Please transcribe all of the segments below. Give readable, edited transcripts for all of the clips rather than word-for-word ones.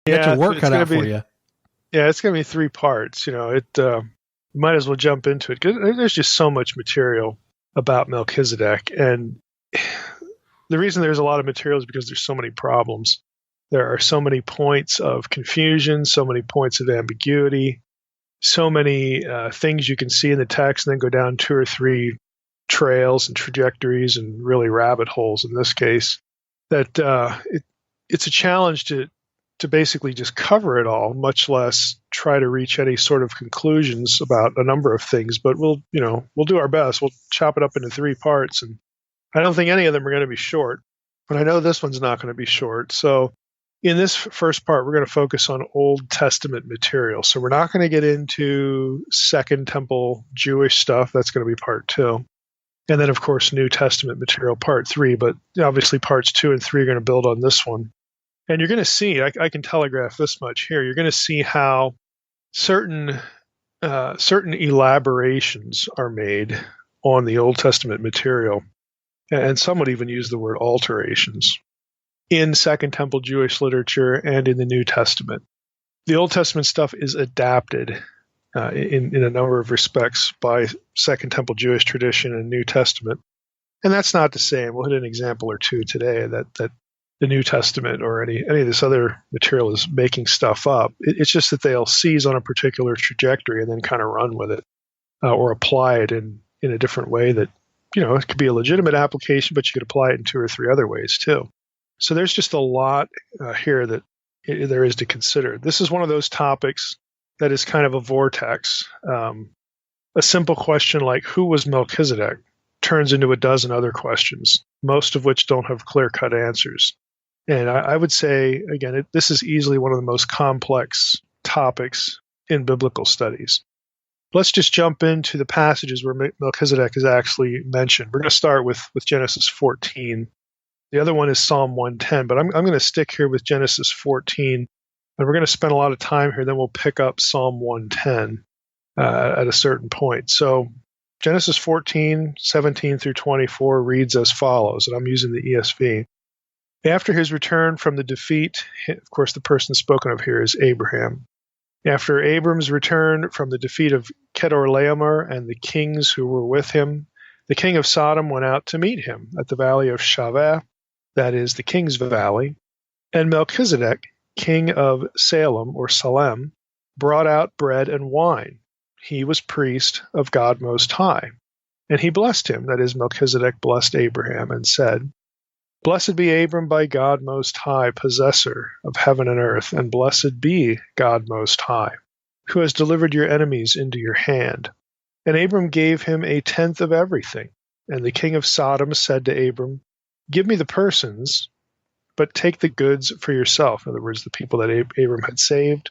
You got Yeah, your work it's cut gonna out for be you. it's gonna be 3 parts. You might as well jump into it because there's just so much material about Melchizedek, and the reason there's a lot of material is because there's so many problems. There are so many points of confusion, so many points of ambiguity, so many things you can see in the text, and then go down 2 or 3 trails and trajectories and really rabbit holes in this case. That it's a challenge to basically just cover it all, much less try to reach any sort of conclusions about a number of things. But we'll do our best. We'll chop it up into 3 parts, and I don't think any of them are going to be short, but I know this one's not going to be short. So in this first part, we're going to focus on Old Testament material. So we're not going to get into Second Temple Jewish stuff. That's going to be part 2. And then, of course, New Testament material, part 3. But obviously, parts 2 and 3 are going to build on this one. And you're going to see, I can telegraph this much here, you're going to see how certain elaborations are made on the Old Testament material. And some would even use the word alterations in Second Temple Jewish literature and in the New Testament. The Old Testament stuff is adapted in a number of respects by Second Temple Jewish tradition and New Testament. And that's not to say, and we'll hit an example or two today, that the New Testament or any of this other material is making stuff up. It's just that they'll seize on a particular trajectory and then kind of run with it or apply it in a different way that, it could be a legitimate application, but you could apply it in 2 or 3 other ways too. So there's just a lot here that there is to consider. This is one of those topics that is kind of a vortex. A simple question like, who was Melchizedek, turns into a dozen other questions, most of which don't have clear-cut answers. And I would say, again, this is easily one of the most complex topics in biblical studies. Let's just jump into the passages where Melchizedek is actually mentioned. We're going to start with Genesis 14. The other one is Psalm 110, but I'm going to stick here with Genesis 14, and we're going to spend a lot of time here. Then we'll pick up Psalm 110 at a certain point. So Genesis 14, 17 through 24 reads as follows, and I'm using the ESV. After his return from the defeat, of course, the person spoken of here is Abraham. After Abram's return from the defeat of Kedorlaomer and the kings who were with him, the king of Sodom went out to meet him at the valley of Shaveh, that is, the king's valley, and Melchizedek, king of Salem or Salem, brought out bread and wine. He was priest of God Most High. And he blessed him, that is, Melchizedek blessed Abraham, and said, Blessed be Abram by God Most High, possessor of heaven and earth, and blessed be God Most High, who has delivered your enemies into your hand. And Abram gave him a tenth of everything. And the king of Sodom said to Abram, Give me the persons, but take the goods for yourself. In other words, the people that Abram had saved.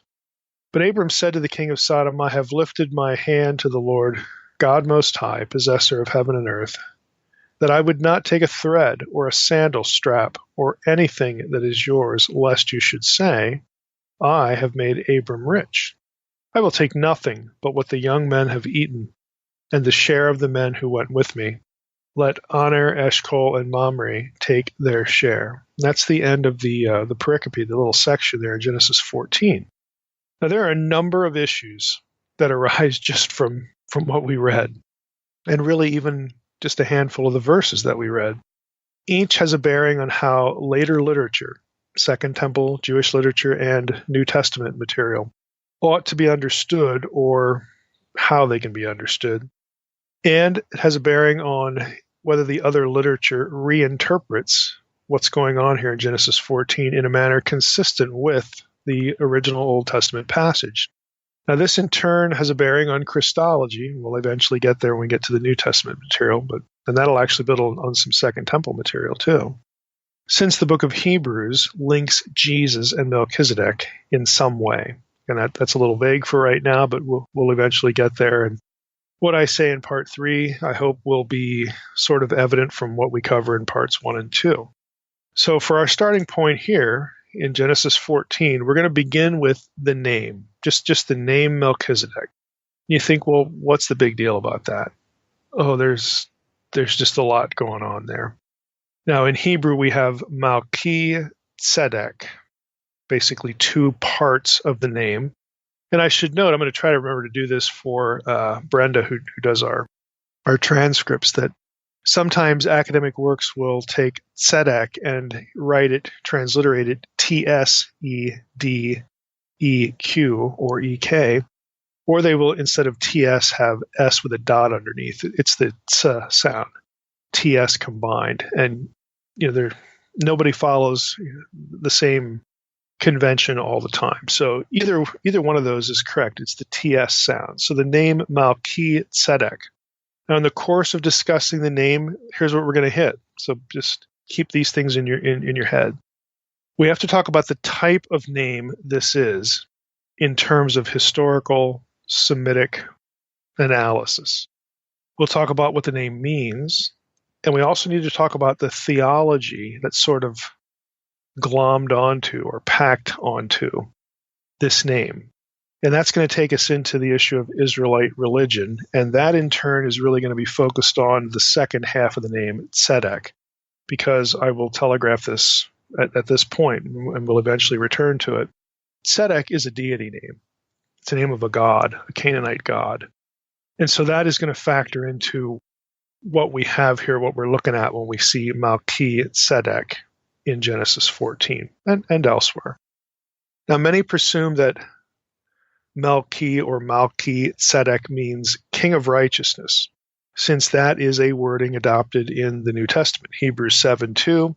But Abram said to the king of Sodom, I have lifted my hand to the Lord, God Most High, possessor of heaven and earth, that I would not take a thread or a sandal strap or anything that is yours, lest you should say, I have made Abram rich. I will take nothing but what the young men have eaten, and the share of the men who went with me. Let Aner, Eshcol, and Mamre take their share. And that's the end of the pericope, the little section there in Genesis 14. Now, there are a number of issues that arise just from what we read, and really even just a handful of the verses that we read. Each has a bearing on how later literature, Second Temple Jewish literature and New Testament material, ought to be understood or how they can be understood. And it has a bearing on whether the other literature reinterprets what's going on here in Genesis 14 in a manner consistent with the original Old Testament passage. Now, this in turn has a bearing on Christology. We'll eventually get there when we get to the New Testament material, and that'll actually build on some Second Temple material too. Since the book of Hebrews links Jesus and Melchizedek in some way, and that's a little vague for right now, but we'll eventually get there. And what I say in part 3, I hope will be sort of evident from what we cover in parts 1 and 2. So for our starting point here, in Genesis 14, we're going to begin with the name, just the name Melchizedek. You think, well, what's the big deal about that? Oh, there's just a lot going on there. Now, in Hebrew, we have Melchizedek. basically two parts of the name. And I should note, I'm going to try to remember to do this for Brenda, who does our transcripts, that sometimes academic works will take tzedek and write it, transliterate it T-S-E-D-E-Q or E-K, or they will, instead of T-S, have S with a dot underneath. It's the ts sound, T-S combined. And nobody follows the same convention all the time. So either one of those is correct. It's the TS sound. So the name Melchizedek. Now, in the course of discussing the name, here's what we're going to hit. So just keep these things in your head. We have to talk about the type of name this is in terms of historical Semitic analysis. We'll talk about what the name means, and we also need to talk about the theology that's sort of glommed onto or packed onto this name. And that's going to take us into the issue of Israelite religion, and that in turn is really going to be focused on the second half of the name, Tzedek, because I will telegraph this at this point, and we'll eventually return to it. Tzedek is a deity name. It's a name of a god, a Canaanite god. And so that is going to factor into what we have here, what we're looking at when we see Melchizedek in Genesis 14 and elsewhere. Now, many presume that Melchizedek means king of righteousness, since that is a wording adopted in the New Testament. Hebrews 7:2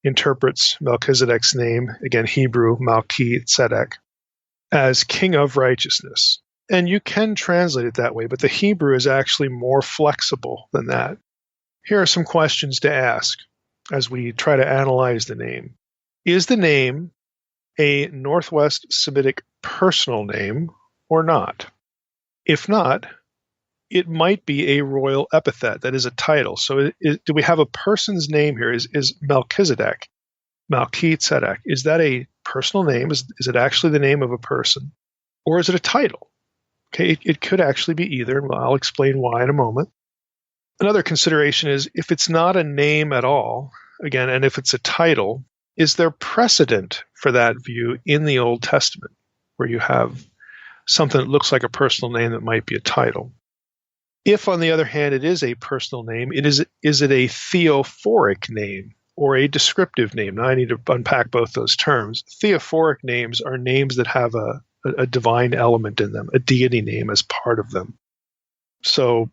interprets Melchizedek's name, again Hebrew Melchizedek, as king of righteousness. And you can translate it that way, but the Hebrew is actually more flexible than that. Here are some questions to ask as we try to analyze the name. Is the name a Northwest Semitic personal name or not? If not, it might be a royal epithet, that is a title. So do we have a person's name here? Is Melchizedek, is that a personal name? Is it actually the name of a person? Or is it a title? Okay, it could actually be either, and I'll explain why in a moment. Another consideration is if it's not a name at all, again, and if it's a title, is there precedent for that view in the Old Testament, where you have something that looks like a personal name that might be a title? If, on the other hand, it is a personal name, is it a theophoric name or a descriptive name? Now, I need to unpack both those terms. Theophoric names are names that have a divine element in them, a deity name as part of them. So,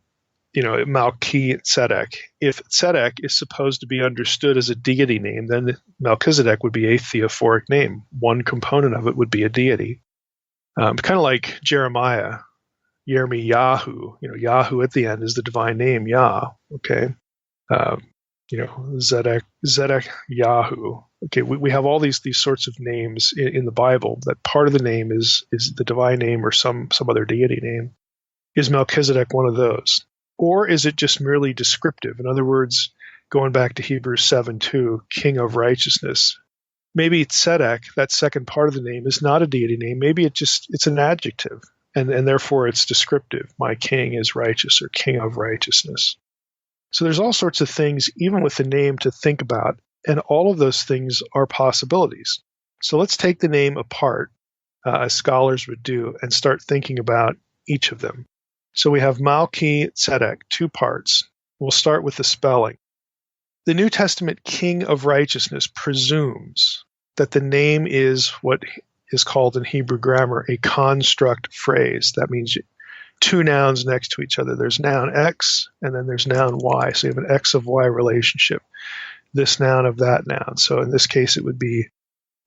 Melchizedek. If Tzedek is supposed to be understood as a deity name, then Melchizedek would be a theophoric name. One component of it would be a deity. Kind of like Jeremiah, Yirmiyahu. Yahu at the end is the divine name, Yah. Okay. Zedek, Yahu. Okay, we have all these sorts of names in the Bible that part of the name is the divine name or some other deity name. Is Melchizedek one of those? Or is it just merely descriptive? In other words, going back to Hebrews 7:2, king of righteousness. Maybe Tzedek, that second part of the name, is not a deity name. Maybe it's an adjective, and therefore it's descriptive. My king is righteous, or king of righteousness. So there's all sorts of things, even with the name, to think about, and all of those things are possibilities. So let's take the name apart, as scholars would do, and start thinking about each of them. So we have Melchizedek, two parts. We'll start with the spelling. The New Testament king of righteousness presumes that the name is what is called in Hebrew grammar a construct phrase. That means two nouns next to each other. There's noun X, and then there's noun Y. So you have an X of Y relationship, this noun of that noun. So in this case, it would be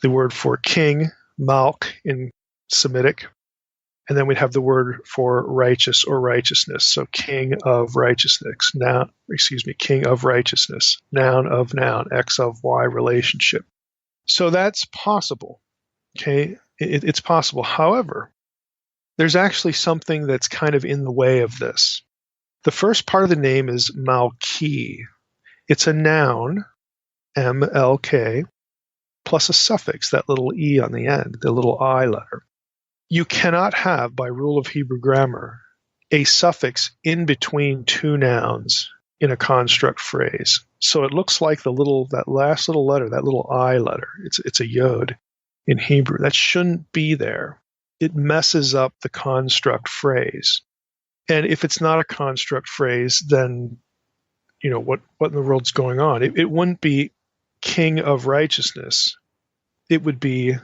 the word for king, Malch in Semitic, and then we'd have the word for righteous or righteousness. So king of righteousness, king of righteousness, noun of noun, X of Y relationship. So that's possible. Okay, it's possible. However, there's actually something that's kind of in the way of this. The first part of the name is Malki. It's a noun, M-L-K, plus a suffix, that little E on the end, the little I letter. You cannot have, by rule of Hebrew grammar, a suffix in between two nouns in a construct phrase. So it looks like that last little letter, that little I letter. It's a yod. in Hebrew. That shouldn't be there. It messes up the construct phrase. And if it's not a construct phrase, then what in the world's going on? It wouldn't be King of Righteousness. It would be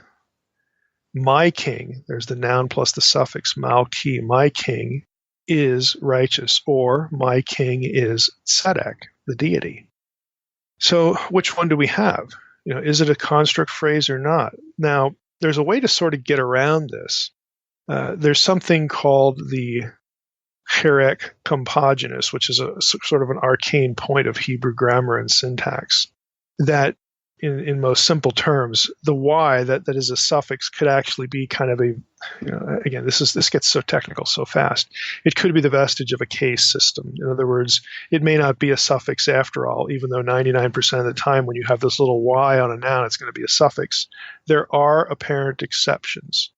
my king. There's the noun plus the suffix Malchi. My king is righteous, or my king is Tzedek, the deity. So which one do we have? Is it a construct phrase or not? Now, there's a way to sort of get around this. There's something called the Herek Compaginus, which is a sort of an arcane point of Hebrew grammar and syntax, that in most simple terms, the Y that is a suffix could actually be kind of again, this gets so technical so fast. It could be the vestige of a case system. In other words, it may not be a suffix after all, even though 99% of the time when you have this little Y on a noun, it's going to be a suffix. There are apparent exceptions.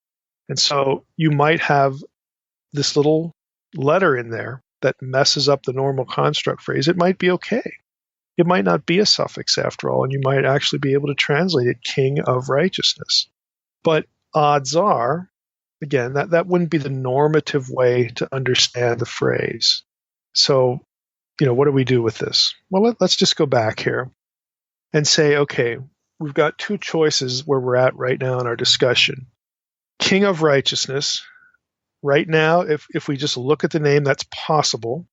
And so you might have this little letter in there that messes up the normal construct phrase. It might be okay. It might not be a suffix after all, and you might actually be able to translate it King of Righteousness. But odds are, again, that wouldn't be the normative way to understand the phrase. So, what do we do with this? Well, let's just go back here and say, okay, we've got two choices where we're at right now in our discussion. King of Righteousness. Right now, if we just look at the name, that's possible,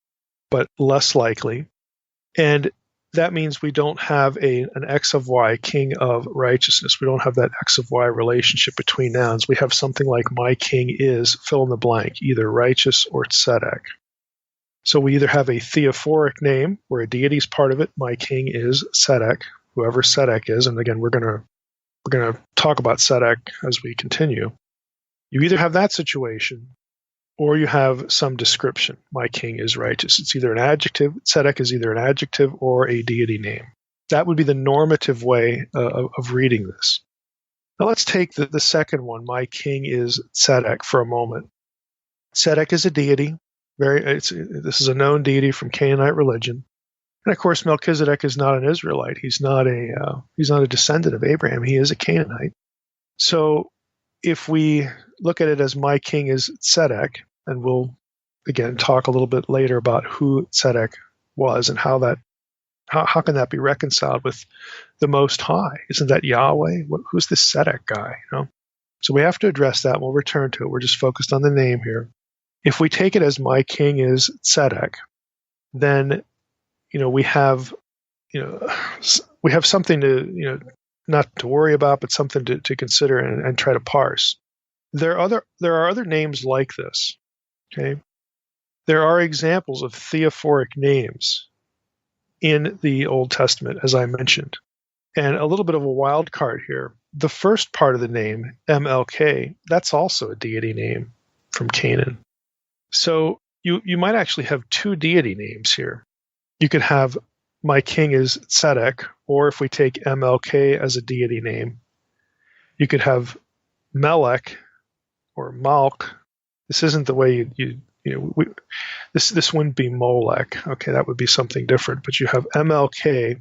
but less likely. And that means we don't have an X of Y, King of Righteousness. We don't have that X of Y relationship between nouns. We have something like my king is, fill in the blank, either righteous or tzedek. So we either have a theophoric name, where a deity is part of it, my king is tzedek, whoever tzedek is, and again, we're going to talk about tzedek as we continue. You either have that situation, or you have some description. My king is righteous. It's either an adjective. Tzedek is either an adjective or a deity name. That would be the normative way of reading this. Now let's take the second one, my king is Tzedek, for a moment. Tzedek is a deity. This is a known deity from Canaanite religion. And of course, Melchizedek is not an Israelite. He's not a descendant of Abraham. He is a Canaanite. So if we look at it as my king is Tzedek, and we'll again talk a little bit later about who Tzedek was and how can that be reconciled with the Most High? Isn't that Yahweh? Who's this Tzedek guy? So we have to address that. We'll return to it. We're just focused on the name here. If we take it as my king is Tzedek, then we have something to not to worry about, but something to consider and try to parse. There are other names like this. Okay, there are examples of theophoric names in the Old Testament, as I mentioned, and a little bit of a wild card here. The first part of the name, MLK, that's also a deity name from Canaan. So you might actually have two deity names here. You could have my king is Tzedek, or if we take MLK as a deity name, you could have Melech or Malk. This isn't the way this wouldn't be Molech. Okay, that would be something different. But you have MLK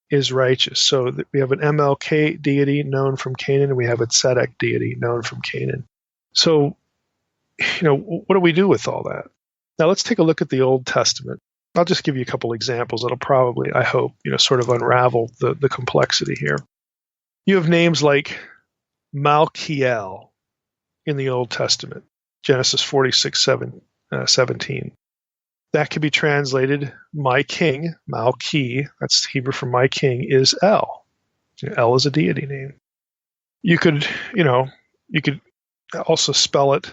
is righteous. So we have an MLK deity known from Canaan, and we have a Tzedek deity known from Canaan. So, what do we do with all that? Now let's take a look at the Old Testament. I'll just give you a couple examples that'll probably, I hope, sort of unravel the complexity here. You have names like Malkiel in the Old Testament, Genesis 46:17. That could be translated, my king, Malki, that's Hebrew for my king, is El. El is a deity name. You could also spell it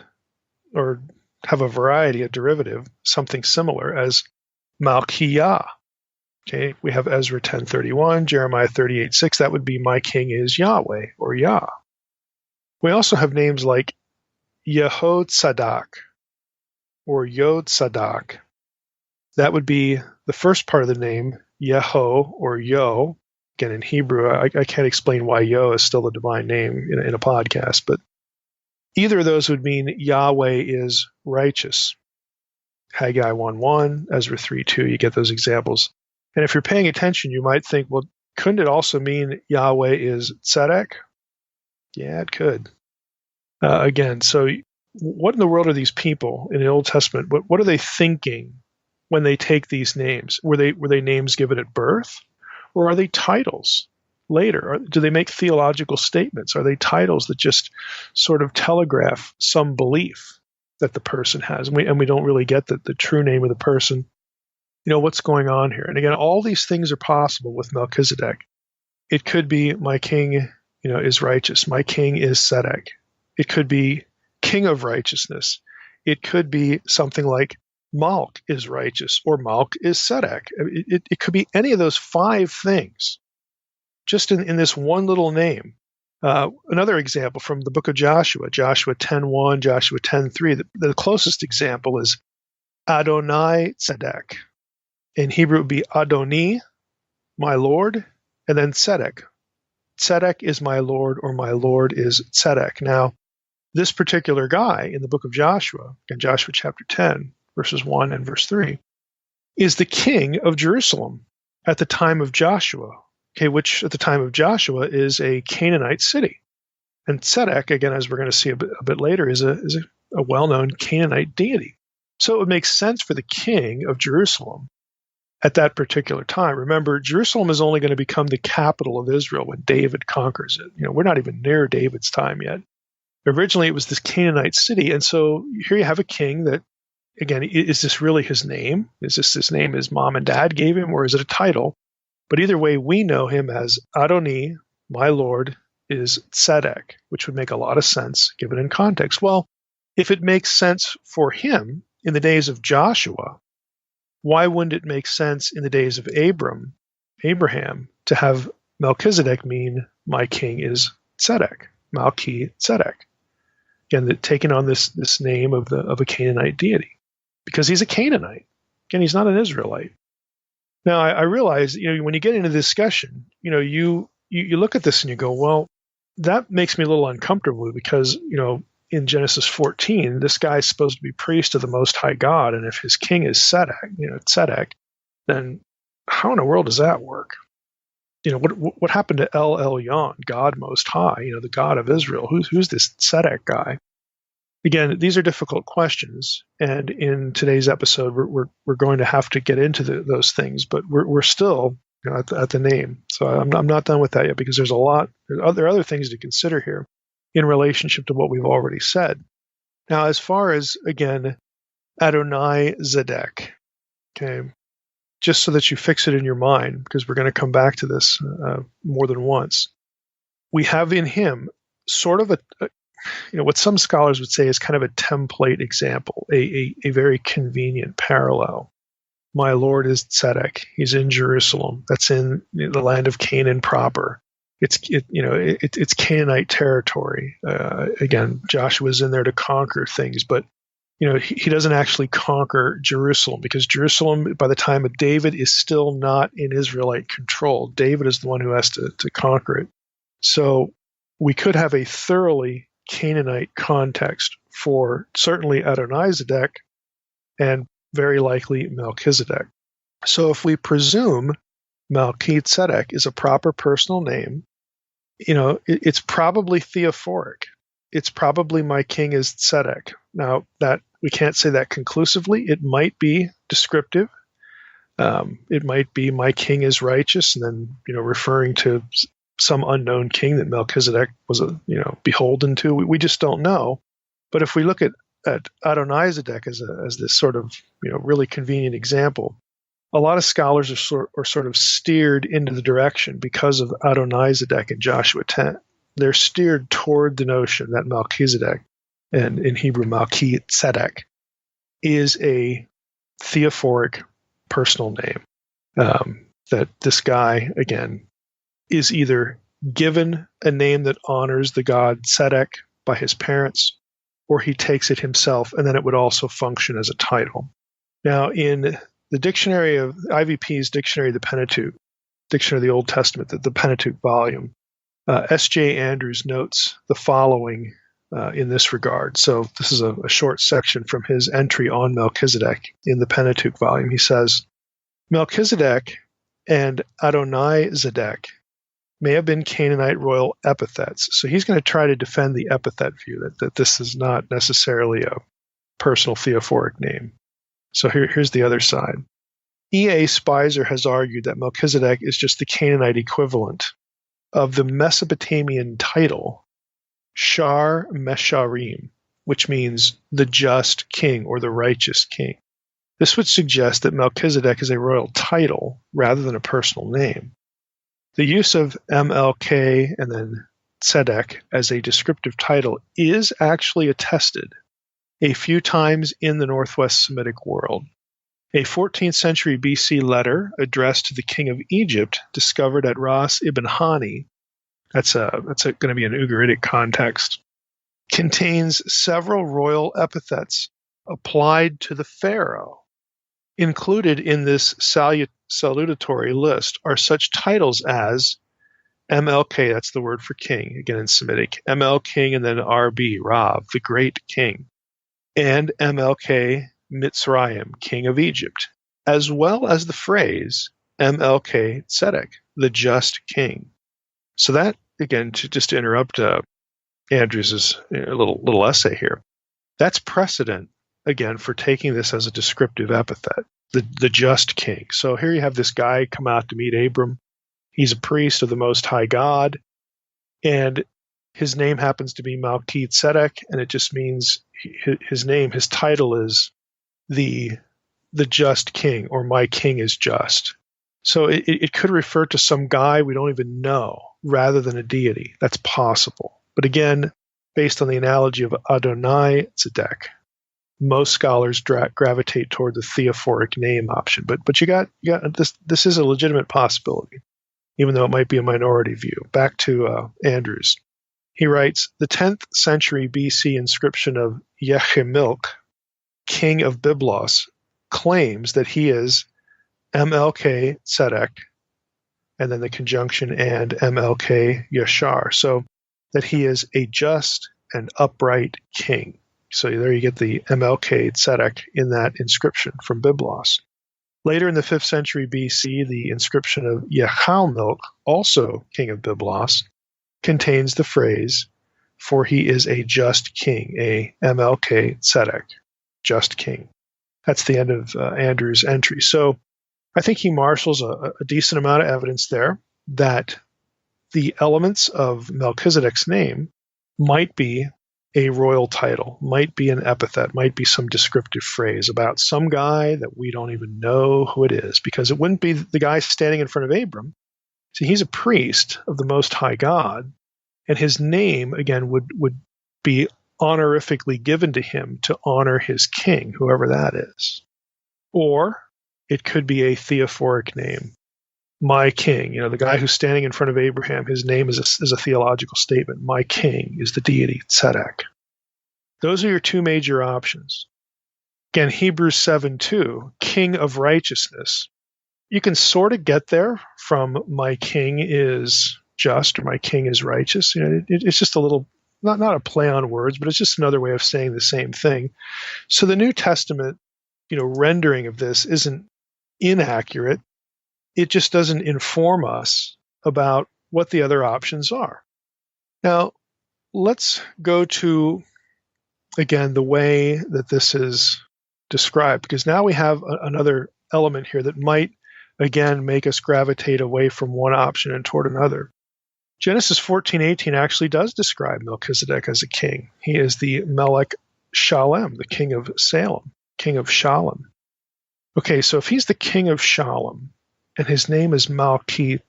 or have a variety, a derivative, something similar as Malkiyah. Okay, we have Ezra 10:31, Jeremiah 38:6. That would be my king is Yahweh or Yah. We also have names like Yehod-Sadak or Yod-Sadak. That would be the first part of the name, Yeho or Yo. Again, in Hebrew, I can't explain why Yo is still a divine name in a podcast, but either of those would mean Yahweh is righteous. Haggai 1:1, Ezra 3:2, you get those examples. And if you're paying attention, you might think, well, couldn't it also mean Yahweh is Tzedek? Yeah, it could. Again, so what in the world are these people in the Old Testament? What are they thinking when they take these names? Were they names given at birth, or are they titles later? Do they make theological statements? Are they titles that just sort of telegraph some belief that the person has? And we don't really get the true name of the person. What's going on here? And again, all these things are possible with Melchizedek. It could be my king, is righteous. My king is Tzedek. It could be king of righteousness. It could be something like Malch is righteous or Malch is Tzedek. It could be any of those 5 things just in this one little name. Another example from the book of Joshua 10:1, Joshua 10:3. The closest example is Adonai Tzedek. In Hebrew, it would be Adoni, my Lord, and then Tzedek. Tzedek is my Lord, or my Lord is Tzedek. Now, this particular guy in the book of Joshua, in Joshua chapter 10, verses 1 and verse 3, is the king of Jerusalem at the time of Joshua, which at the time of Joshua is a Canaanite city. And Tzedek, again, as we're going to see a bit later, is a well-known Canaanite deity. So it would make sense for the king of Jerusalem at that particular time. Remember, Jerusalem is only going to become the capital of Israel when David conquers it. We're not even near David's time yet. Originally, it was this Canaanite city, and so here you have a king that, again, is this really his name? Is this his name his mom and dad gave him, or is it a title? But either way, we know him as Adoni, my Lord, is Tzedek, which would make a lot of sense given in context. Well, if it makes sense for him in the days of Joshua, why wouldn't it make sense in the days of Abraham, to have Melchizedek mean my king is Tzedek, Melchizedek? Again, taking on this name of a Canaanite deity, because he's a Canaanite. Again, he's not an Israelite. Now, I realize, when you get into the discussion, you look at this and you go, well, that makes me a little uncomfortable because, in Genesis 14, this guy is supposed to be priest of the Most High God, and if his king is Tzedek, then how in the world does that work? What happened to El Elyon, God Most High, the God of Israel? Who's this Tzedek guy? Again, these are difficult questions, and in today's episode, we're going to have to get into those things, but we're still at the name. So I'm not done with that yet, because there are other things to consider here in relationship to what we've already said. Now, as far as, again, Adonai Zedek, okay, just so that you fix it in your mind, because we're going to come back to this more than once, we have in him sort of what some scholars would say is kind of a template example, a very convenient parallel. My Lord is Tzedek. He's in Jerusalem. That's in the land of Canaan proper. It's Canaanite territory. Again, Joshua's in there to conquer things, but he doesn't actually conquer Jerusalem, because Jerusalem, by the time of David, is still not in Israelite control. David is the one who has to conquer it. So we could have a thoroughly Canaanite context for certainly Adonizedek and very likely Melchizedek. So if we presume Melchizedek is a proper personal name, it's probably theophoric. It's probably my king is Tzedek. Now, that we can't say that conclusively. It might be descriptive. It might be my king is righteous, and then referring to some unknown king that Melchizedek was beholden to. We just don't know. But if we look at Adonizedek as this sort of really convenient example, a lot of scholars are sort of steered into the direction because of Adonizedek in Joshua 10. They're steered toward the notion that Melchizedek, and in Hebrew Melchizedek, is a theophoric personal name. That this guy, again, is either given a name that honors the god Tzedek by his parents, or he takes it himself, and then it would also function as a title. Now, in the dictionary of IVP's Dictionary of the Pentateuch, Dictionary of the Old Testament, the Pentateuch volume, S.J. Andrews notes the following in this regard. So this is a short section from his entry on Melchizedek in the Pentateuch volume. He says, Melchizedek and Adonizedek may have been Canaanite royal epithets. So he's going to try to defend the epithet view, that this is not necessarily a personal theophoric name. So here's the other side. E.A. Spicer has argued that Melchizedek is just the Canaanite equivalent of the Mesopotamian title Shar Mesharim, which means the just king or the righteous king. This would suggest that Melchizedek is a royal title rather than a personal name. The use of MLK and then Tzedek as a descriptive title is actually attested a few times in the Northwest Semitic world. A 14th century BC letter addressed to the king of Egypt, discovered at Ras ibn Hani, that's going to be an Ugaritic context, contains several royal epithets applied to the pharaoh. Included in this salutatory list are such titles as MLK, that's the word for king, again in Semitic, ML king and then RB, Rav, the great king, and MLK Mitzrayim, king of Egypt, as well as the phrase MLK Tzedek, the just king. So that, again, just to interrupt Andrews' little essay here, that's precedent, again, for taking this as a descriptive epithet, the just king. So here you have this guy come out to meet Abram. He's a priest of the Most High God, and his name happens to be Melchizedek, and it just means his title is the just king, or my king is just. So it could refer to some guy we don't even know rather than a deity. That's possible. But again, based on the analogy of Adonai Tzedek, most scholars gravitate toward the theophoric name option. But you got this is a legitimate possibility, even though it might be a minority view. Back to Andrews. He writes, the 10th century BC inscription of Yechemilk, king of Byblos, claims that he is MLK Tzedek, and then the conjunction and MLK Yashar, so that he is a just and upright king. So there you get the MLK Tzedek in that inscription from Byblos. Later in the 5th century BC, the inscription of Yechalmilk, also king of Byblos, contains the phrase, for he is a just king, a MLK Tzedek, just king. That's the end of Andrew's entry. So I think he marshals a decent amount of evidence there that the elements of Melchizedek's name might be a royal title, might be an epithet, might be some descriptive phrase about some guy that we don't even know who it is, because it wouldn't be the guy standing in front of Abram. See, he's a priest of the Most High God, and his name, again, would be honorifically given to him to honor his king, whoever that is. Or it could be a theophoric name. My king, the guy who's standing in front of Abraham, his name is a theological statement. My king is the deity, Tzedek. Those are your two major options. Again, Hebrews 7:2, king of righteousness. You can sort of get there from my king is just or my king is righteous. It's just a little, not a play on words, but it's just another way of saying the same thing. So the New Testament, rendering of this isn't inaccurate. It just doesn't inform us about what the other options are. Now, let's go to, again, the way that this is described, because now we have another element here that might, again, make us gravitate away from one option and toward another. Genesis 14:18 actually does describe Melchizedek as a king. He is the Melech Shalem, the king of Salem, king of Shalem. Okay, so if he's the king of Shalem, and his name is Melchizedek,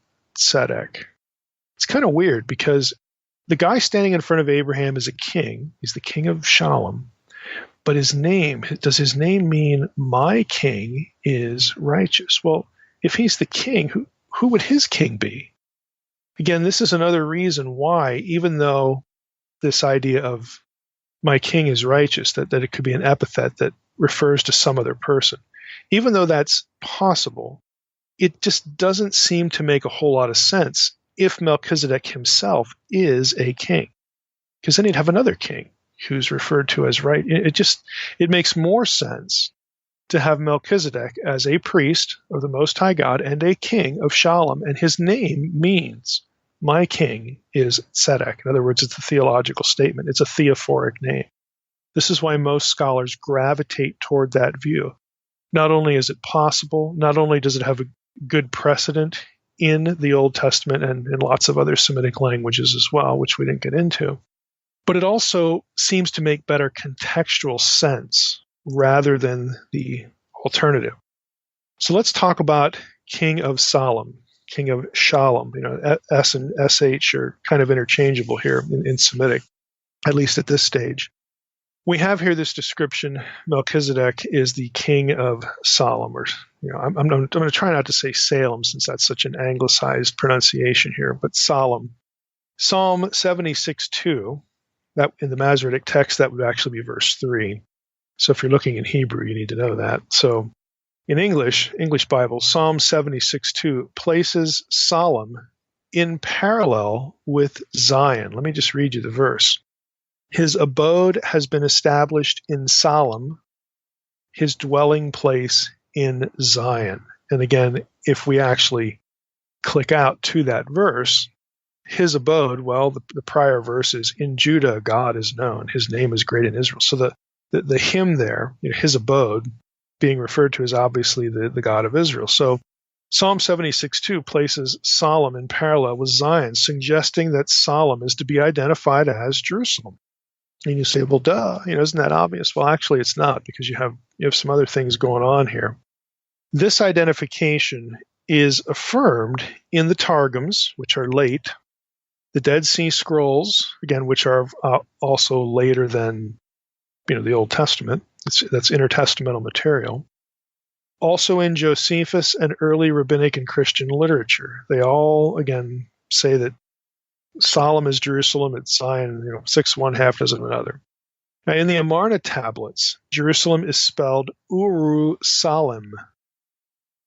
it's kind of weird because the guy standing in front of Abraham is a king. He's the king of Shalem. But does his name mean my king is righteous? Well, if he's the king, who would his king be? Again, this is another reason why, even though this idea of my king is righteous, that it could be an epithet that refers to some other person, even though that's possible, it just doesn't seem to make a whole lot of sense if Melchizedek himself is a king, because then he'd have another king who's referred to as right. It makes more sense to have Melchizedek as a priest of the Most High God and a king of Shalem, and his name means my king is Tzedek. In other words, it's a theological statement. It's a theophoric name. This is why most scholars gravitate toward that view. Not only is it possible, not only does it have a good precedent in the Old Testament and in lots of other Semitic languages as well, which we didn't get into, but it also seems to make better contextual sense rather than the alternative. So let's talk about King of Salem, King of Shalom. S and SH are kind of interchangeable here in Semitic, at least at this stage. We have here this description: Melchizedek is the king of Salem, or I'm going to try not to say Salem since that's such an anglicized pronunciation here, but Salem. Psalm 76:2, that in the Masoretic text that would actually be verse 3. So if you're looking in Hebrew, you need to know that. So in English Bible, Psalm 76:2 places Salem in parallel with Zion. Let me just read you the verse. His abode has been established in Salem, his dwelling place in Zion. And again, if we actually click out to that verse, his abode, well, the prior verse is, in Judah God is known, his name is great in Israel. So the him there, his abode, being referred to as obviously the God of Israel. So Psalm 76:2 places Salem in parallel with Zion, suggesting that Salem is to be identified as Jerusalem. And you say, well, duh, isn't that obvious? Well, actually, it's not, because you have some other things going on here. This identification is affirmed in the Targums, which are late, the Dead Sea Scrolls, again, which are also later than the Old Testament. That's intertestamental material. Also in Josephus and early rabbinic and Christian literature. They all, again, say that Salem is Jerusalem, it's Zion, 6 one, half dozen another. Now, in the Amarna tablets, Jerusalem is spelled Uru Salem,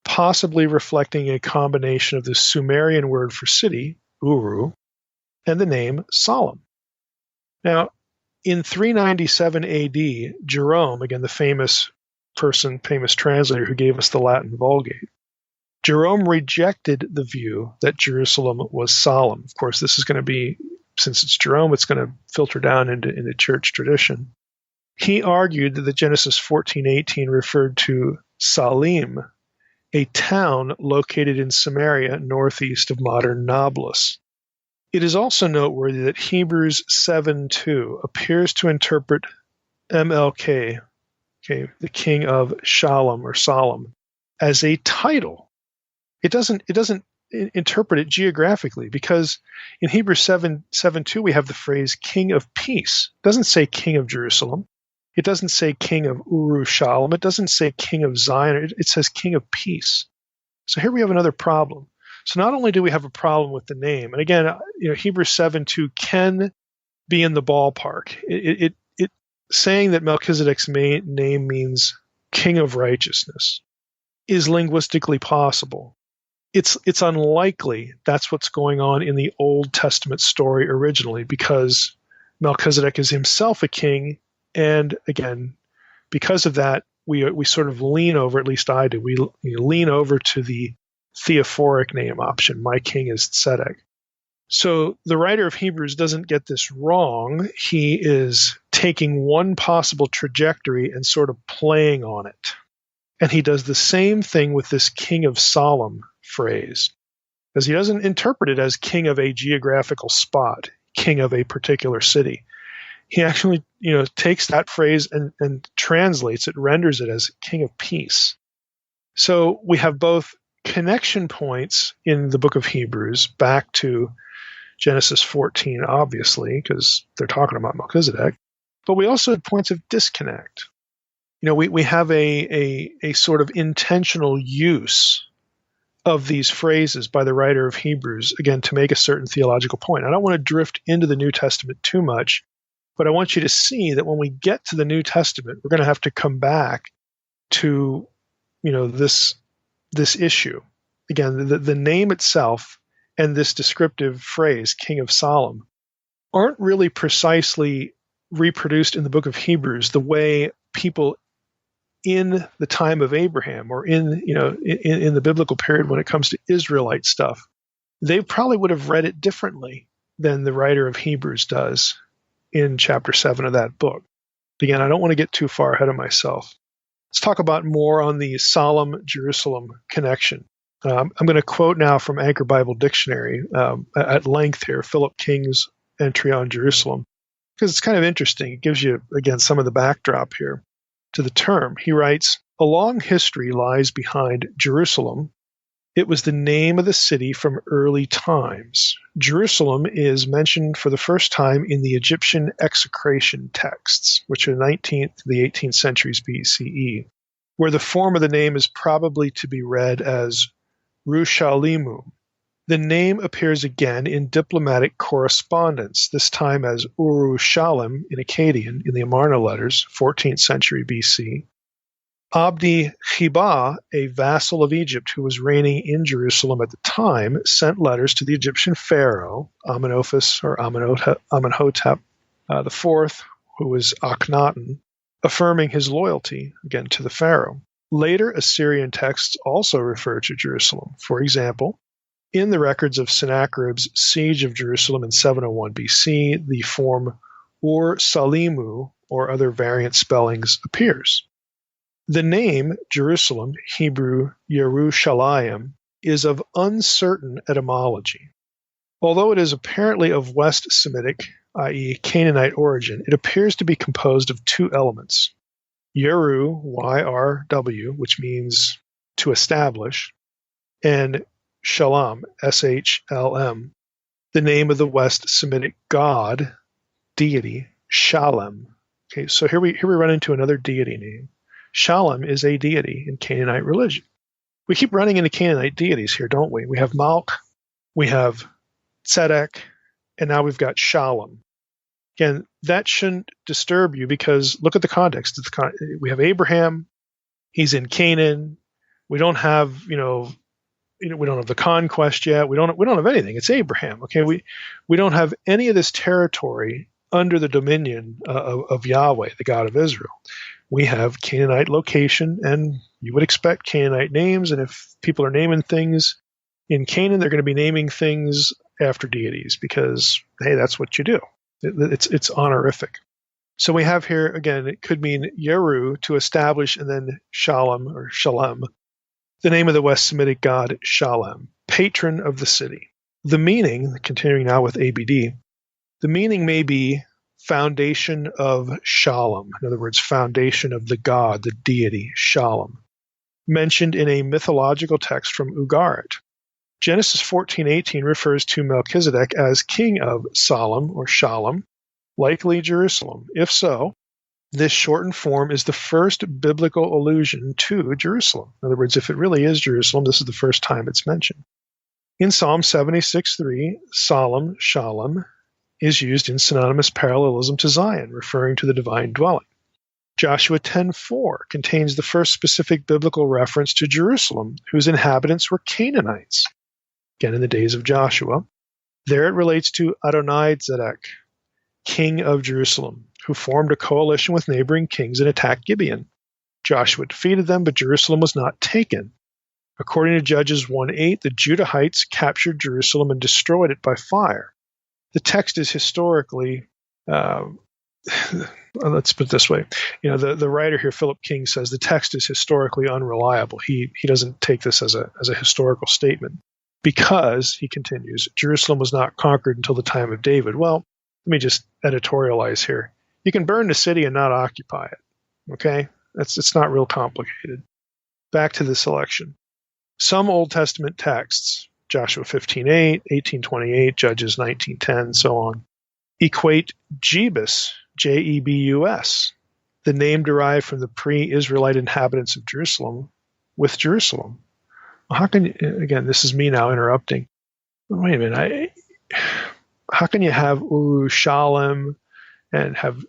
possibly reflecting a combination of the Sumerian word for city, Uru, and the name Salem. Now, in 397 AD, Jerome, again, the famous translator who gave us the Latin Vulgate, Jerome rejected the view that Jerusalem was Salem. Of course, this is going to be, since it's Jerome, it's going to filter down into church tradition. He argued that the Genesis 14:18 referred to Salim, a town located in Samaria, northeast of modern Nablus. It is also noteworthy that Hebrews 7:2 appears to interpret MLK, the king of Shalom or Salem, as a title. It doesn't interpret it geographically, because in Hebrews 7:2 we have the phrase king of peace. It doesn't say king of Jerusalem. It doesn't say king of Urushalem. It doesn't say king of Zion. It says king of peace. So here we have another problem. So not only do we have a problem with the name, and again, Hebrews 7:2 can be in the ballpark. It saying that Melchizedek's name means king of righteousness is linguistically possible. It's unlikely that's what's going on in the Old Testament story originally, because Melchizedek is himself a king, and again, because of that, we sort of lean over, at least I do, we lean over to the theophoric name option. My king is Tzedek. So the writer of Hebrews doesn't get this wrong. He is taking one possible trajectory and sort of playing on it. And he does the same thing with this king of Salem phrase, because he doesn't interpret it as king of a geographical spot, king of a particular city. He actually, takes that phrase and translates it, renders it as king of peace. So we have both connection points in the book of Hebrews back to Genesis 14, obviously, because they're talking about Melchizedek, but we also have points of disconnect. We have a sort of intentional use of these phrases by the writer of Hebrews, again, to make a certain theological point. I don't want to drift into the New Testament too much, but I want you to see that when we get to the New Testament, we're going to have to come back to, this issue. Again, the name itself and this descriptive phrase, King of Salem, aren't really precisely reproduced in the book of Hebrews the way people in the time of Abraham or in the biblical period when it comes to Israelite stuff they probably would have read it differently than the writer of Hebrews does in chapter 7 of that book. Again, I don't want to get too far ahead of myself. Let's talk about more on the solemn Jerusalem connection. I'm going to quote now from Anchor Bible Dictionary at length here, Philip King's entry on Jerusalem, because it's kind of interesting. It gives you, again, some of the backdrop here to the term. He writes, "A long history lies behind Jerusalem. It was the name of the city from early times. Jerusalem is mentioned for the first time in the Egyptian execration texts, which are 19th to the 18th centuries BCE, where the form of the name is probably to be read as Rushalimu. The name appears again in diplomatic correspondence, this time as Urushalim in Akkadian in the Amarna letters, 14th century BC. Abdi Khiba, a vassal of Egypt who was reigning in Jerusalem at the time, sent letters to the Egyptian pharaoh, Amenhotep IV, who was Akhenaten, affirming his loyalty, again, to the pharaoh. Later Assyrian texts also refer to Jerusalem. For example, in the records of Sennacherib's siege of Jerusalem in 701 BC, the form Ur-Salimu, or other variant spellings, appears. The name Jerusalem, Hebrew Yerushalayim, is of uncertain etymology. Although it is apparently of West Semitic, i.e. Canaanite origin, it appears to be composed of two elements. Yeru, Y-R-W, which means to establish, and Shalom, S-H-L-M, the name of the West Semitic god, deity, Shalem. Okay, so here we run into another deity name. Shalem is a deity in Canaanite religion. We keep running into Canaanite deities here, don't we? We have Malch, we have Tzedek, and now we've got Shalem. Again, that shouldn't disturb you because look at the context. We have Abraham, he's in Canaan. We don't have, we don't have the conquest yet. We don't have anything. It's Abraham. Okay, we don't have any of this territory under the dominion of Yahweh, the God of Israel. We have Canaanite location, and you would expect Canaanite names. And if people are naming things in Canaan, they're going to be naming things after deities because, hey, that's what you do. It's honorific. So we have here, again, it could mean Yeru, to establish, and then Shalem, or Shalem, the name of the West Semitic god Shalem, patron of the city. The meaning, continuing now with ABD, the meaning may be foundation of Shalom. In other words, foundation of the god, the deity, Shalom, mentioned in a mythological text from Ugarit. Genesis 14:18 refers to Melchizedek as king of Salem or Shalom, likely Jerusalem. If so, this shortened form is the first biblical allusion to Jerusalem. In other words, if it really is Jerusalem, this is the first time it's mentioned. In Psalm 76:3, Salem, Shalom, is used in synonymous parallelism to Zion, referring to the divine dwelling. Joshua 10:4 contains the first specific biblical reference to Jerusalem, whose inhabitants were Canaanites. Again, in the days of Joshua. There it relates to Adonai-Zedek, king of Jerusalem, who formed a coalition with neighboring kings and attacked Gibeon. Joshua defeated them, but Jerusalem was not taken. According to Judges 1:8, the Judahites captured Jerusalem and destroyed it by fire. The text is historically, let's put it this way, the writer here, Philip King, says the text is historically unreliable. He doesn't take this as a historical statement because, he continues, Jerusalem was not conquered until the time of David. Well, let me just editorialize here. You can burn the city and not occupy it. Okay? It's not real complicated. Back to the selection. Some Old Testament texts, Joshua 15:8, 18:28, Judges 19:10, so on, equate Jebus, Jebus, the name derived from the pre-Israelite inhabitants of Jerusalem, with Jerusalem. Well, how can you, again, this is me now interrupting. Wait a minute. How can you have Urushalim and have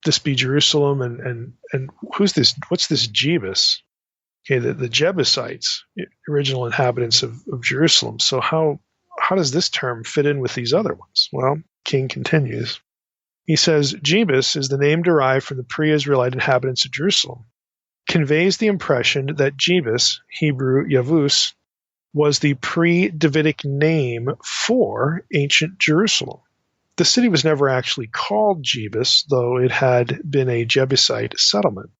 this be Jerusalem and who's this? What's this Jebus? Okay, the Jebusites, original inhabitants of Jerusalem. So how does this term fit in with these other ones? Well, King continues. He says, Jebus is the name derived from the pre-Israelite inhabitants of Jerusalem. Conveys the impression that Jebus, Hebrew Yavus, was the pre-Davidic name for ancient Jerusalem. The city was never actually called Jebus, though it had been a Jebusite settlement.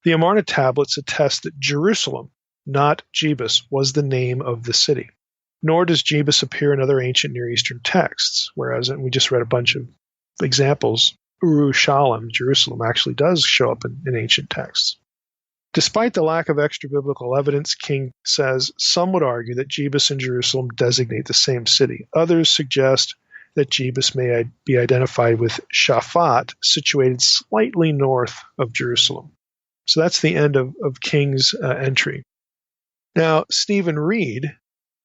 The Amarna tablets attest that Jerusalem, not Jebus, was the name of the city. Nor does Jebus appear in other ancient Near Eastern texts, whereas we just read a bunch of examples. Urushalem, Jerusalem, actually does show up in ancient texts. Despite the lack of extra-biblical evidence, King says, some would argue that Jebus and Jerusalem designate the same city. Others suggest that Jebus may be identified with Shaphat, situated slightly north of Jerusalem. So that's the end of King's entry. Now, Stephen Reed,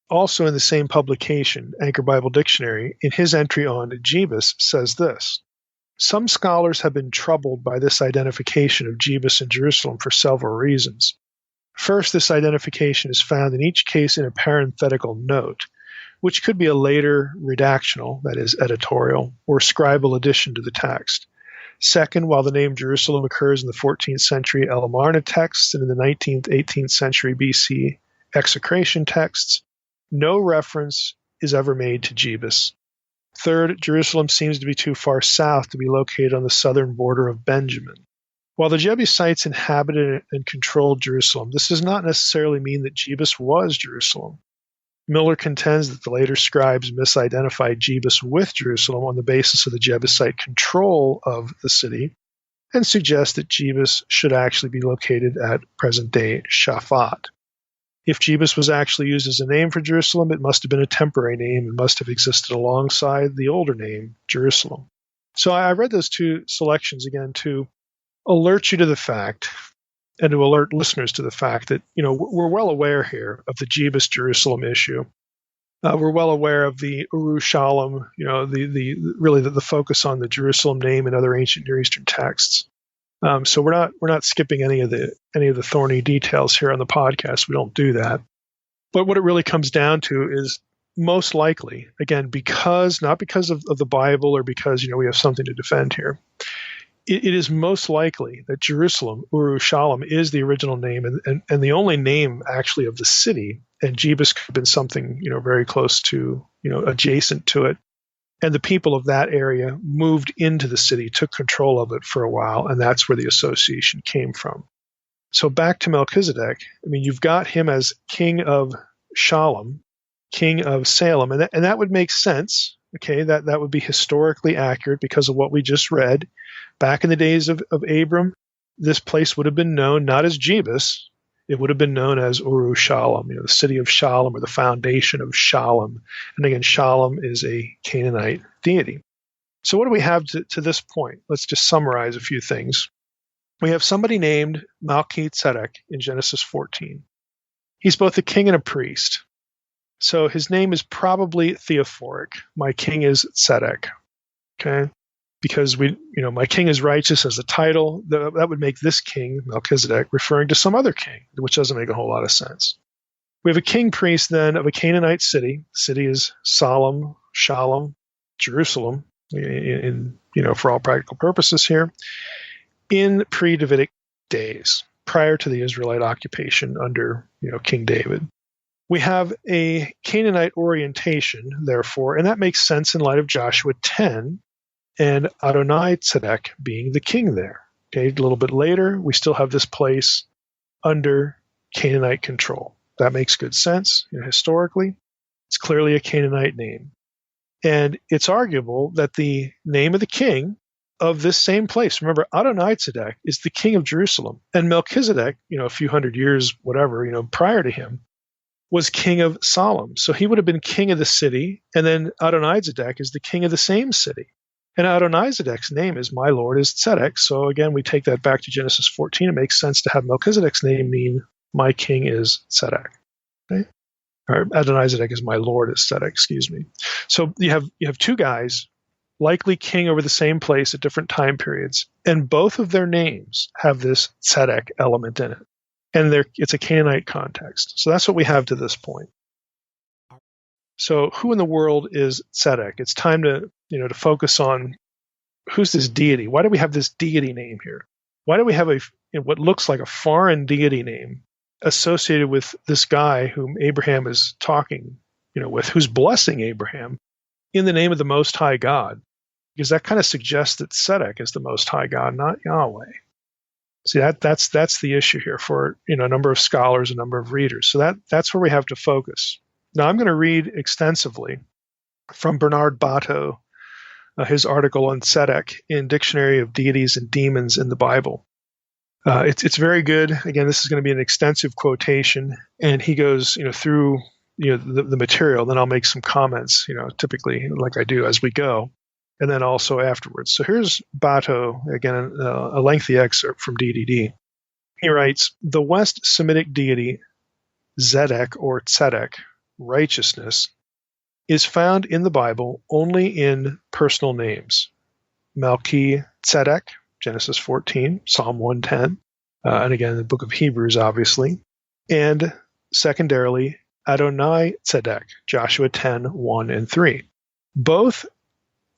also in the same publication, Anchor Bible Dictionary, in his entry on Jebus, says this: some scholars have been troubled by this identification of Jebus and Jerusalem for several reasons. First, this identification is found in each case in a parenthetical note, which could be a later redactional, that is, editorial, or scribal addition to the text. Second, while the name Jerusalem occurs in the 14th century El Amarna texts and in the 19th, 18th century BC execration texts, no reference is ever made to Jebus. Third, Jerusalem seems to be too far south to be located on the southern border of Benjamin. While the Jebusites inhabited and controlled Jerusalem, this does not necessarily mean that Jebus was Jerusalem. Miller contends that the later scribes misidentified Jebus with Jerusalem on the basis of the Jebusite control of the city, and suggests that Jebus should actually be located at present-day Shaphat. If Jebus was actually used as a name for Jerusalem, it must have been a temporary name and must have existed alongside the older name, Jerusalem. So I read those two selections again to alert you to the fact, and to alert listeners to the fact that, we're well aware here of the Jebus-Jerusalem issue. We're well aware of the Urushalem, the focus on the Jerusalem name in other ancient Near Eastern texts. So we're not skipping any of the thorny details here on the podcast. We don't do that. But what it really comes down to is most likely, again, not because of the Bible or because we have something to defend here. It is most likely that Jerusalem, Urushalem, is the original name and the only name actually of the city, and Jebus could have been something very close to adjacent to it. And the people of that area moved into the city, took control of it for a while, and that's where the association came from. So back to Melchizedek, you've got him as king of Shalem, king of Salem, and that would make sense. Okay, that would be historically accurate because of what we just read. Back in the days of Abram, this place would have been known not as Jebus, it would have been known as Urushalem, the city of Shalem, or the foundation of Shalem. And again, Shalem is a Canaanite deity. So what do we have to this point? Let's just summarize a few things. We have somebody named Melchizedek in Genesis 14. He's both a king and a priest. So his name is probably theophoric. My king is Tzedek. Okay? Because my king is righteous as a title, that would make this king, Melchizedek, referring to some other king, which doesn't make a whole lot of sense. We have a king priest then of a Canaanite city. The city is Shalem, Jerusalem, for all practical purposes here, in pre-Davidic days, prior to the Israelite occupation under King David. We have a Canaanite orientation, therefore, and that makes sense in light of Joshua 10, and Adonai-Tzedek being the king there. Okay, a little bit later, we still have this place under Canaanite control. That makes good sense. Historically, it's clearly a Canaanite name. And it's arguable that the name of the king of this same place, remember, Adonai-Tzedek is the king of Jerusalem, and Melchizedek, a few hundred years, prior to him, was king of Salem. So he would have been king of the city, and then Adonai-Tzedek is the king of the same city. And Adonai-Zedek's name is my Lord is Tzedek. So again, we take that back to Genesis 14. It makes sense to have Melchizedek's name mean my king is Tzedek. Okay? Or Adonai-Zedek is my Lord is Tzedek, excuse me. So you have two guys, likely king over the same place at different time periods, and both of their names have this Tzedek element in it. And it's a Canaanite context. So that's what we have to this point. So who in the world is Tzedek? It's time to focus on who's this deity. Why do we have this deity name here? Why do we have what looks like a foreign deity name associated with this guy whom Abraham is talking, with, who's blessing Abraham in the name of the Most High God, because that kind of suggests that Tzedek is the Most High God, not Yahweh. See, that's the issue here for a number of scholars, a number of readers. So that's where we have to focus. Now, I'm going to read extensively from Bernard Bato, his article on Tzedek in Dictionary of Deities and Demons in the Bible. It's very good. Again, this is going to be an extensive quotation, and he goes through the material. Then I'll make some comments, typically like I do as we go, and then also afterwards. So here's Bato, again, a lengthy excerpt from DDD. He writes, the West Semitic deity Zedek or Tzedek, righteousness, is found in the Bible only in personal names. Melchizedek, Genesis 14, Psalm 110, and again, the book of Hebrews, obviously, and secondarily, Adonai Tzedek, Joshua 10, 1 and 3. Both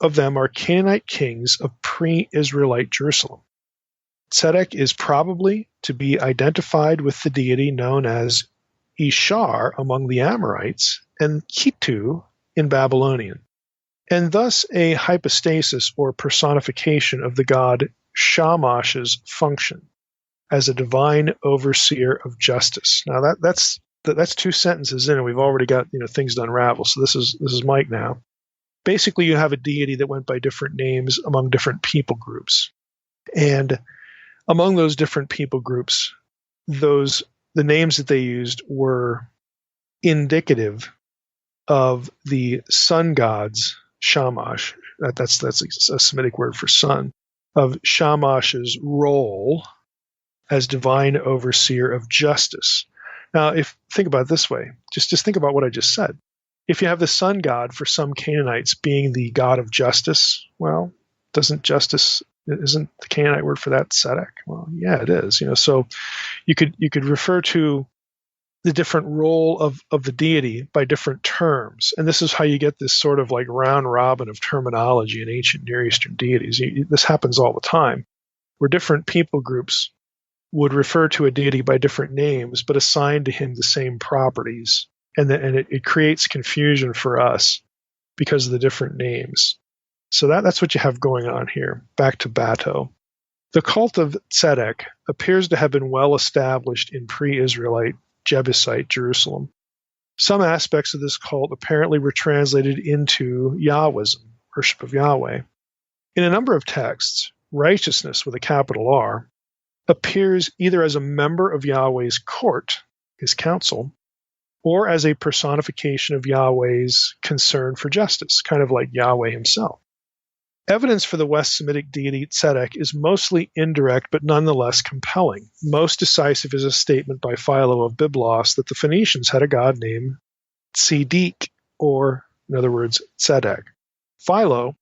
of them are Canaanite kings of pre-Israelite Jerusalem. Tzedek is probably to be identified with the deity known as Ishar among the Amorites and Kitu in Babylonian, and thus a hypostasis or personification of the god Shamash's function as a divine overseer of justice. Now that's two sentences in, and we've already got things to unravel. So this is Mike now. Basically, you have a deity that went by different names among different people groups, and among those different people groups, the names that they used were indicative of the sun gods, Shamash. That's a Semitic word for sun, of Shamash's role as divine overseer of justice. Now, think about it this way, just think about what I just said. If you have the sun god for some Canaanites being the god of justice, well, isn't the Canaanite word for that Tzedek? Well, yeah, it is. So you could refer to the different role of the deity by different terms, and this is how you get this sort of like round robin of terminology in ancient Near Eastern deities. This happens all the time, where different people groups would refer to a deity by different names, but assign to him the same properties, and it creates confusion for us because of the different names. So that's what you have going on here. Back to Bato. The cult of Tzedek appears to have been well established in pre-Israelite Jebusite Jerusalem. Some aspects of this cult apparently were translated into Yahwism, worship of Yahweh. In a number of texts, righteousness with a capital R appears either as a member of Yahweh's court, his council, or as a personification of Yahweh's concern for justice, kind of like Yahweh himself. Evidence for the West Semitic deity Tzedek is mostly indirect but nonetheless compelling. Most decisive is a statement by Philo of Byblos that the Phoenicians had a god named Tzedek, or, in other words, Tzedek. Philo,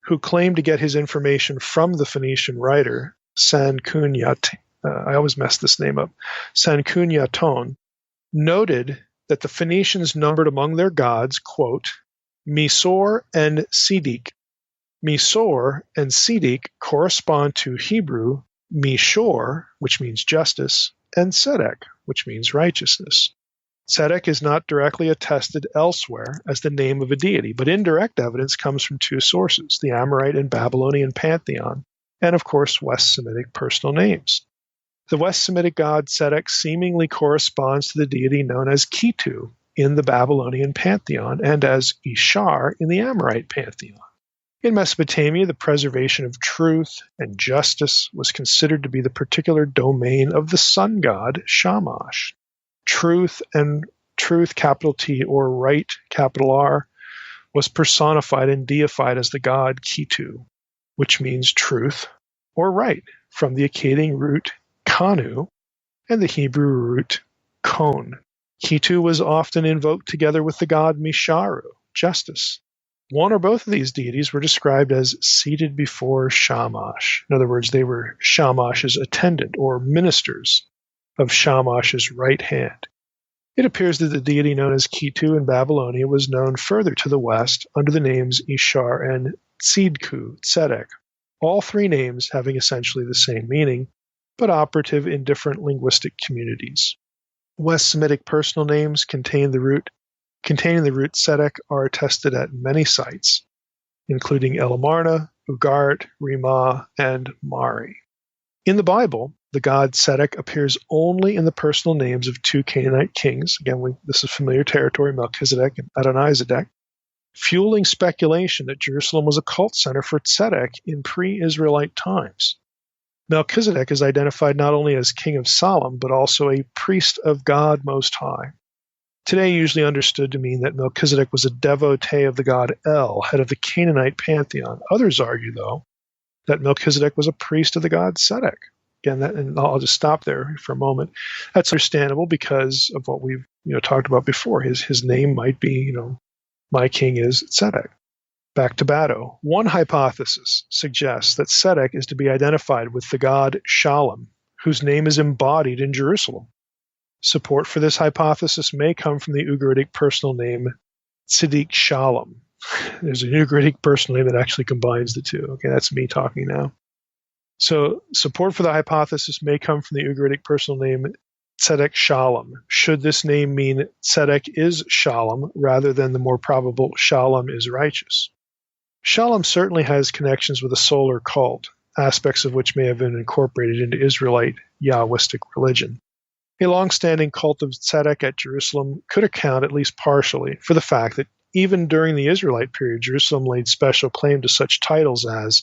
who claimed to get his information from the Phoenician writer Sanchuniathon, I always mess this name up, Sanchuniathon, noted that the Phoenicians numbered among their gods, quote, Misor and Siddiq. Misor and Siddiq correspond to Hebrew Mishor, which means justice, and Tzedek, which means righteousness. Tzedek is not directly attested elsewhere as the name of a deity, but indirect evidence comes from two sources, the Amorite and Babylonian pantheon, and of course West Semitic personal names. The West Semitic god Tzedek seemingly corresponds to the deity known as Kitu in the Babylonian pantheon and as Ishar in the Amorite pantheon. In Mesopotamia, the preservation of truth and justice was considered to be the particular domain of the sun god Shamash. Truth, capital T, or right, capital R, was personified and deified as the god Kitu, which means truth or right, from the Akkadian root kanu and the Hebrew root kon. Kitu was often invoked together with the god Misharu, justice. One or both of these deities were described as seated before Shamash. In other words, they were Shamash's attendant or ministers of Shamash's right hand. It appears that the deity known as Kitu in Babylonia was known further to the west under the names Ishar and Tzedek, all three names having essentially the same meaning, but operative in different linguistic communities. West Semitic personal names containing the root Tzedek are attested at many sites, including Elamarna, Ugart, Ramah, and Mari. In the Bible, the god Tzedek appears only in the personal names of two Canaanite kings. Again, this is familiar territory, Melchizedek and Adonizedek, fueling speculation that Jerusalem was a cult center for Tzedek in pre-Israelite times. Melchizedek is identified not only as king of Salem, but also a priest of God Most High. Today usually understood to mean that Melchizedek was a devotee of the god El, head of the Canaanite pantheon. Others argue, though, that Melchizedek was a priest of the god Tzedek. Again, and I'll just stop there for a moment. That's understandable because of what we've talked about before. His name might be, my king is Tzedek. Back to Bato. One hypothesis suggests that Tzedek is to be identified with the god Shalom, whose name is embodied in Jerusalem. Support for this hypothesis may come from the Ugaritic personal name Tzedek Shalom. There's an Ugaritic personal name that actually combines the two. Okay, that's me talking now. So support for the hypothesis may come from the Ugaritic personal name Tzedek Shalom. Should this name mean Tzedek is Shalom rather than the more probable Shalom is righteous? Shalom certainly has connections with a solar cult, aspects of which may have been incorporated into Israelite Yahwistic religion. A long-standing cult of Tzedek at Jerusalem could account, at least partially, for the fact that even during the Israelite period, Jerusalem laid special claim to such titles as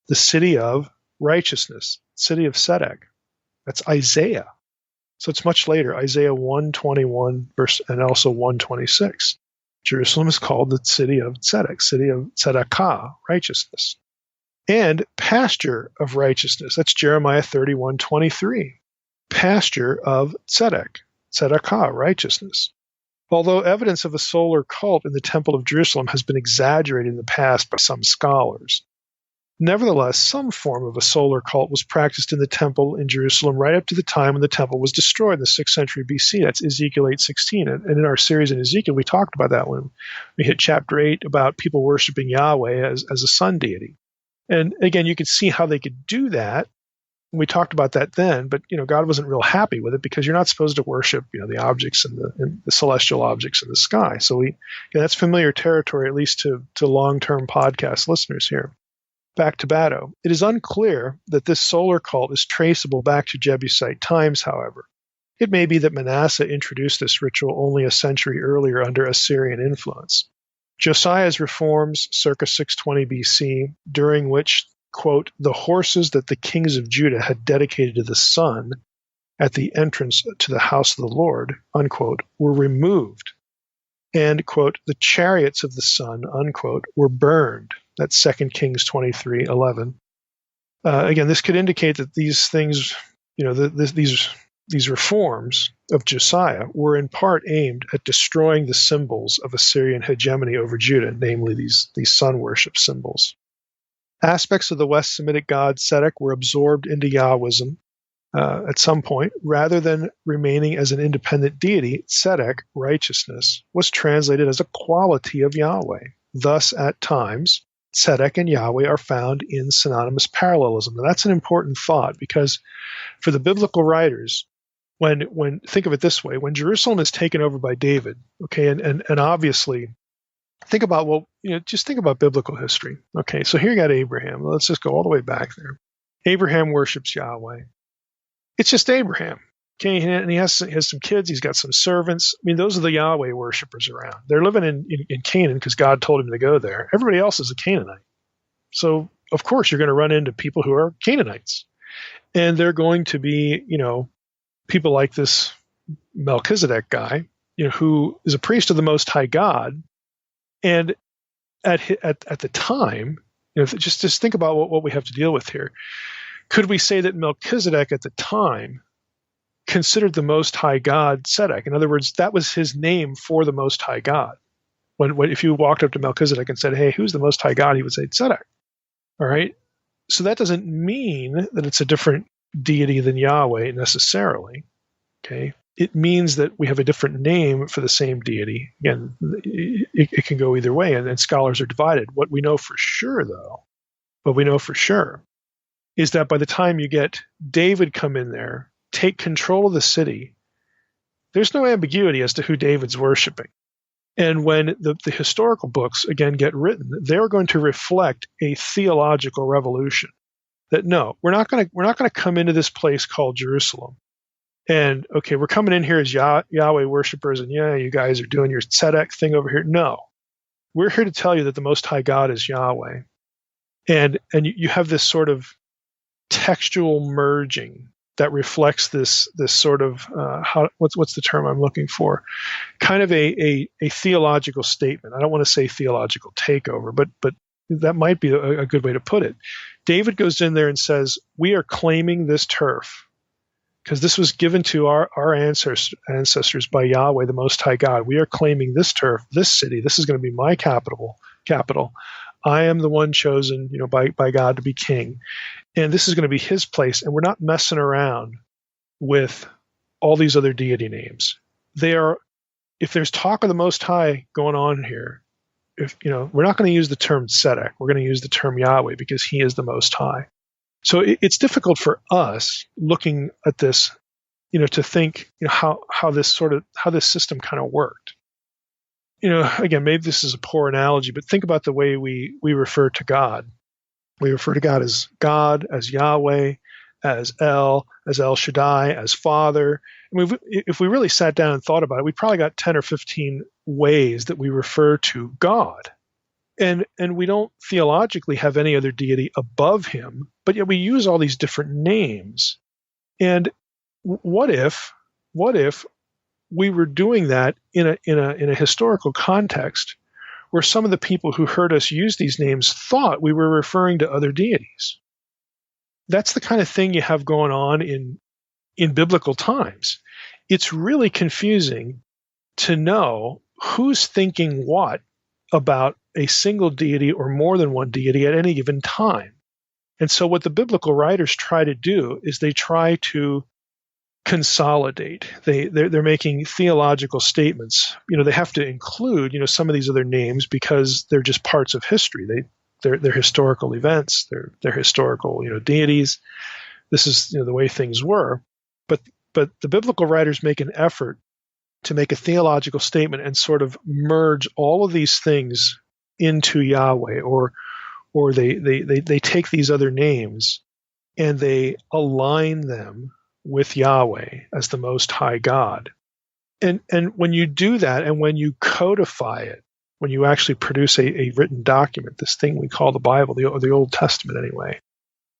the city of righteousness, city of Tzedek. That's Isaiah. So it's much later, Isaiah 1:21 and also 1:26. Jerusalem is called the city of Tzedek, city of Tzedakah, righteousness. And pasture of righteousness. That's Jeremiah 31:23. Pasture of Tzedek, Tzedakah, righteousness. Although evidence of a solar cult in the Temple of Jerusalem has been exaggerated in the past by some scholars, nevertheless, some form of a solar cult was practiced in the temple in Jerusalem right up to the time when the temple was destroyed in the 6th century BC. That's Ezekiel 8:16. And in our series in Ezekiel, we talked about that when we hit chapter 8 about people worshiping Yahweh as a sun deity. And again, you could see how they could do that. We talked about that then, but God wasn't real happy with it because you're not supposed to worship the objects and the celestial objects in the sky. So that's familiar territory, at least to long-term podcast listeners here. Back to Bato. It is unclear that this solar cult is traceable back to Jebusite times, however. It may be that Manasseh introduced this ritual only a century earlier under Assyrian influence. Josiah's reforms, circa 620 BC, during which, quote, the horses that the kings of Judah had dedicated to the sun at the entrance to the house of the Lord, unquote, were removed. And, quote, the chariots of the sun, unquote, were burned. That's 2 Kings 23:11. Again, this could indicate that these things, these reforms of Josiah were in part aimed at destroying the symbols of Assyrian hegemony over Judah, namely these sun worship symbols. Aspects of the West Semitic god Tzedek were absorbed into Yahwism at some point. Rather than remaining as an independent deity, Tzedek, righteousness, was translated as a quality of Yahweh. Thus, at times, Tzedek and Yahweh are found in synonymous parallelism. Now, that's an important thought because for the biblical writers, when think of it this way, when Jerusalem is taken over by David, okay, and obviously think about just think about biblical history. Okay, so here you got Abraham. Let's just go all the way back there. Abraham worships Yahweh. It's just Abraham. Okay, and he has some kids. He's got some servants. I mean, those are the Yahweh worshipers around. They're living in Canaan because God told him to go there. Everybody else is a Canaanite. So, of course, you're going to run into people who are Canaanites. And they're going to be, people like this Melchizedek guy, who is a priest of the Most High God. And at the time, just think about what we have to deal with here. Could we say that Melchizedek at the time considered the Most High God Tzedek? In other words, that was his name for the Most High God. When if you walked up to Melchizedek and said, "Hey, who's the Most High God?" he would say Tzedek. All right. So that doesn't mean that it's a different deity than Yahweh necessarily. Okay. It means that we have a different name for the same deity. Again, it can go either way, and scholars are divided. What we know for sure, though, is that by the time you get David come in there, take control of the city, there's no ambiguity as to who David's worshiping. And when the historical books, again, get written, they're going to reflect a theological revolution. That no, we're not going to come into this place called Jerusalem. And, okay, we're coming in here as Yahweh worshipers, and yeah, you guys are doing your tzedek thing over here. No, we're here to tell you that the Most High God is Yahweh. And you have this sort of textual merging that reflects this sort of, what's the term I'm looking for? Kind of a theological statement. I don't want to say theological takeover, but that might be a good way to put it. David goes in there and says, we are claiming this turf because this was given to our ancestors by Yahweh, the Most High God. We are claiming this turf, this city. This is going to be my capital. I am the one chosen, by God to be king. And this is going to be his place. And we're not messing around with all these other deity names. If there's talk of the Most High going on here, we're not going to use the term tzedek. We're going to use the term Yahweh because he is the Most High. So it's difficult for us looking at this, to think, how this system kind of worked. Again, maybe this is a poor analogy, but think about the way we refer to God. We refer to God, as Yahweh, as El Shaddai, as Father. If we really sat down and thought about it, we probably got 10 or 15 ways that we refer to God. And we don't theologically have any other deity above him, but yet we use all these different names. And what if we were doing that in a historical context where some of the people who heard us use these names thought we were referring to other deities? That's the kind of thing you have going on in biblical times. It's really confusing to know who's thinking what about a single deity or more than one deity at any given time. And so what the biblical writers try to do is they try to consolidate. They're making theological statements. They have to include, some of these other names because they're just parts of history. They're historical events. They're historical, deities. This is the way things were. But the biblical writers make an effort to make a theological statement and sort of merge all of these things into Yahweh, or they take these other names and they align them with Yahweh as the Most High God. And when you do that, and when you codify it, when you actually produce a written document, this thing we call the Bible, the Old Testament anyway,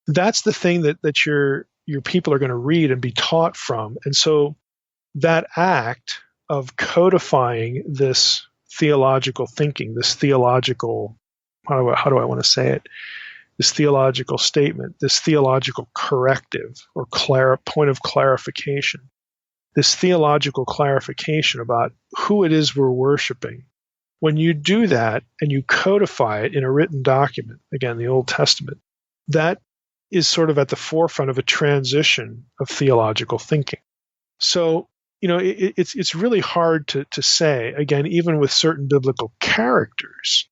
that's the thing that your people are going to read and be taught from. And so that act of codifying this theological thinking, this theological, how do I want to say it? This theological statement, this theological corrective or point of clarification, this theological clarification about who it is we're worshiping. When you do that and you codify it in a written document, again, the Old Testament, that is sort of at the forefront of a transition of theological thinking. So, it's really hard to say, again, even with certain biblical characters,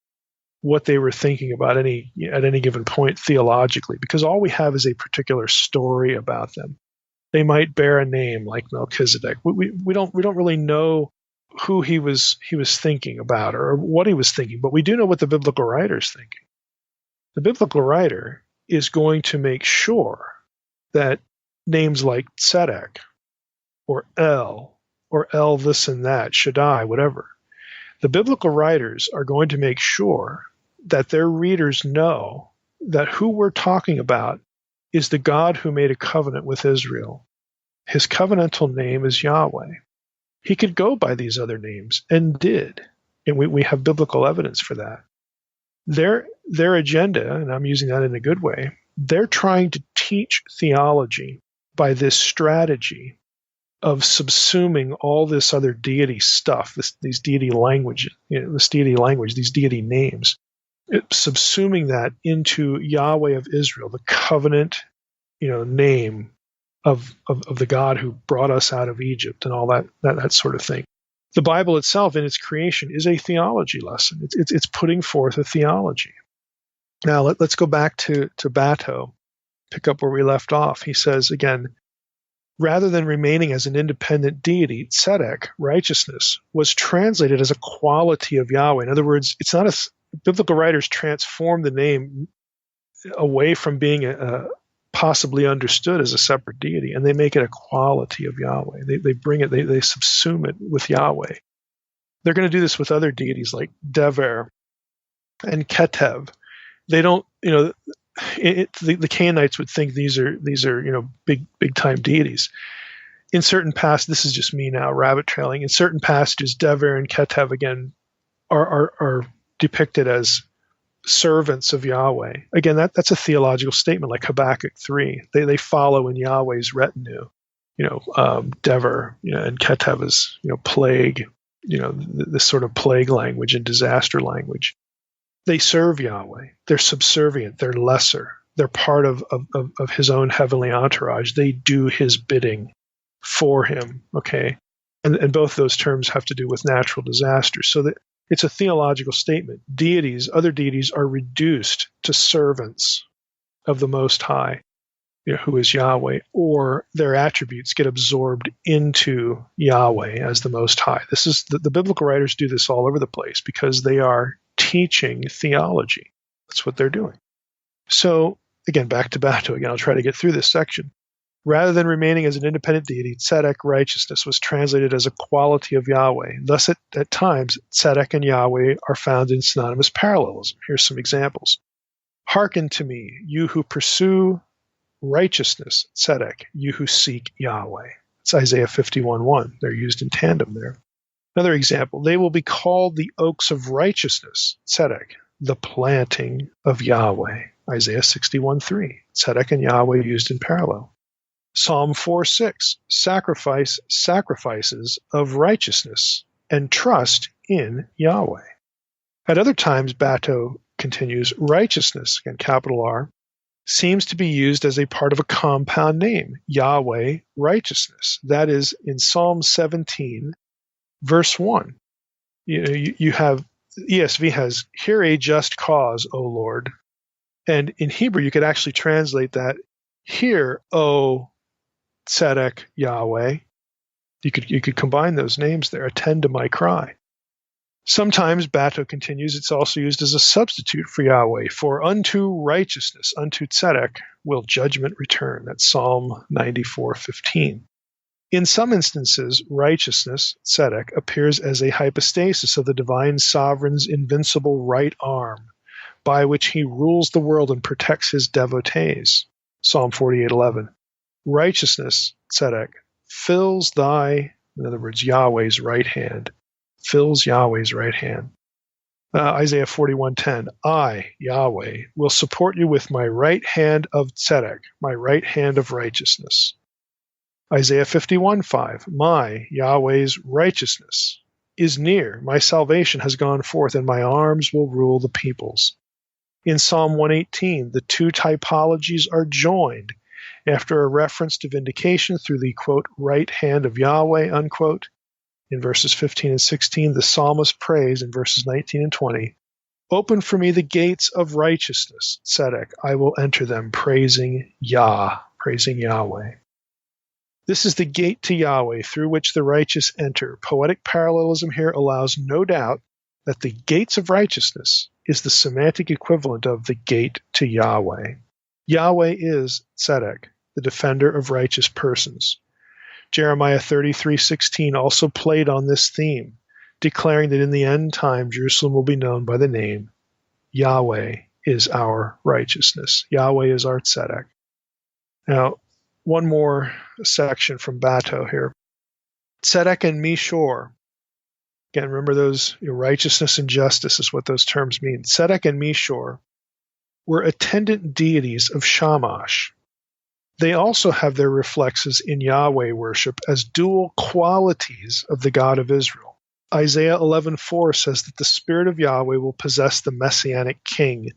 what they were thinking about at any given point theologically, because all we have is a particular story about them. They might bear a name like Melchizedek. We don't really know who he was thinking about or what he was thinking, but we do know what the biblical writer is thinking. The biblical writer is going to make sure that names like Tzedek or El this and that, Shaddai, whatever, the biblical writers are going to make sure that their readers know that who we're talking about is the God who made a covenant with Israel. His covenantal name is Yahweh. He could go by these other names and did, and we have biblical evidence for that. Their agenda, and I'm using that in a good way, they're trying to teach theology by this strategy of subsuming all this other deity stuff, these deity language, these deity names, subsuming that into Yahweh of Israel, the covenant, name of the God who brought us out of Egypt and all that sort of thing. The Bible itself in its creation is a theology lesson. It's putting forth a theology. Now let's go back to Bato, pick up where we left off. He says again, Rather than remaining as an independent deity, tzedek, righteousness, was translated as a quality of Yahweh. In other words, it's not biblical writers transform the name away from being possibly understood as a separate deity, and they make it a quality of Yahweh. They bring it, they subsume it with Yahweh. They're going to do this with other deities like Dever and Ketev. They don't, the Canaanites would think these are big time deities. In certain passages, this is just me now rabbit trailing. In certain passages, Dever and Ketev again are depicted as servants of Yahweh. Again, that's a theological statement, like Habakkuk 3. They follow in Yahweh's retinue. Dever, and Ketev is plague. This sort of plague language and disaster language. They serve Yahweh. They're subservient. They're lesser. They're part of his own heavenly entourage. They do his bidding for him. Okay, and both those terms have to do with natural disasters. So that it's a theological statement. Other deities are reduced to servants of the Most High, who is Yahweh, or their attributes get absorbed into Yahweh as the Most High. This is the biblical writers do this all over the place because they are teaching theology. That's what they're doing. So again, back to Bato again. I'll try to get through this section. Rather than remaining as an independent deity, tzedek, righteousness, was translated as a quality of Yahweh. Thus, at times, tzedek and Yahweh are found in synonymous parallelism. Here's some examples. Hearken to me, you who pursue righteousness, tzedek, you who seek Yahweh. It's Isaiah 51:1. They're used in tandem there. Another example, they will be called the oaks of righteousness, tzedek, the planting of Yahweh. Isaiah 61:3. Tzedek and Yahweh used in parallel. Psalm 4:6, sacrifice sacrifices of righteousness and trust in Yahweh. At other times, Bato continues, righteousness, again capital R, seems to be used as a part of a compound name, Yahweh, righteousness. That is in Psalm 17, verse 1. You have, ESV has, hear a just cause, O Lord. And in Hebrew, you could actually translate that, hear, O tzedek, Yahweh. You could combine those names there, attend to my cry. Sometimes, Bato continues, it's also used as a substitute for Yahweh. For unto righteousness, unto tzedek, will judgment return. That's Psalm 94:15. In some instances, righteousness, tzedek, appears as a hypostasis of the divine sovereign's invincible right arm, by which he rules the world and protects his devotees. Psalm 48:11. Righteousness, tzedek, fills thy, in other words, Yahweh's right hand, fills Yahweh's right hand. Isaiah 41:10, I, Yahweh, will support you with my right hand of tzedek, my right hand of righteousness. Isaiah 51:5, my, Yahweh's righteousness is near. My salvation has gone forth, and my arms will rule the peoples. In Psalm 118, the two typologies are joined after a reference to vindication through the, quote, right hand of Yahweh, unquote. In verses 15 and 16, the psalmist prays in verses 19 and 20, open for me the gates of righteousness, tzedek, I will enter them, praising Yahweh. This is the gate to Yahweh through which the righteous enter. Poetic parallelism here allows no doubt that the gates of righteousness is the semantic equivalent of the gate to Yahweh. Yahweh is tzedek, the defender of righteous persons. Jeremiah 33:16 also played on this theme, declaring that in the end time Jerusalem will be known by the name Yahweh is our righteousness. Yahweh is our tzedek. Now, one more section from Bato here. Tzedek and Mishor. Again, remember those, righteousness and justice is what those terms mean. Tzedek and Mishor were attendant deities of Shamash. They also have their reflexes in Yahweh worship as dual qualities of the God of Israel. Isaiah 11:4 says that the Spirit of Yahweh will possess the Messianic king,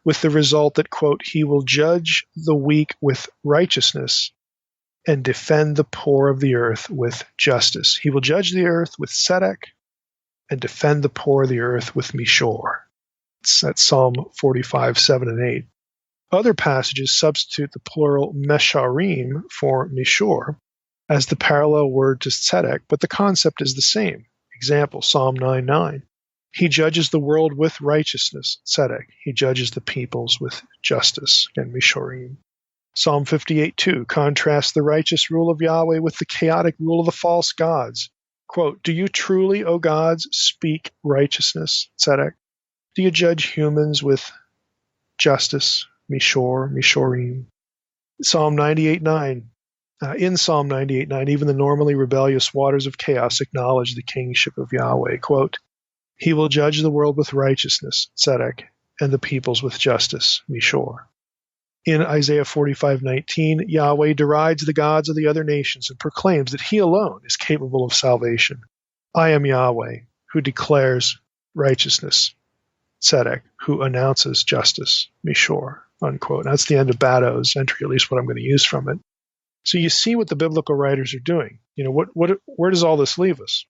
with the result that, quote, he will judge the weak with righteousness and defend the poor of the earth with justice. He will judge the earth with tzedek and defend the poor of the earth with Mishor. That's Psalm 45:7 and 8. Other passages substitute the plural mesharim for Mishor, as the parallel word to tzedek, but the concept is the same. Example, Psalm 9:9. He judges the world with righteousness, tzedek. He judges the peoples with justice, and mishorim. Psalm 58:2 contrasts the righteous rule of Yahweh with the chaotic rule of the false gods. Quote, do you truly, O gods, speak righteousness, tzedek? Do you judge humans with justice, mishorim? Psalm 98:9. In Psalm 98:9, even the normally rebellious waters of chaos acknowledge the kingship of Yahweh. Quote, he will judge the world with righteousness, tzedek, and the peoples with justice, mishor. In Isaiah 45:19, Yahweh derides the gods of the other nations and proclaims that he alone is capable of salvation. I am Yahweh, who declares righteousness, tzedek, who announces justice, mishor, unquote. That's the end of Bado's entry, at least what I'm going to use from it. So you see what the biblical writers are doing. Where does all this leave us?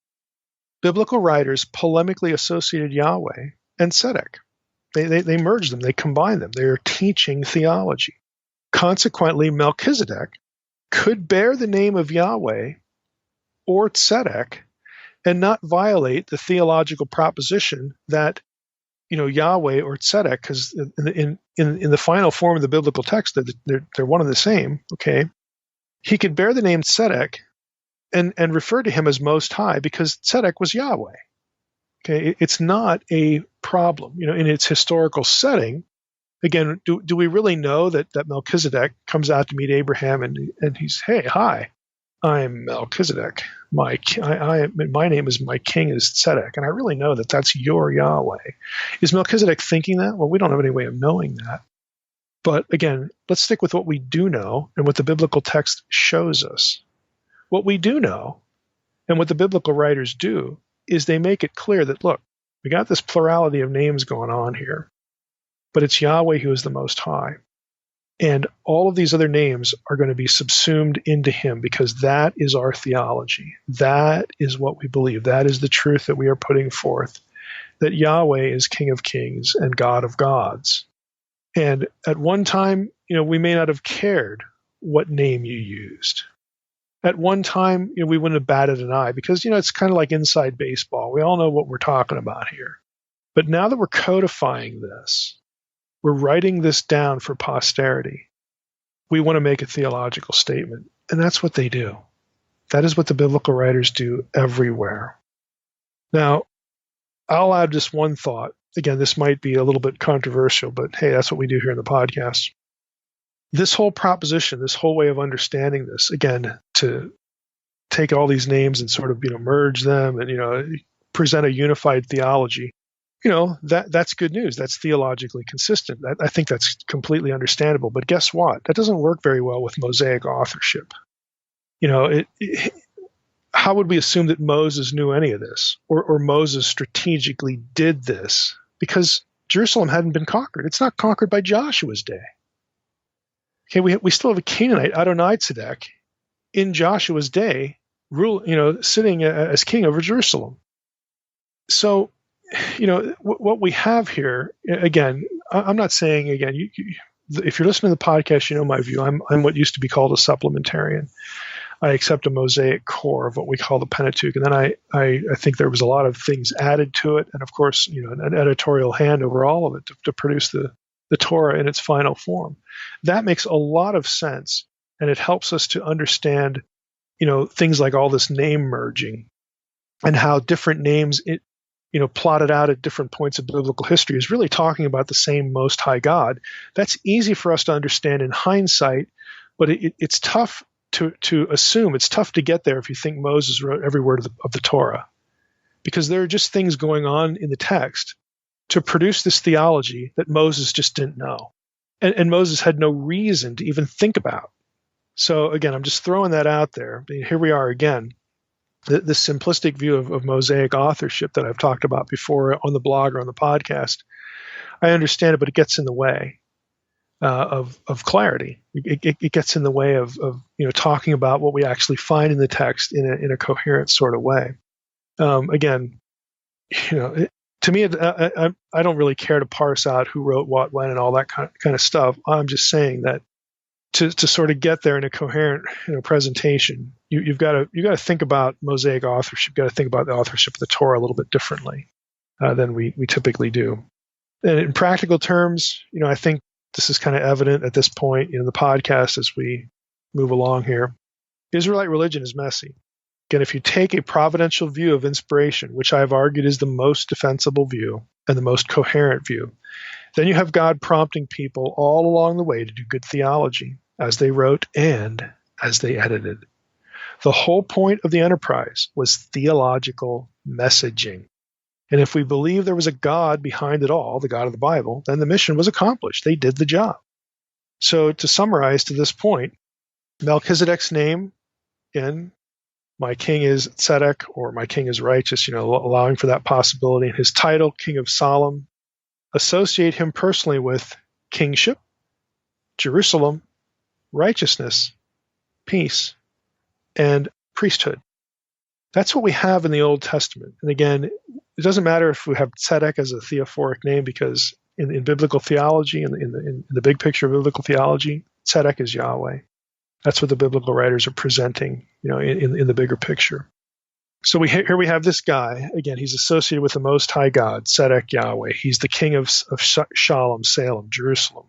Biblical writers polemically associated Yahweh and tzedek. They merge them. They combine them. They are teaching theology. Consequently, Melchizedek could bear the name of Yahweh or tzedek and not violate the theological proposition that Yahweh or tzedek, because in the final form of the biblical text, they're one and the same. Okay, he could bear the name tzedek and refer to him as Most High because tzedek was Yahweh. Okay, it's not a problem. In its historical setting, again, do we really know that Melchizedek comes out to meet Abraham and he's, hey, hi, I'm Melchizedek. My name is, my king is tzedek, and I really know that that's your Yahweh. Is Melchizedek thinking that? Well, we don't have any way of knowing that. But again, let's stick with what we do know and what the biblical text shows us. What we do know and what the biblical writers do is they make it clear that, look, we got this plurality of names going on here, but it's Yahweh who is the Most High. And all of these other names are going to be subsumed into him because that is our theology. That is what we believe. That is the truth that we are putting forth, that Yahweh is King of Kings and God of gods. And at one time, we may not have cared what name you used. At one time, we wouldn't have batted an eye because, it's kind of like inside baseball. We all know what we're talking about here. But now that we're codifying this, we're writing this down for posterity, we want to make a theological statement. And that's what they do. That is what the biblical writers do everywhere. Now, I'll add just one thought. Again, this might be a little bit controversial, but hey, that's what we do here in the podcast. This whole proposition, this whole way of understanding this, again, to take all these names and sort of, merge them and, present a unified theology, that's good news. That's theologically consistent. I think that's completely understandable. But guess what? That doesn't work very well with Mosaic authorship. How would we assume that Moses knew any of this or Moses strategically did this? Because Jerusalem hadn't been conquered. It's not conquered by Joshua's day. Okay, we still have a Canaanite, Adonai-Tzedek, in Joshua's day, sitting as king over Jerusalem. So, what we have here, again, I'm not saying, again, if you're listening to the podcast, you know my view. I'm what used to be called a supplementarian. I accept a Mosaic core of what we call the Pentateuch, and then I think there was a lot of things added to it, and of course, an editorial hand over all of it to produce the Torah in its final form. That makes a lot of sense, and it helps us to understand, things like all this name merging and how different names, plotted out at different points of biblical history is really talking about the same Most High God. That's easy for us to understand in hindsight, but it's tough to assume. It's tough to get there if you think Moses wrote every word of the Torah, because there are just things going on in the text to produce this theology that Moses just didn't know. And Moses had no reason to even think about. So again, I'm just throwing that out there. Here we are again, the simplistic view of Mosaic authorship that I've talked about before on the blog or on the podcast. I understand it, but it gets in the way of clarity. It gets in the way of talking about what we actually find in the text in a coherent sort of way. Again, to me, I don't really care to parse out who wrote what, when, and all that kind of stuff. I'm just saying that to sort of get there in a coherent presentation, you've got to think about Mosaic authorship. You've got to think about the authorship of the Torah a little bit differently than we typically do. And in practical terms, I think this is kind of evident at this point in the podcast as we move along here. Israelite religion is messy. Again, if you take a providential view of inspiration, which I've argued is the most defensible view and the most coherent view, then you have God prompting people all along the way to do good theology as they wrote and as they edited. The whole point of the enterprise was theological messaging. And if we believe there was a God behind it all, the God of the Bible, then the mission was accomplished. They did the job. So to summarize to this point, Melchizedek's name, again, my king is tzedek, or my king is righteous, allowing for that possibility. And his title, King of Salem, associate him personally with kingship, Jerusalem, righteousness, peace, and priesthood. That's what we have in the Old Testament. And again, it doesn't matter if we have tzedek as a theophoric name, because in biblical theology, in the big picture of biblical theology, tzedek is Yahweh. That's what the biblical writers are presenting, in the bigger picture. So here we have this guy. Again, he's associated with the Most High God, tzedek Yahweh. He's the king of Shalom, Salem, Jerusalem.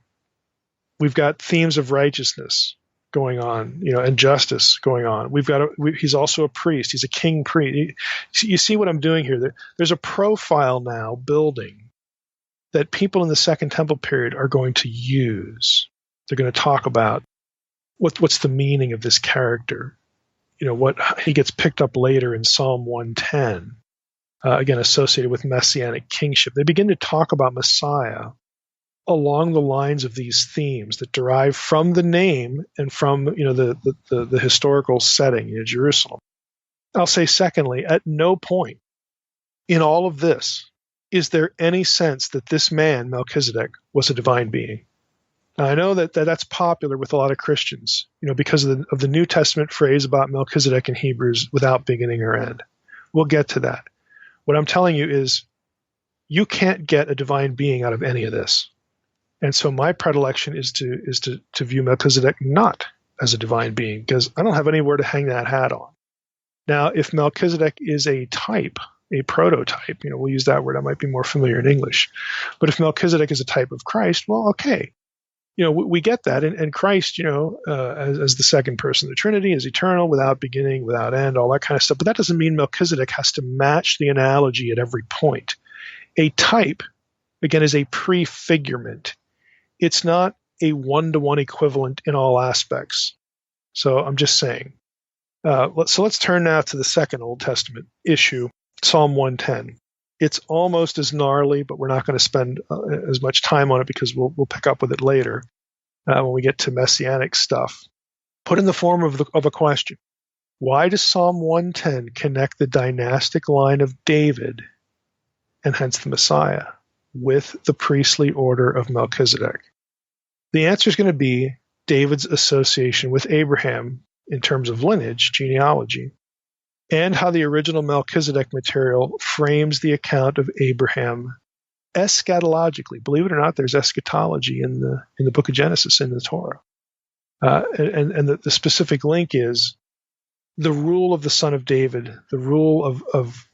We've got themes of righteousness going on, and justice going on. He's also a priest. He's a king priest. You see what I'm doing here? There's a profile now building that people in the Second Temple period are going to use. They're going to talk about what's the meaning of this character. What he gets picked up later in Psalm 110, again associated with messianic kingship. They begin to talk about Messiah along the lines of these themes that derive from the name and from the historical setting, Jerusalem. I'll say secondly, at no point in all of this is there any sense that this man, Melchizedek, was a divine being. Now, I know that's popular with a lot of Christians, because of the New Testament phrase about Melchizedek in Hebrews, without beginning or end. We'll get to that. What I'm telling you is you can't get a divine being out of any of this. And so my predilection is to view Melchizedek not as a divine being, because I don't have anywhere to hang that hat on. Now, if Melchizedek is a type, a prototype, we'll use that word, that might be more familiar in English. But if Melchizedek is a type of Christ, well, okay. We get that, and Christ, as the second person of the Trinity, is eternal, without beginning, without end, all that kind of stuff. But that doesn't mean Melchizedek has to match the analogy at every point. A type, again, is a prefigurement. It's not a one-to-one equivalent in all aspects. So I'm just saying. Let's turn now to the second Old Testament issue, Psalm 110. It's almost as gnarly, but we're not going to spend as much time on it because we'll pick up with it later when we get to messianic stuff. Put in the form of a question. Why does Psalm 110 connect the dynastic line of David, and hence the Messiah, with the priestly order of Melchizedek? The answer is going to be David's association with Abraham in terms of lineage, genealogy, and how the original Melchizedek material frames the account of Abraham eschatologically. Believe it or not, there's eschatology in the book of Genesis, in the Torah. And the specific link is the rule of the son of David, the rule of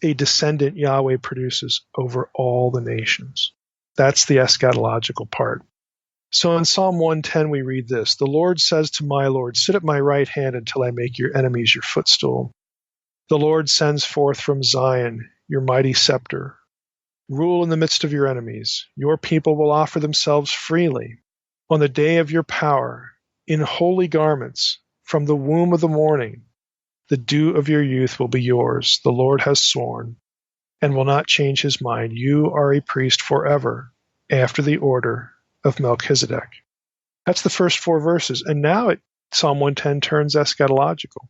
a descendant Yahweh produces over all the nations. That's the eschatological part. So in Psalm 110, we read this: "The Lord says to my Lord, sit at my right hand until I make your enemies your footstool. The Lord sends forth from Zion your mighty scepter. Rule in the midst of your enemies. Your people will offer themselves freely. On the day of your power, in holy garments, from the womb of the morning, the dew of your youth will be yours. The Lord has sworn and will not change his mind. You are a priest forever, after the order of Melchizedek." That's the first four verses. And now Psalm 110 turns eschatological.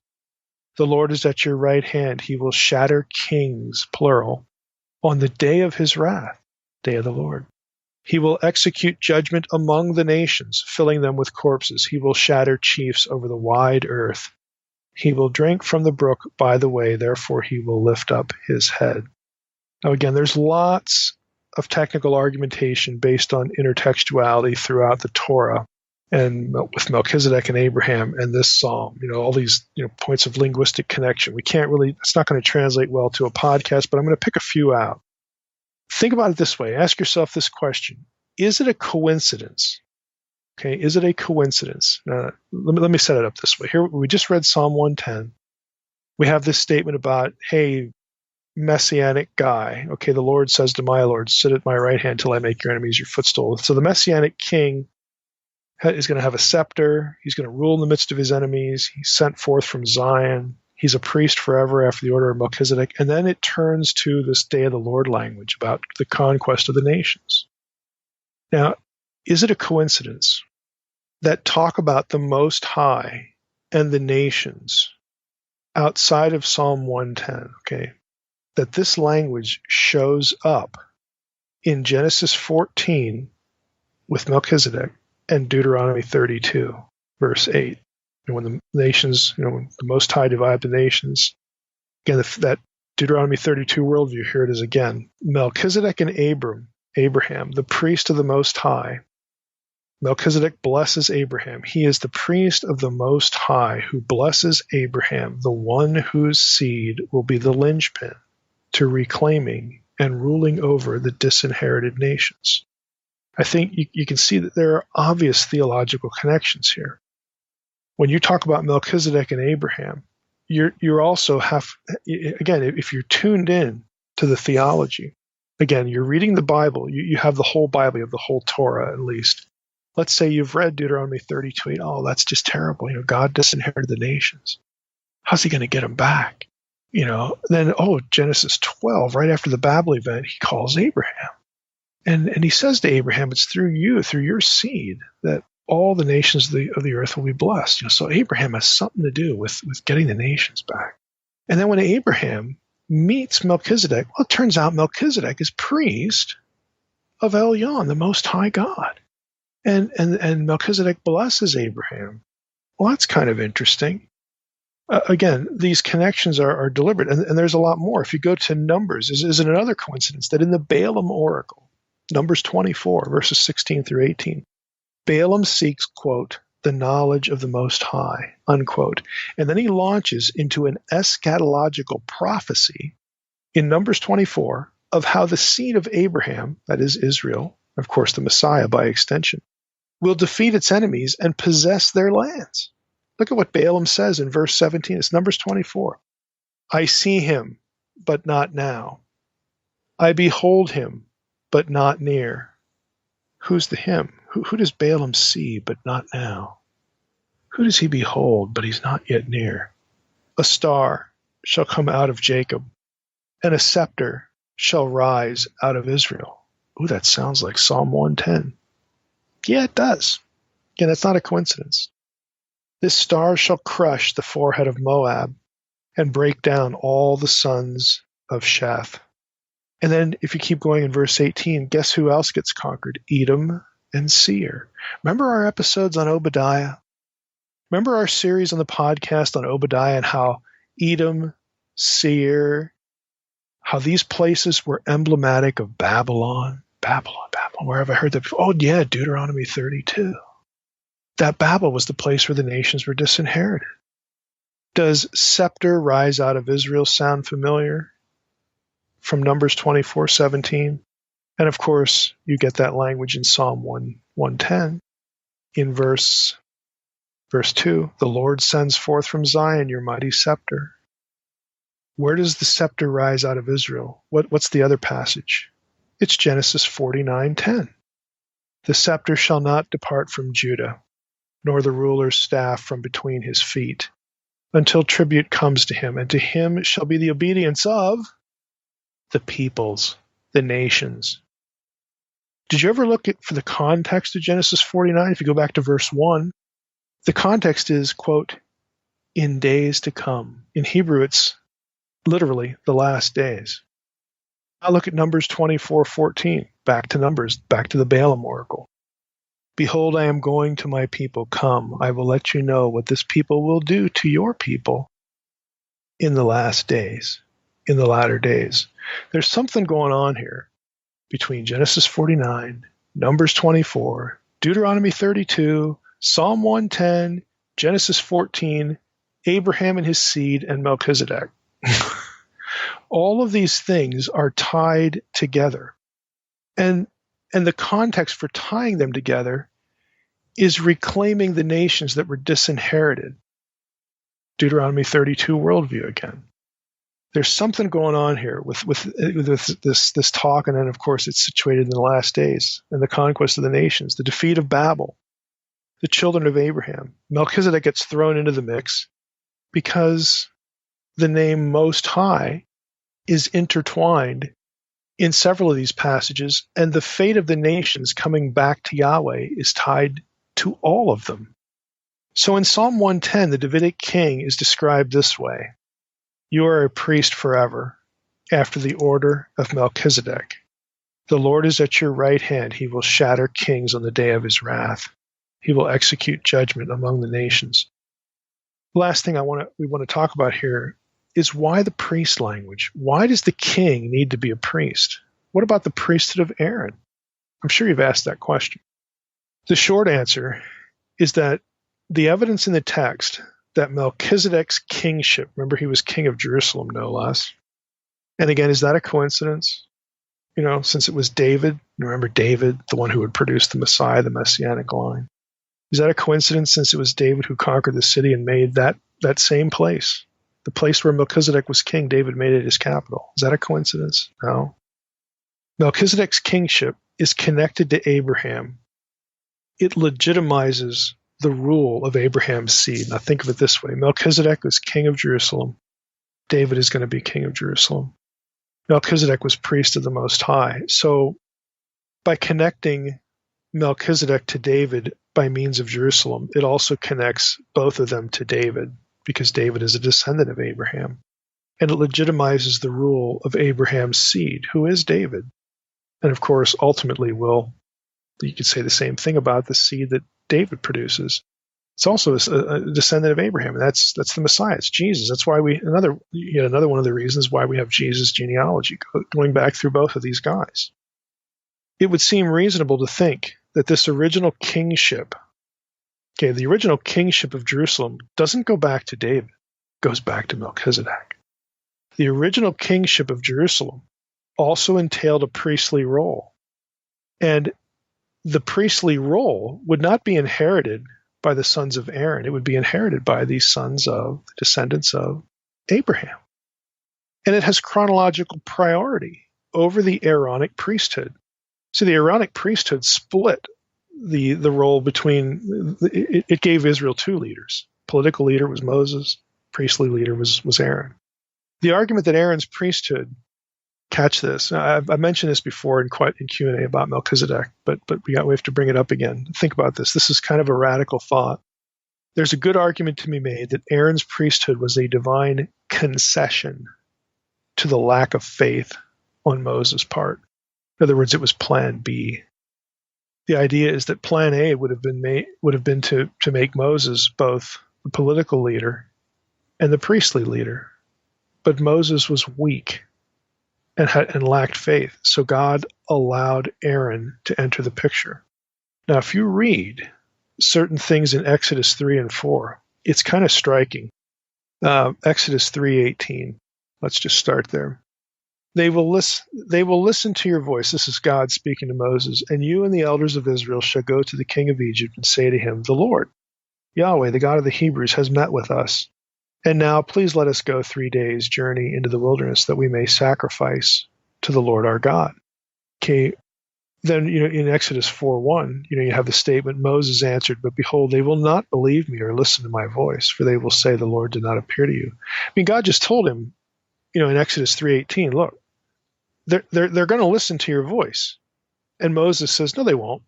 The Lord is at your right hand. He will shatter kings, plural, on the day of his wrath, day of the Lord. He will execute judgment among the nations, filling them with corpses. He will shatter chiefs over the wide earth. He will drink from the brook by the way, therefore he will lift up his head. Now again, there's lots of technical argumentation based on intertextuality throughout the Torah and with Melchizedek and Abraham and this psalm, all these points of linguistic connection. We can't really, it's not going to translate well to a podcast, but I'm going to pick a few out. Think about it this way. Ask yourself this question. Is it a coincidence? Okay, is it a coincidence? Let me set it up this way. Here, we just read Psalm 110. We have this statement about, hey, messianic guy. Okay, the Lord says to my Lord, sit at my right hand till I make your enemies your footstool. So the messianic king is going to have a scepter. He's going to rule in the midst of his enemies. He's sent forth from Zion. He's a priest forever after the order of Melchizedek. And then it turns to this day of the Lord language about the conquest of the nations. Now, is it a coincidence that talk about the Most High and the nations outside of Psalm 110, okay, that this language shows up in Genesis 14 with Melchizedek and Deuteronomy 32, verse 8? And when the nations, when the Most High divide the nations, again, that Deuteronomy 32 worldview, here it is again. Melchizedek and Abraham, the priest of the Most High. Melchizedek blesses Abraham. He is the priest of the Most High who blesses Abraham, the one whose seed will be the linchpin to reclaiming and ruling over the disinherited nations. I think you can see that there are obvious theological connections here. When you talk about Melchizedek and Abraham, you're also again, if you're tuned in to the theology, again, you're reading the Bible, you have the whole Bible, you have the whole Torah at least. Let's say you've read Deuteronomy 32:8. Oh, that's just terrible. God disinherited the nations. How's he going to get them back? Then, Genesis 12, right after the Babel event, he calls Abraham. And he says to Abraham, it's through you, through your seed, that all the nations of the earth will be blessed. So Abraham has something to do with getting the nations back. And then when Abraham meets Melchizedek, well, it turns out Melchizedek is priest of Elyon, the Most High God. And Melchizedek blesses Abraham. Well, that's kind of interesting. Again, these connections are deliberate, and there's a lot more. If you go to Numbers, is it another coincidence that in the Balaam oracle, Numbers 24, verses 16 through 18, Balaam seeks, quote, the knowledge of the Most High, unquote. And then he launches into an eschatological prophecy in Numbers 24 of how the seed of Abraham, that is Israel, of course the Messiah by extension, will defeat its enemies and possess their lands. Look at what Balaam says in verse 17. It's Numbers 24. I see him, but not now. I behold him, but not near. Who's the him? Who does Balaam see, but not now? Who does he behold, but he's not yet near? A star shall come out of Jacob, and a scepter shall rise out of Israel. Ooh, that sounds like Psalm 110. Yeah, it does. Again, that's not a coincidence. This star shall crush the forehead of Moab and break down all the sons of Sheth. And then if you keep going in verse 18, guess who else gets conquered? Edom and Seir. Remember our episodes on Obadiah? Remember our series on the podcast on Obadiah and how Edom, Seir, how these places were emblematic of Babylon? Babylon. Where have I heard that before? Oh, yeah, Deuteronomy 32. That Babel was the place where the nations were disinherited. Does scepter rise out of Israel sound familiar? From Numbers 24:17. And of course, you get that language in Psalm 110. In verse 2, the Lord sends forth from Zion your mighty scepter. Where does the scepter rise out of Israel? What's the other passage? It's Genesis 49:10. The scepter shall not depart from Judah, nor the ruler's staff from between his feet, until tribute comes to him, and to him shall be the obedience of the peoples, the nations. Did you ever look for the context of Genesis 49? If you go back to verse 1, the context is, quote, in days to come. In Hebrew, it's literally the last days. Now look at Numbers 24:14. Back to Numbers, back to the Balaam oracle. Behold, I am going to my people. Come, I will let you know what this people will do to your people in the last days, in the latter days. There's something going on here between Genesis 49, Numbers 24, Deuteronomy 32, Psalm 110, Genesis 14, Abraham and his seed, and Melchizedek. All of these things are tied together. And the context for tying them together is reclaiming the nations that were disinherited. Deuteronomy 32 worldview again. There's something going on here with this talk, and then of course it's situated in the last days and the conquest of the nations, the defeat of Babel, the children of Abraham. Melchizedek gets thrown into the mix because the name Most High is intertwined in several of these passages, and the fate of the nations coming back to Yahweh is tied to all of them. So in Psalm 110, the Davidic king is described this way: "You are a priest forever, after the order of Melchizedek. The Lord is at your right hand. He will shatter kings on the day of his wrath. He will execute judgment among the nations." The last thing we want to talk about here is why the priest language. Why does the king need to be a priest? What about the priesthood of Aaron? I'm sure you've asked that question. The short answer is that the evidence in the text that Melchizedek's kingship, remember he was king of Jerusalem, no less. And again, is that a coincidence? Since it was David, remember David, the one who would produce the Messiah, the Messianic line. Is that a coincidence since it was David who conquered the city and made that same place, the place where Melchizedek was king, David made it his capital? Is that a coincidence? No. Melchizedek's kingship is connected to Abraham. It legitimizes the rule of Abraham's seed. Now think of it this way. Melchizedek was king of Jerusalem. David is going to be king of Jerusalem. Melchizedek was priest of the Most High. So by connecting Melchizedek to David by means of Jerusalem, it also connects both of them to David, because David is a descendant of Abraham. And it legitimizes the rule of Abraham's seed, who is David. And of course, ultimately you could say the same thing about the seed that David produces. It's also a descendant of Abraham, and that's the Messiah. It's Jesus. That's why another one of the reasons why we have Jesus' genealogy, going back through both of these guys. It would seem reasonable to think that this original kingship, the original kingship of Jerusalem doesn't go back to David, it goes back to Melchizedek. The original kingship of Jerusalem also entailed a priestly role. And the priestly role would not be inherited by the sons of Aaron. It would be inherited by the descendants of Abraham. And it has chronological priority over the Aaronic priesthood. So the Aaronic priesthood split the role between, it gave Israel two leaders. Political leader was Moses, priestly leader was Aaron. The argument that Aaron's priesthood, catch this, I've mentioned this before in Q&A about Melchizedek, but we have to bring it up again. Think about this. This is kind of a radical thought. There's a good argument to be made that Aaron's priesthood was a divine concession to the lack of faith on Moses' part. In other words, it was plan B. The idea is that plan A would have been to make Moses both the political leader and the priestly leader. But Moses was weak and lacked faith, so God allowed Aaron to enter the picture. Now, if you read certain things in Exodus 3 and 4, it's kind of striking. Exodus 3:18. Let's just start there. They will listen to your voice. This is God speaking to Moses. And you and the elders of Israel shall go to the king of Egypt and say to him, the Lord, Yahweh, the God of the Hebrews, has met with us. And now please let us go 3 days' journey into the wilderness that we may sacrifice to the Lord our God. Okay. Then, in Exodus 4:1, you have the statement, Moses answered, but behold, they will not believe me or listen to my voice, for they will say the Lord did not appear to you. I mean, God just told him, in Exodus 3:18, look, they're going to listen to your voice. And Moses says, no, they won't.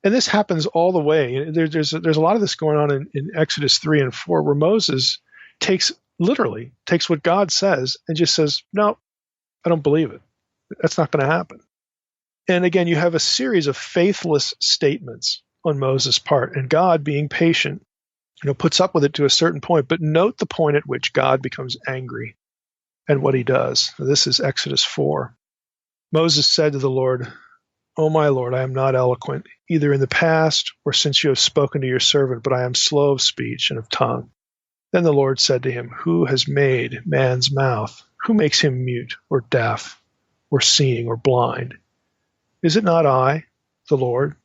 And this happens all the way. There's a lot of this going on in Exodus 3 and 4, where Moses takes what God says and just says, no, I don't believe it. That's not going to happen. And again, you have a series of faithless statements on Moses' part, and God, being patient, puts up with it to a certain point. But note the point at which God becomes angry and what he does. This is Exodus 4. Moses said to the Lord, O my Lord, I am not eloquent, either in the past or since you have spoken to your servant, but I am slow of speech and of tongue. Then the Lord said to him, Who has made man's mouth? Who makes him mute or deaf or seeing or blind? Is it not I, the Lord?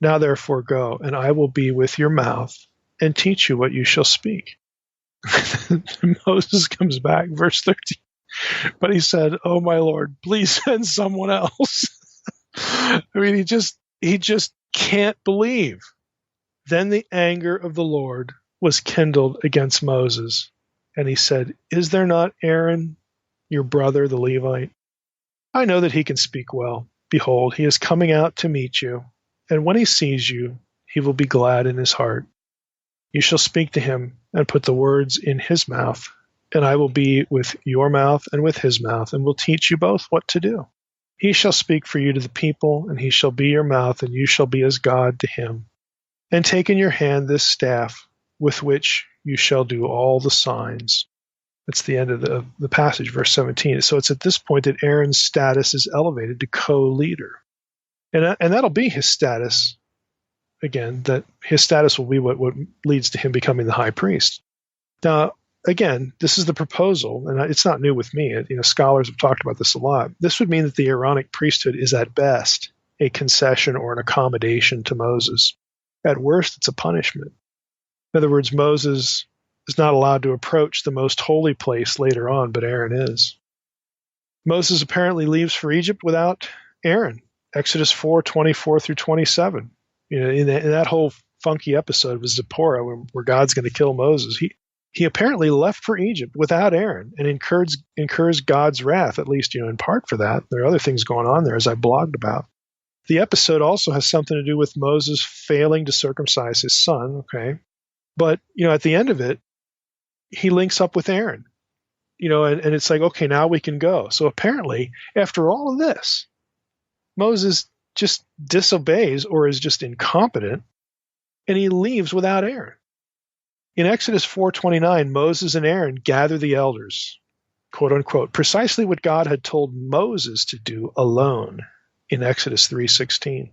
Now therefore go, and I will be with your mouth and teach you what you shall speak. Moses comes back, verse 13. But he said, Oh my Lord, please send someone else. I mean, he just can't believe. Then the anger of the Lord was kindled against Moses, and he said, Is there not Aaron, your brother, the Levite? I know that he can speak well. Behold, he is coming out to meet you, and when he sees you, he will be glad in his heart. You shall speak to him and put the words in his mouth, and I will be with your mouth and with his mouth, and will teach you both what to do. He shall speak for you to the people, and he shall be your mouth, and you shall be as God to him. And take in your hand this staff, with which you shall do all the signs. That's the end of the passage, verse 17. So it's at this point that Aaron's status is elevated to co-leader. And that'll be his status, again, that his status will be what leads to him becoming the high priest. Now, again, this is the proposal, and it's not new with me. Scholars have talked about this a lot. This would mean that the Aaronic priesthood is at best a concession or an accommodation to Moses. At worst, it's a punishment. In other words, Moses is not allowed to approach the most holy place later on, but Aaron is. Moses apparently leaves for Egypt without Aaron. Exodus 4:24 through 27. In that whole funky episode with Zipporah, where God's going to kill Moses, he apparently left for Egypt without Aaron and incurs God's wrath, at least in part for that. There are other things going on there, as I blogged about. The episode also has something to do with Moses failing to circumcise his son, okay? But, at the end of it, he links up with Aaron, and it's like, okay, now we can go. So apparently, after all of this, Moses just disobeys or is just incompetent, and he leaves without Aaron. In Exodus 4:29, Moses and Aaron gather the elders, quote unquote, precisely what God had told Moses to do alone in Exodus 3:16.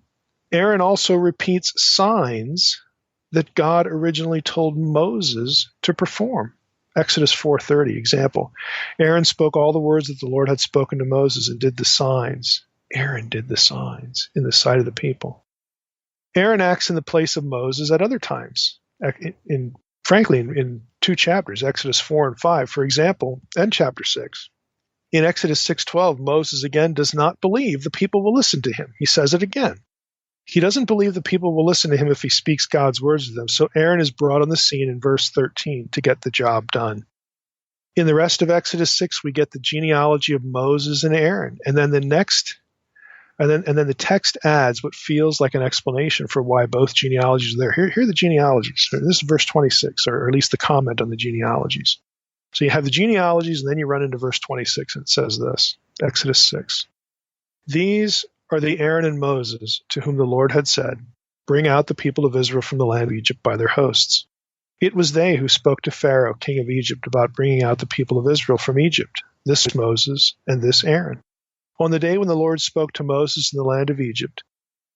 Aaron also repeats signs that God originally told Moses to perform. Exodus 4:30, example. Aaron spoke all the words that the Lord had spoken to Moses and did the signs. Aaron did the signs in the sight of the people. Aaron acts in the place of Moses at other times, frankly, in two chapters, Exodus 4 and 5, for example, and chapter 6. In Exodus 6:12, Moses again does not believe the people will listen to him. He says it again. He doesn't believe the people will listen to him if he speaks God's words to them. So Aaron is brought on the scene in verse 13 to get the job done. In the rest of Exodus 6, we get the genealogy of Moses and Aaron. And then the text adds what feels like an explanation for why both genealogies are there. Here are the genealogies. This is verse 26, or at least the comment on the genealogies. So you have the genealogies, and then you run into verse 26, and it says this, Exodus 6. These are the Aaron and Moses to whom the Lord had said, Bring out the people of Israel from the land of Egypt by their hosts. It was they who spoke to Pharaoh, king of Egypt, about bringing out the people of Israel from Egypt. This Moses and this Aaron. On the day when the Lord spoke to Moses in the land of Egypt,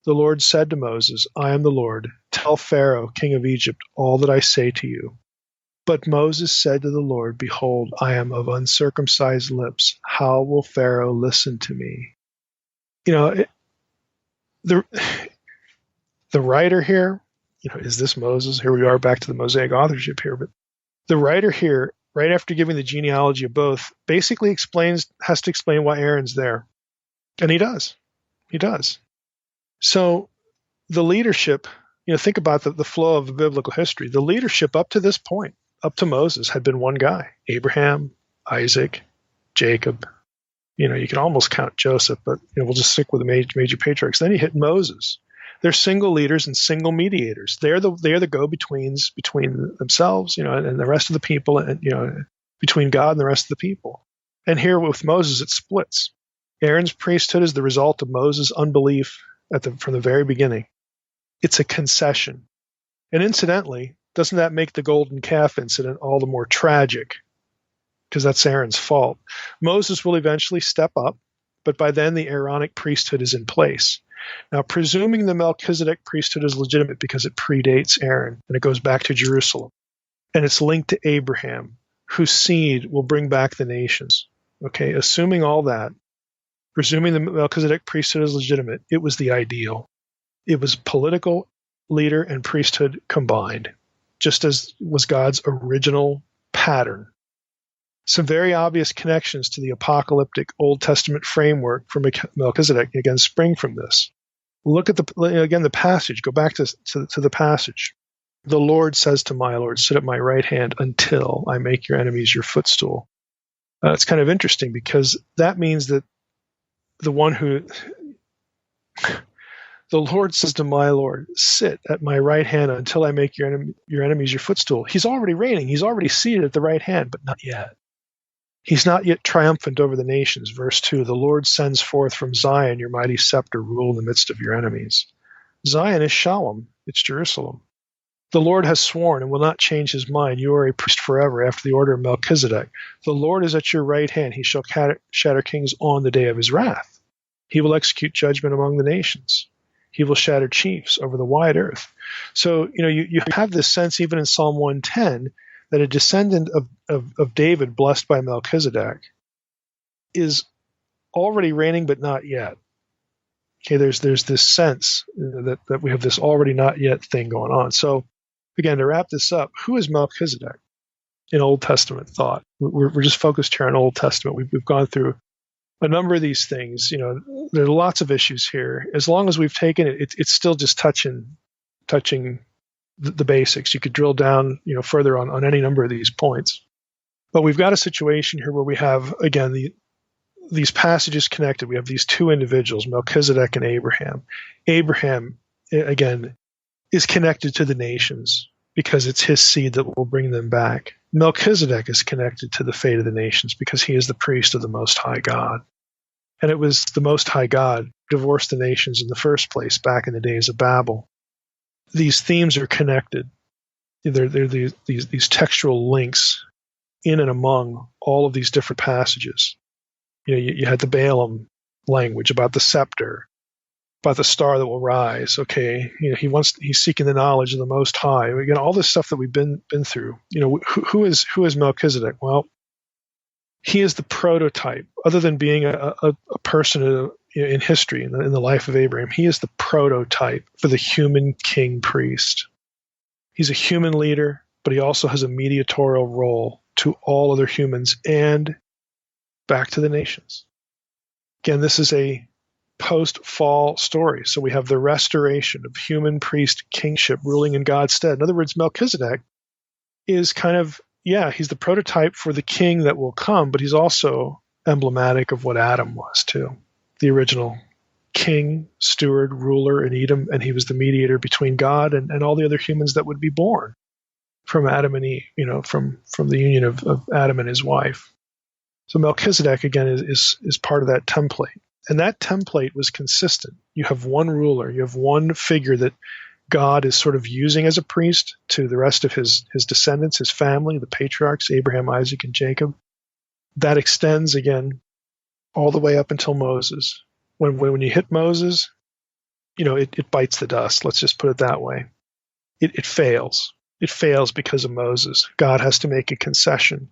the Lord said to Moses, I am the Lord. Tell Pharaoh, king of Egypt, all that I say to you. But Moses said to the Lord, Behold, I am of uncircumcised lips. How will Pharaoh listen to me? The writer here, is this Moses? Here we are back to the Mosaic authorship here. But the writer here, right after giving the genealogy of both, basically has to explain why Aaron's there. And he does. He does. So the leadership, think about the flow of the biblical history. The leadership up to this point, up to Moses, had been one guy, Abraham, Isaac, Jacob. You can almost count Joseph, but we'll just stick with the major patriarchs. Then you hit Moses. They're single leaders and single mediators. They're the go-betweens between themselves, and the rest of the people, and between God and the rest of the people. And here with Moses, it splits. Aaron's priesthood is the result of Moses' unbelief from the very beginning. It's a concession. And incidentally, doesn't that make the golden calf incident all the more tragic? Because that's Aaron's fault. Moses will eventually step up, but by then the Aaronic priesthood is in place. Now, presuming the Melchizedek priesthood is legitimate because it predates Aaron and it goes back to Jerusalem and it's linked to Abraham, whose seed will bring back the nations. Okay, assuming all that, presuming the Melchizedek priesthood is legitimate, it was the ideal. It was political leader and priesthood combined, just as was God's original pattern. Some very obvious connections to the apocalyptic Old Testament framework for Melchizedek again spring from this. Look at the passage. Go back to the passage. The Lord says to my Lord, sit at my right hand until I make your enemies your footstool. It's kind of interesting because that means that the Lord says to my Lord, sit at my right hand until I make your enemies your footstool. He's already reigning. He's already seated at the right hand, but not yet. He's not yet triumphant over the nations. Verse 2, the Lord sends forth from Zion your mighty scepter, rule in the midst of your enemies. Zion is Shalom. It's Jerusalem. The Lord has sworn and will not change his mind. You are a priest forever after the order of Melchizedek. The Lord is at your right hand. He shall shatter kings on the day of his wrath. He will execute judgment among the nations. He will shatter chiefs over the wide earth. So, you have this sense even in Psalm 110 that a descendant of David blessed by Melchizedek is already reigning but not yet. Okay, there's this sense that we have this already not yet thing going on. So again, to wrap this up, who is Melchizedek in Old Testament thought? We're just focused here on Old Testament. We've gone through a number of these things. There are lots of issues here. As long as we've taken it, it's still just touching the basics. You could drill down, further on any number of these points. But we've got a situation here where we have, again, these passages connected. We have these two individuals, Melchizedek and Abraham. Abraham, again, is connected to the nations because it's his seed that will bring them back. Melchizedek is connected to the fate of the nations because he is the priest of the Most High God. And it was the Most High God who divorced the nations in the first place back in the days of Babel. These themes are connected. They're these textual links in and among all of these different passages. You had the Balaam language about the scepter, about the star that will rise. Okay, he's seeking the knowledge of the Most High. All this stuff that we've been through. Who is Melchizedek? Well, he is the prototype. Other than being a person in history, in the life of Abraham, he is the prototype for the human king priest. He's a human leader, but he also has a mediatorial role to all other humans and back to the nations. Again, this is a post-fall story. So we have the restoration of human priest kingship ruling in God's stead. In other words, Melchizedek is kind of, he's the prototype for the king that will come, but he's also emblematic of what Adam was too. The original king, steward, ruler in Edom, and he was the mediator between God and all the other humans that would be born from Adam and Eve, from the union of Adam and his wife. So Melchizedek, again, is part of that template. And that template was consistent. You have one ruler, you have one figure that God is sort of using as a priest to the rest of his descendants, his family, the patriarchs, Abraham, Isaac, and Jacob. That extends, again, all the way up until Moses. When you hit Moses, it bites the dust. Let's just put it that way. It fails. It fails because of Moses. God has to make a concession.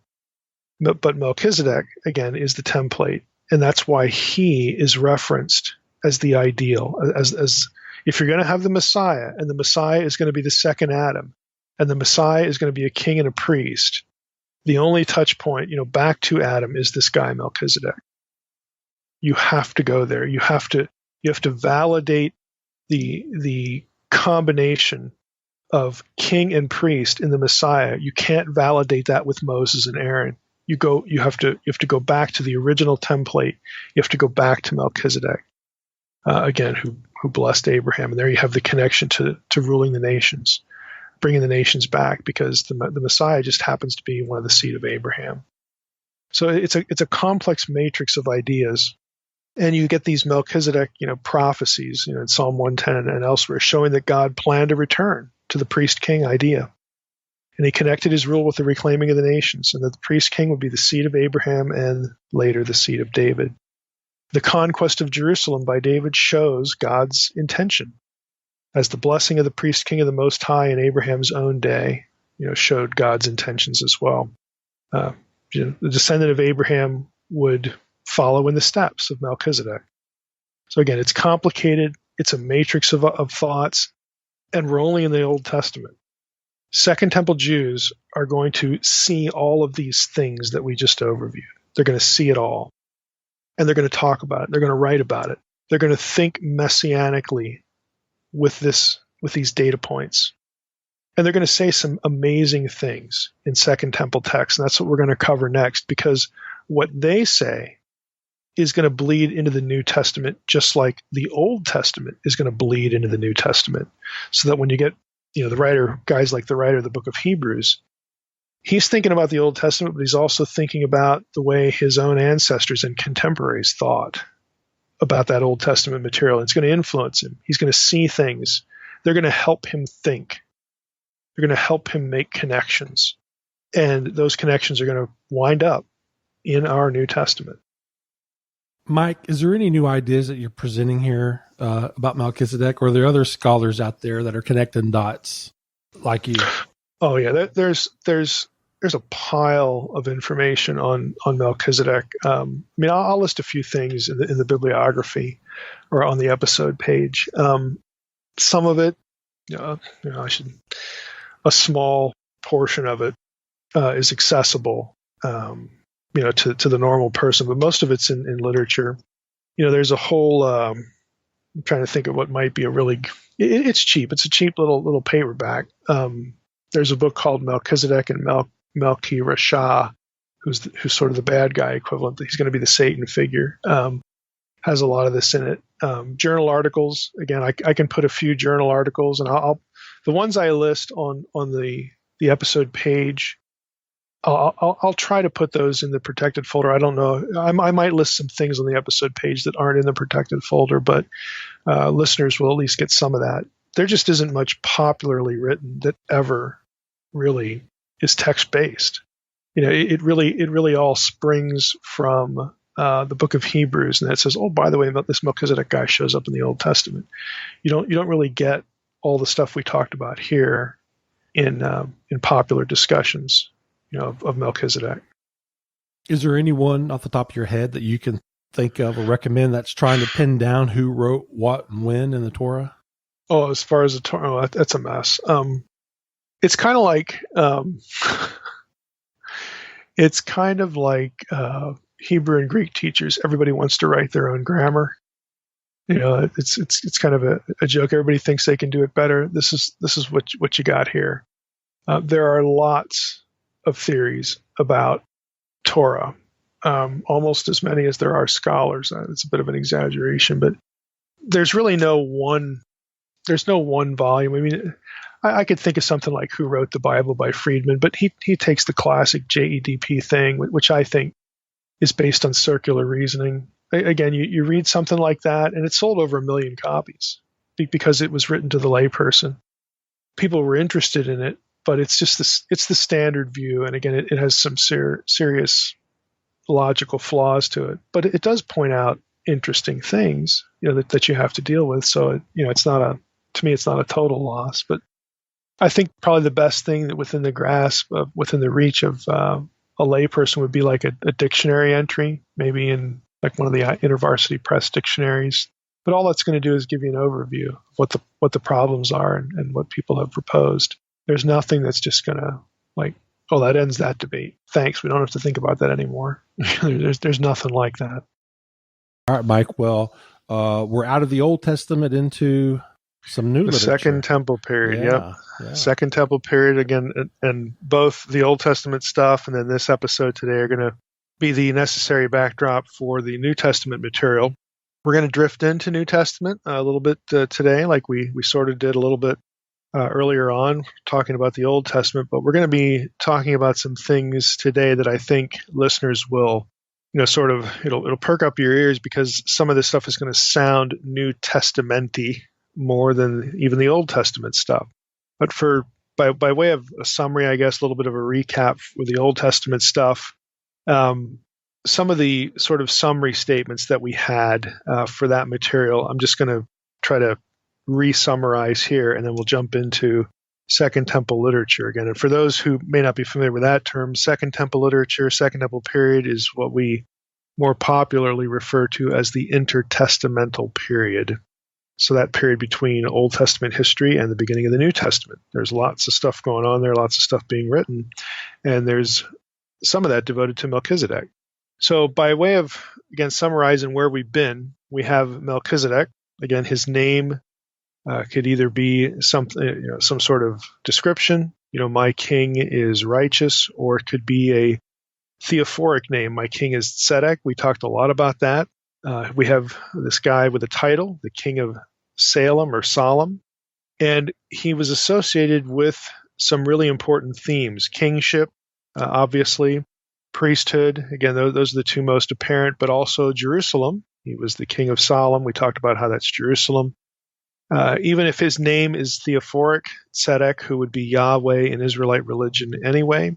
But Melchizedek, again, is the template. And that's why he is referenced as the ideal. As if you're going to have the Messiah, and the Messiah is going to be the second Adam, and the Messiah is going to be a king and a priest, the only touch point, back to Adam is this guy, Melchizedek. You have to go there. You have to validate the combination of king and priest in the Messiah. You can't validate that with Moses and Aaron. You have to go back to the original template. You have to go back to Melchizedek, again, who blessed Abraham. And there you have the connection to ruling the nations, bringing the nations back, because the Messiah just happens to be one of the seed of Abraham. So it's a complex matrix of ideas. And you get these Melchizedek, prophecies, in Psalm 110 and elsewhere, showing that God planned a return to the priest-king idea. And he connected his rule with the reclaiming of the nations, and that the priest-king would be the seed of Abraham and later the seed of David. The conquest of Jerusalem by David shows God's intention, as the blessing of the priest king of the Most High in Abraham's own day, showed God's intentions as well. The descendant of Abraham would follow in the steps of Melchizedek. So again, it's complicated. It's a matrix of thoughts, and we're only in the Old Testament. Second Temple Jews are going to see all of these things that we just overviewed. They're going to see it all, and they're going to talk about it. They're going to write about it. They're going to think messianically with these data points. And they're going to say some amazing things in Second Temple text, and that's what we're going to cover next, because what they say is going to bleed into the New Testament, just like the Old Testament is going to bleed into the New Testament. So that when you get, guys like the writer of the book of Hebrews, he's thinking about the Old Testament, but he's also thinking about the way his own ancestors and contemporaries thought about that Old Testament material. It's going to influence him. He's going to see things. They're going to help him think. They're going to help him make connections. And those connections are going to wind up in our New Testament. Mike, is there any new ideas that you're presenting here about Melchizedek, or are there other scholars out there that are connecting dots like you? Oh yeah, there's a pile of information on Melchizedek. I'll list a few things in the bibliography or on the episode page. Some of it, a small portion of it is accessible. To the normal person, but most of it's in literature. There's a whole, I'm trying to think of what might be it's cheap. It's a cheap little paperback. There's a book called Melchizedek and Melchi Rasha, who's sort of the bad guy equivalent. He's going to be the Satan figure. Has a lot of this in it. Journal articles. Again, I can put a few journal articles, and the ones I list on the episode page, I'll try to put those in the protected folder. I don't know. I might list some things on the episode page that aren't in the protected folder, but listeners will at least get some of that. There just isn't much popularly written that ever really is text-based. It really all springs from the book of Hebrews, and it says, oh, by the way, this Melchizedek guy shows up in the Old Testament. You don't really get all the stuff we talked about here in popular discussions, of Melchizedek. Is there anyone off the top of your head that you can think of or recommend that's trying to pin down who wrote what and when in the Torah? Oh, as far as the Torah, that's a mess. It's kind of like Hebrew and Greek teachers. Everybody wants to write their own grammar. It's kind of a joke. Everybody thinks they can do it better. This is what you got here. There are lots of theories about Torah, almost as many as there are scholars. It's a bit of an exaggeration, but there's really no one volume. I mean, I could think of something like Who Wrote the Bible by Friedman, but he takes the classic JEDP thing, which I think is based on circular reasoning. Again, you read something like that, and it sold over 1 million copies because it was written to the layperson. People were interested in it, but it's the standard view, and again, it has some serious logical flaws to it. But it does point out interesting things, that you have to deal with. So it's not to me, it's not a total loss. But I think probably the best thing that within the grasp of, within the reach of a layperson would be like a dictionary entry, maybe in like one of the InterVarsity Press dictionaries. But all that's going to do is give you an overview of what the problems are and what people have proposed. There's nothing that's just going to that ends that debate. Thanks. We don't have to think about that anymore. There's nothing like that. All right, Mike. Well, we're out of the Old Testament into some new literature. Second Temple period. Yeah. Second Temple period again, and both the Old Testament stuff and then this episode today are going to be the necessary backdrop for the New Testament material. We're going to drift into New Testament a little bit today, like we sort of did a little bit earlier on, talking about the Old Testament, but we're going to be talking about some things today that I think listeners will, it'll perk up your ears, because some of this stuff is going to sound New Testament-y more than even the Old Testament stuff. But by way of a summary, I guess, a little bit of a recap with the Old Testament stuff, some of the sort of summary statements that we had for that material, I'm just going to try to re-summarize here, and then we'll jump into Second Temple literature again. And for those who may not be familiar with that term, Second Temple literature, Second Temple period is what we more popularly refer to as the intertestamental period. So that period between Old Testament history and the beginning of the New Testament. There's lots of stuff going on there, lots of stuff being written, and there's some of that devoted to Melchizedek. So by way of, again, summarizing where we've been, we have Melchizedek. Again, his name could either be some sort of description, my king is righteous, or it could be a theophoric name. My king is Tzedek. We talked a lot about that. We have this guy with a title, the king of Salem or Solemn, and he was associated with some really important themes: kingship, obviously, priesthood. Again, those are the two most apparent, but also Jerusalem. He was the king of Solemn. We talked about how that's Jerusalem. Even if his name is theophoric, Tzedek, who would be Yahweh in Israelite religion anyway,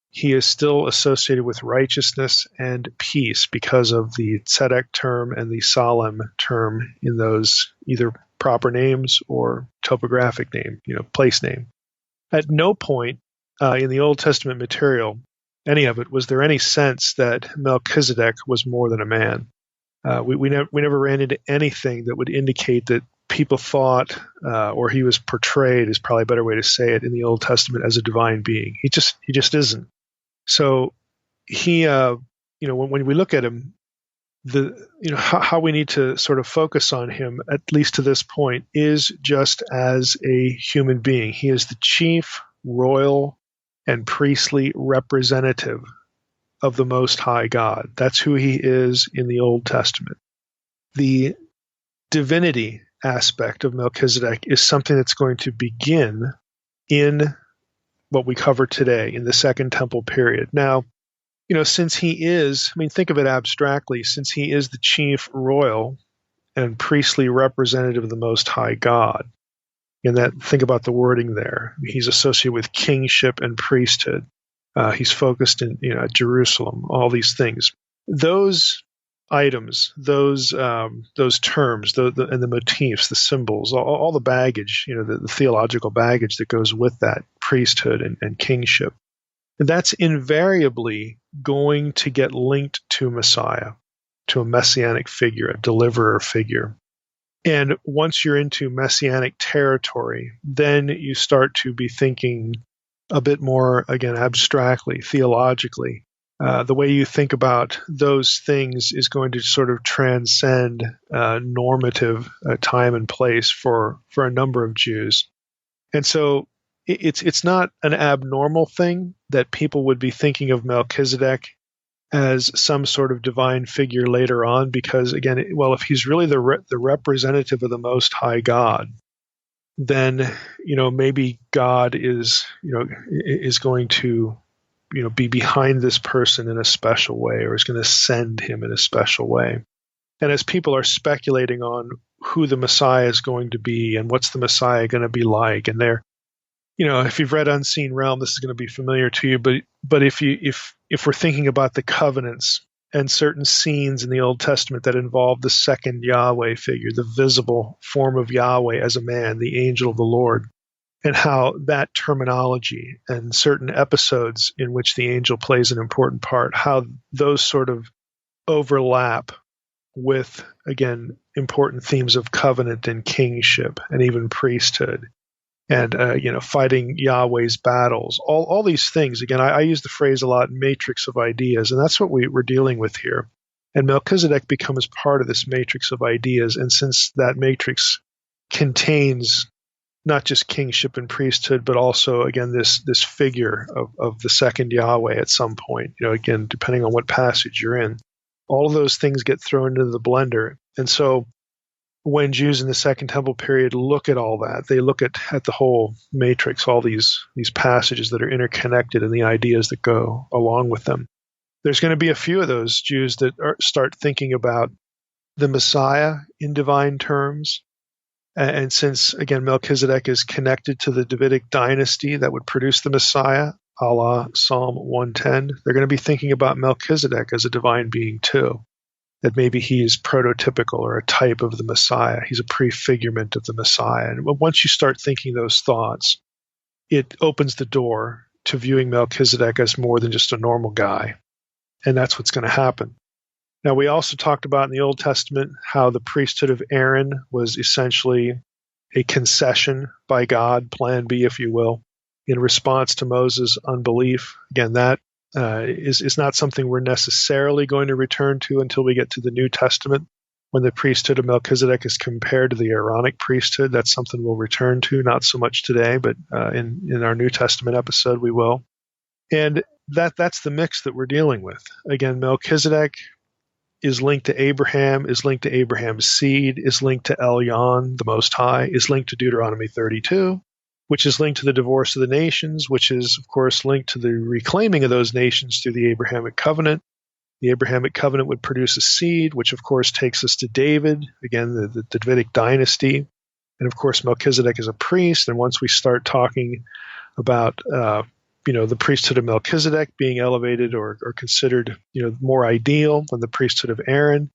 he is still associated with righteousness and peace because of the Tzedek term and the Solemn term in those either proper names or topographic name, place name. At no point in the Old Testament material, any of it, was there any sense that Melchizedek was more than a man. We never ran into anything that would indicate that people thought, or he was portrayed, is probably a better way to say it, in the Old Testament as a divine being. He just isn't. So he, when we look at him, how we need to sort of focus on him, at least to this point, is just as a human being. He is the chief royal and priestly representative of the Most High God. That's who he is in the Old Testament. The divinity aspect of Melchizedek is something that's going to begin in what we cover today, in the Second Temple period. Now, since he is, think of it abstractly, since he is the chief royal and priestly representative of the Most High God, and think about the wording there. He's associated with kingship and priesthood. He's focused in Jerusalem, all these things. Those items, those terms, and the motifs, the symbols, all the baggage, the theological baggage that goes with that priesthood and kingship, that's invariably going to get linked to Messiah, to a messianic figure, a deliverer figure. And once you're into messianic territory, then you start to be thinking a bit more, again, abstractly, theologically. The way you think about those things is going to sort of transcend normative time and place for a number of Jews. And so it's not an abnormal thing that people would be thinking of Melchizedek as some sort of divine figure later on, because, again, if he's really the representative of the Most High God, then maybe God is going to be behind this person in a special way, or is going to send him in a special way. And as people are speculating on who the Messiah is going to be and what's the Messiah going to be like, and they're, if you've read Unseen Realm, this is going to be familiar to you. But if we're thinking about the covenants and certain scenes in the Old Testament that involve the second Yahweh figure, the visible form of Yahweh as a man, the angel of the Lord, and how that terminology and certain episodes in which the angel plays an important part, how those sort of overlap with, again, important themes of covenant and kingship and even priesthood, and fighting Yahweh's battles, all these things. Again, I use the phrase a lot, matrix of ideas, and that's what we're dealing with here. And Melchizedek becomes part of this matrix of ideas, and since that matrix contains not just kingship and priesthood, but also, again, this figure of the second Yahweh at some point, again, depending on what passage you're in, all of those things get thrown into the blender. And so when Jews in the Second Temple period look at all that, they look at the whole matrix, all these passages that are interconnected and the ideas that go along with them. There's going to be a few of those Jews that start thinking about the Messiah in divine terms. And since, again, Melchizedek is connected to the Davidic dynasty that would produce the Messiah, a la Psalm 110, they're going to be thinking about Melchizedek as a divine being too. That maybe he's prototypical or a type of the Messiah. He's a prefigurement of the Messiah. And once you start thinking those thoughts, it opens the door to viewing Melchizedek as more than just a normal guy. And that's what's going to happen. Now, we also talked about in the Old Testament how the priesthood of Aaron was essentially a concession by God, plan B, if you will, in response to Moses' unbelief. Again, that is not something we're necessarily going to return to until we get to the New Testament. When the priesthood of Melchizedek is compared to the Aaronic priesthood, that's something we'll return to, not so much today, but in our New Testament episode we will. And that's the mix that we're dealing with. Again, Melchizedek is linked to Abraham, is linked to Abraham's seed, is linked to Elyon, the Most High, is linked to Deuteronomy 32, which is linked to the divorce of the nations, which is, of course, linked to the reclaiming of those nations through the Abrahamic covenant. The Abrahamic covenant would produce a seed, which, of course, takes us to David, again, the Davidic dynasty. And, of course, Melchizedek is a priest. And once we start talking about the priesthood of Melchizedek being elevated or considered, more ideal than the priesthood of Aaron,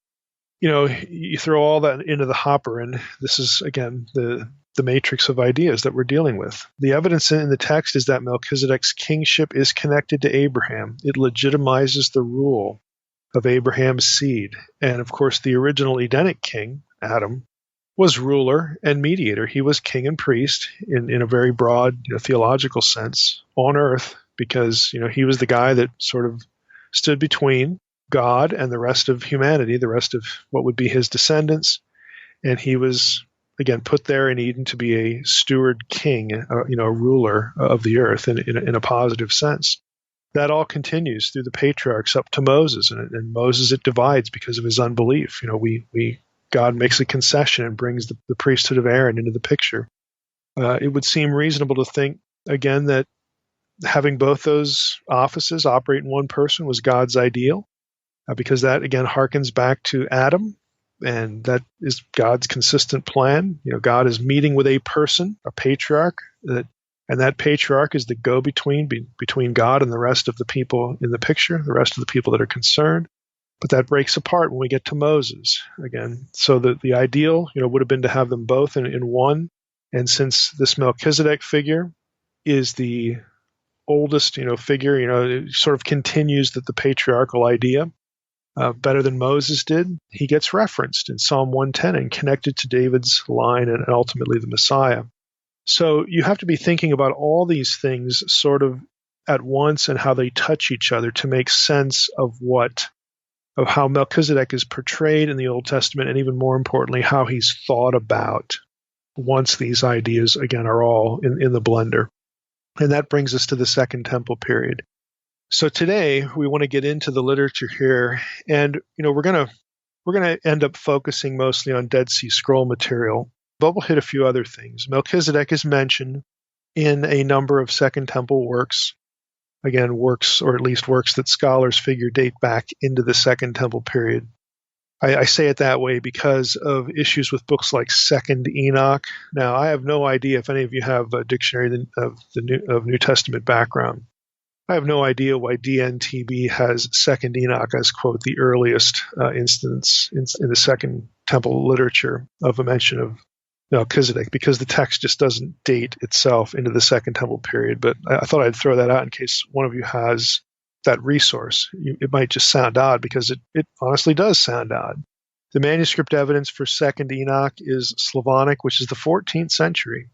you throw all that into the hopper, and this is, again, the matrix of ideas that we're dealing with. The evidence in the text is that Melchizedek's kingship is connected to Abraham. It legitimizes the rule of Abraham's seed. And, of course, the original Edenic king, Adam, was ruler and mediator. He was king and priest in a very broad theological sense on earth, because he was the guy that sort of stood between God and the rest of humanity, the rest of what would be his descendants. And he was, again, put there in Eden to be a steward king, a ruler of the earth in a positive sense. That all continues through the patriarchs up to Moses, and Moses, it divides because of his unbelief. God makes a concession and brings the priesthood of Aaron into the picture. It would seem reasonable to think, again, that having both those offices operate in one person was God's ideal, because that, again, harkens back to Adam, and that is God's consistent plan. God is meeting with a person, a patriarch, and that patriarch is the go-between between God and the rest of the people in the picture, the rest of the people that are concerned. But that breaks apart when we get to Moses again. So the ideal, would have been to have them both in one. And since this Melchizedek figure is the oldest, figure, it sort of continues the patriarchal idea better than Moses did. He gets referenced in Psalm 110 and connected to David's line and ultimately the Messiah. So you have to be thinking about all these things sort of at once and how they touch each other to make sense of how Melchizedek is portrayed in the Old Testament, and even more importantly, how he's thought about once these ideas, again, are all in the blender. And that brings us to the Second Temple period. So today we want to get into the literature here, and we're going to end up focusing mostly on Dead Sea Scroll material, but we'll hit a few other things. Melchizedek is mentioned in a number of Second Temple works. Again, works, or at least works that scholars figure date back into the Second Temple period. I say it that way because of issues with books like Second Enoch. Now, I have no idea if any of you have a dictionary of New Testament background. I have no idea why DNTB has Second Enoch as, quote, the earliest instance in the Second Temple literature of a mention of Melchizedek, because the text just doesn't date itself into the Second Temple period. But I thought I'd throw that out in case one of you has that resource. It might just sound odd, because it honestly does sound odd. The manuscript evidence for Second Enoch is Slavonic, which is the 14th century.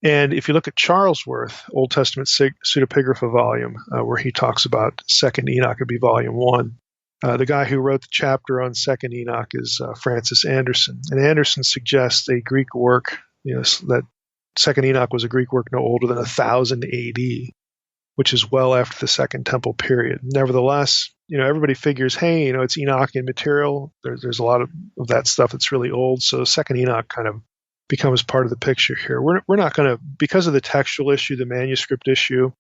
And if you look at Charlesworth, Old Testament pseudepigrapha volume, where he talks about Second Enoch, it'd be volume 1. The guy who wrote the chapter on Second Enoch is Francis Anderson. And Anderson suggests a Greek work, that Second Enoch was a Greek work no older than 1000 AD, which is well after the Second Temple period. Nevertheless, everybody figures, hey, it's Enochian material. There's a lot of that stuff that's really old. So Second Enoch kind of becomes part of the picture here. We're not going to, because of the textual issue, the manuscript issue,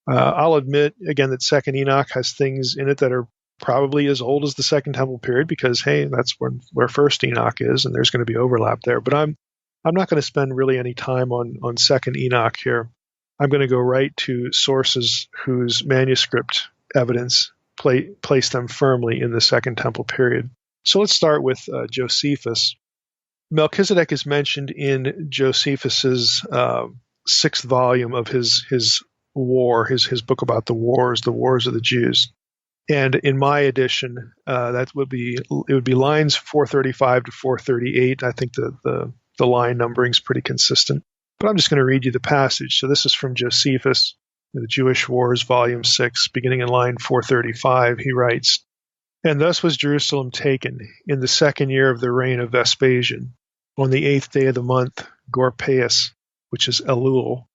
I'll admit, again, that Second Enoch has things in it that are probably as old as the Second Temple period, because, hey, that's where First Enoch is, and there's going to be overlap there. But I'm not going to spend really any time on Second Enoch here. I'm going to go right to sources whose manuscript evidence place them firmly in the Second Temple period. So let's start with Josephus. Melchizedek is mentioned in Josephus's sixth volume of his book about the wars of the Jews. And in my edition, it would be lines 435 to 438. I think the line numbering is pretty consistent. But I'm just going to read you the passage. So this is from Josephus, the Jewish Wars, Volume 6, beginning in line 435. He writes, "And thus was Jerusalem taken in the second year of the reign of Vespasian, on the 8th day of the month, Gorpaius, which is Elul.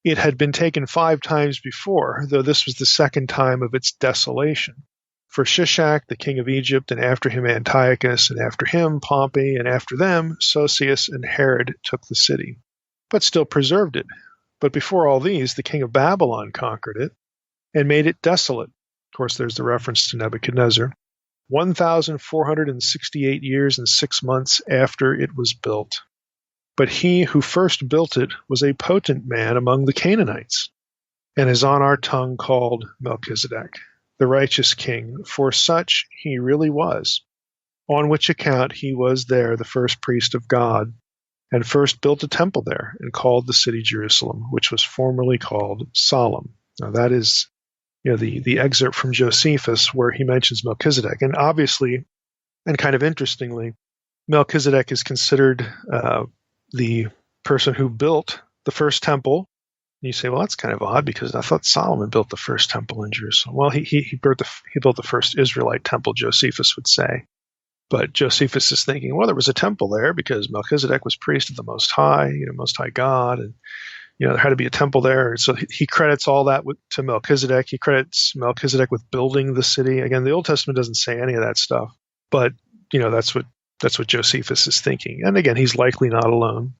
It had been taken 5 times before, though this was the second time of its desolation. For Shishak, the king of Egypt, and after him Antiochus, and after him Pompey, and after them Sosius and Herod took the city, but still preserved it. But before all these, the king of Babylon conquered it, and made it desolate." Of course, there's the reference to Nebuchadnezzar. 1,468 years and 6 months after it was built. But he who first built it was a potent man among the Canaanites, and is on our tongue called Melchizedek, the righteous king, for such he really was, on which account he was there the first priest of God, and first built a temple there, and called the city Jerusalem, which was formerly called Solemn. Now that is the excerpt from Josephus where he mentions Melchizedek. And obviously, and kind of interestingly, Melchizedek is considered the person who built the first temple. And you say, well, that's kind of odd because I thought Solomon built the first temple in Jerusalem. Well, he built the first Israelite temple, Josephus would say. But Josephus is thinking, well, there was a temple there because Melchizedek was priest of the Most High, Most High God, and there had to be a temple there. And so he credits all that to Melchizedek. He credits Melchizedek with building the city. Again, the Old Testament doesn't say any of that stuff, but that's what Josephus is thinking. And again, he's likely not alone.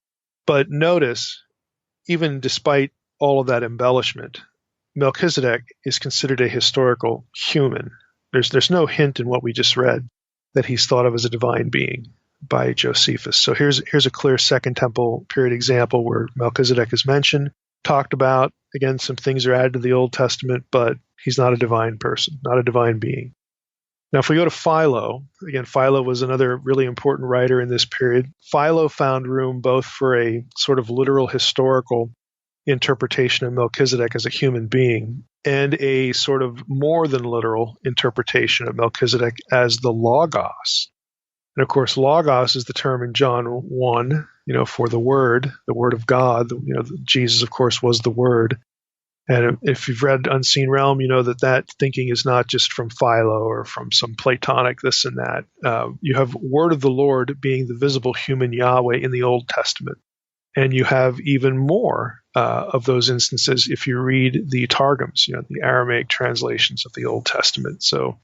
But notice, even despite all of that embellishment, Melchizedek is considered a historical human. There's no hint in what we just read that he's thought of as a divine being by Josephus. So here's a clear Second Temple period example where Melchizedek is mentioned, talked about. Again, some things are added to the Old Testament, but he's not a divine person, not a divine being. Now, if we go to Philo, again, Philo was another really important writer in this period. Philo found room both for a sort of literal historical interpretation of Melchizedek as a human being and a sort of more than literal interpretation of Melchizedek as the Logos. And of course, Logos is the term in John 1, for the Word of God. Jesus, of course, was the Word. And if you've read Unseen Realm, you know that thinking is not just from Philo or from some Platonic this and that. You have Word of the Lord being the visible human Yahweh in the Old Testament. And you have even more of those instances if you read the Targums, the Aramaic translations of the Old Testament. So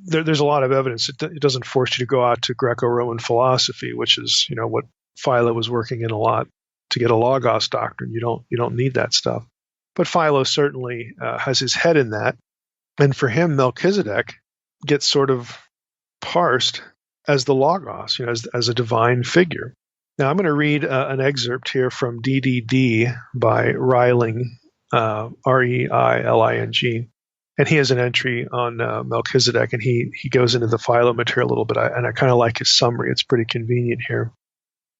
there's a lot of evidence. It doesn't force you to go out to Greco-Roman philosophy, which is what Philo was working in a lot to get a Logos doctrine. You don't need that stuff. But Philo certainly has his head in that. And for him, Melchizedek gets sort of parsed as the Logos, as a divine figure. Now, I'm going to read an excerpt here from DDD by Reiling, Reiling. And he has an entry on Melchizedek, and he goes into the Philo material a little bit, and I kind of like his summary. It's pretty convenient here.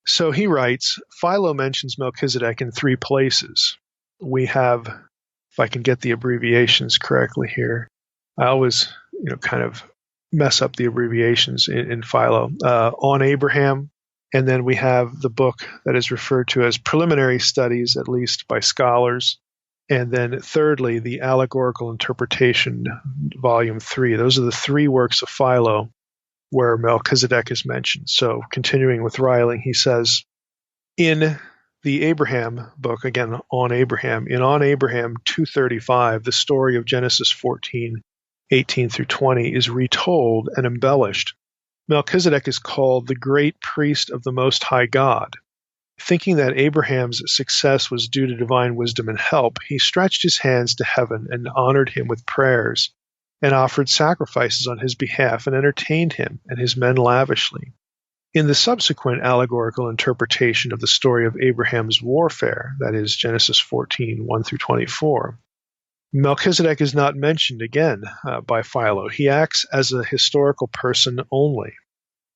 So he writes, Philo mentions Melchizedek in 3 places. We have, if I can get the abbreviations correctly here, I always kind of mess up the abbreviations in Philo, on Abraham, and then we have the book that is referred to as Preliminary Studies, at least by scholars. And then thirdly, the Allegorical Interpretation, Volume 3. Those are the 3 works of Philo where Melchizedek is mentioned. So continuing with Reiling, he says, in the Abraham book, again, On Abraham, in On Abraham 235, the story of Genesis 14, 18 through 20 is retold and embellished. Melchizedek is called the great priest of the Most High God. Thinking that Abraham's success was due to divine wisdom and help, he stretched his hands to heaven and honored him with prayers, and offered sacrifices on his behalf, and entertained him and his men lavishly. In the subsequent allegorical interpretation of the story of Abraham's warfare, that is Genesis 14, 1 through 24, Melchizedek is not mentioned again by Philo. He acts as a historical person only.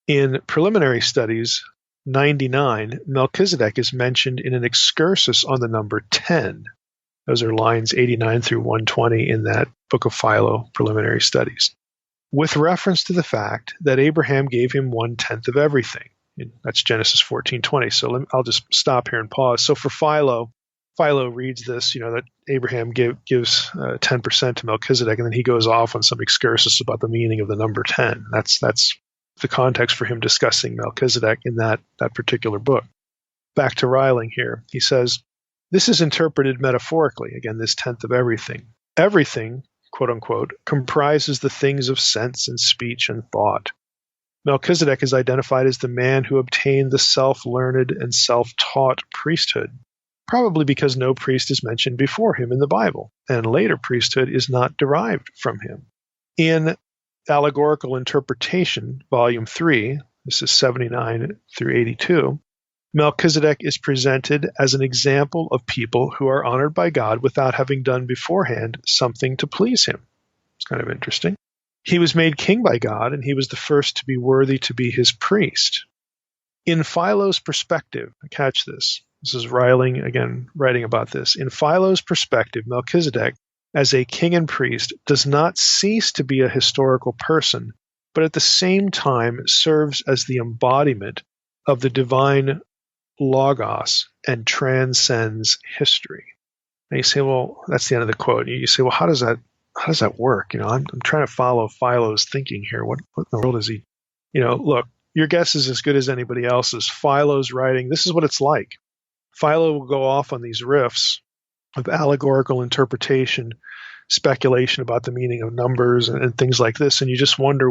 In Preliminary Studies 99, Melchizedek is mentioned in an excursus on the number 10. Those are lines 89 through 120 in that book of Philo, Preliminary Studies, with reference to the fact that Abraham gave him 1/10 of everything. That's Genesis 14:20. So I'll just stop here and pause. So for Philo reads this, that Abraham gives 10% to Melchizedek, and then he goes off on some excursus about the meaning of the number 10. That's the context for him discussing Melchizedek in that particular book. Back to Reiling here. He says, this is interpreted metaphorically, again, this 10th of everything. Everything, quote unquote, comprises the things of sense and speech and thought. Melchizedek is identified as the man who obtained the self-learned and self-taught priesthood, probably because no priest is mentioned before him in the Bible, and later priesthood is not derived from him. In Allegorical Interpretation, Volume 3, this is 79 through 82, Melchizedek is presented as an example of people who are honored by God without having done beforehand something to please him. It's kind of interesting. He was made king by God, and he was the first to be worthy to be his priest. In Philo's perspective, catch this. This is Reiling, again, writing about this. In Philo's perspective, Melchizedek, as a king and priest, does not cease to be a historical person, but at the same time serves as the embodiment of the divine logos and transcends history. And you say, well, that's the end of the quote. You say, well, how does that work? I'm trying to follow Philo's thinking here. What in the world is he? Look, your guess is as good as anybody else's. Philo's writing, this is what it's like. Philo will go off on these riffs of allegorical interpretation, speculation about the meaning of numbers and things like this, and you just wonder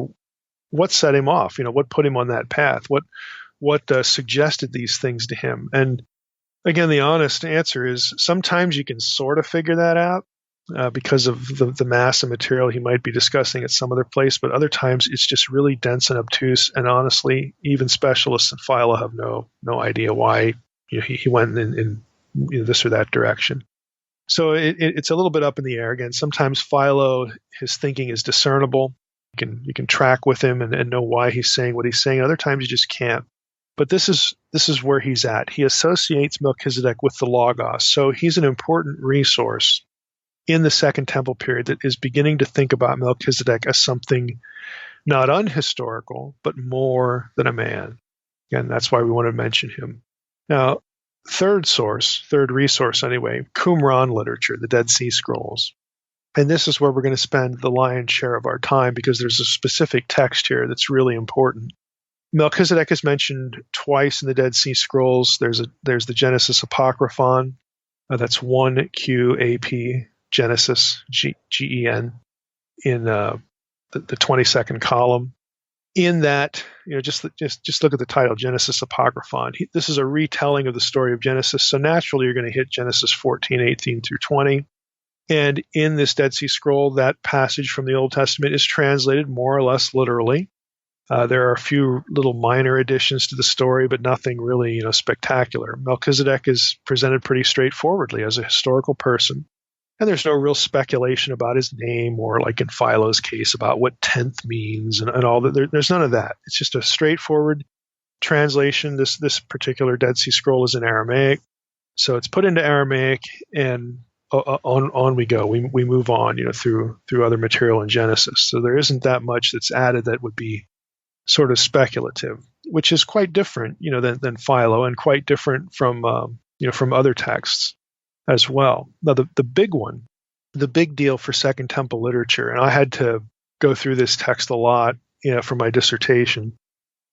what set him off. What put him on that path? What suggested these things to him? And again, the honest answer is sometimes you can sort of figure that out because of the mass of material he might be discussing at some other place, but other times it's just really dense and obtuse, and honestly, even specialists in Philo have no idea why he went in this or that direction. So it's a little bit up in the air. Again, sometimes Philo, his thinking is discernible. You can track with him and know why he's saying what he's saying. Other times you just can't. But this is where he's at. He associates Melchizedek with the Logos. So he's an important resource in the Second Temple period that is beginning to think about Melchizedek as something not unhistorical, but more than a man. Again, that's why we want to mention him. Now, third resource anyway, Qumran literature, the Dead Sea Scrolls. And this is where we're going to spend the lion's share of our time because there's a specific text here that's really important. Melchizedek is mentioned twice in the Dead Sea Scrolls. There's the Genesis Apocryphon. That's 1QAP, Genesis, GEN, in the 22nd column. In that, just look at the title, Genesis Apocryphon. This is a retelling of the story of Genesis, so naturally you're going to hit Genesis 14, 18 through 20. And in this Dead Sea Scroll, that passage from the Old Testament is translated more or less literally. There are a few little minor additions to the story, but nothing really, spectacular. Melchizedek is presented pretty straightforwardly as a historical person, and there's no real speculation about his name or, like in Philo's case, about what 10th means and all that. There's none of that. It's just a straightforward translation. This particular Dead Sea Scroll is in Aramaic, so it's put into Aramaic, and on we go. We move on, through other material in Genesis. So there isn't that much that's added that would be sort of speculative, which is quite different, than Philo, and quite different from other texts as well. Now, the big one, the big deal for Second Temple literature, and I had to go through this text a lot, for my dissertation,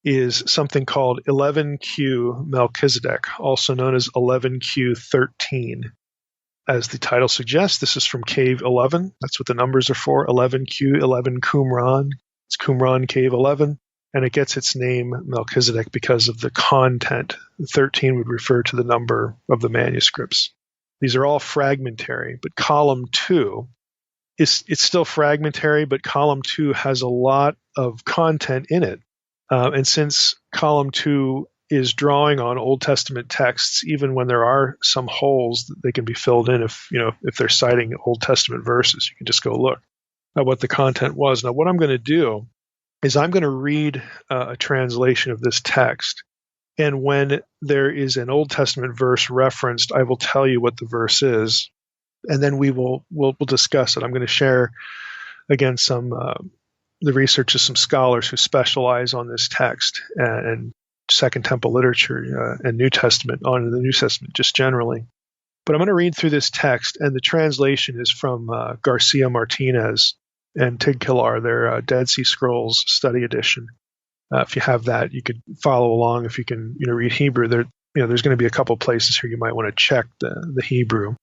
is something called 11Q Melchizedek, also known as 11Q13. As the title suggests, this is from Cave 11. That's what the numbers are for, 11Q, 11 Qumran. It's Qumran Cave 11. And it gets its name, Melchizedek, because of the content. 13 would refer to the number of the manuscripts. These are all fragmentary, but column 2 it's still fragmentary, but column 2 has a lot of content in it And since column 2 is drawing on Old Testament texts, even when there are some holes that they can be filled in if they're citing Old Testament verses, you can just go look at what the content was. Now, what I'm going to do is I'm going to read a translation of this text. And when there is an Old Testament verse referenced, I will tell you what the verse is, and then we'll discuss it. I'm going to share again some the research of some scholars who specialize on this text and Second Temple literature and New Testament, on the New Testament just generally. But I'm going to read through this text, and the translation is from Garcia Martinez and Tig Killar, their Dead Sea Scrolls Study Edition. If you have that, you could follow along. If you can, read Hebrew, there's going to be a couple places here you might want to check the Hebrew.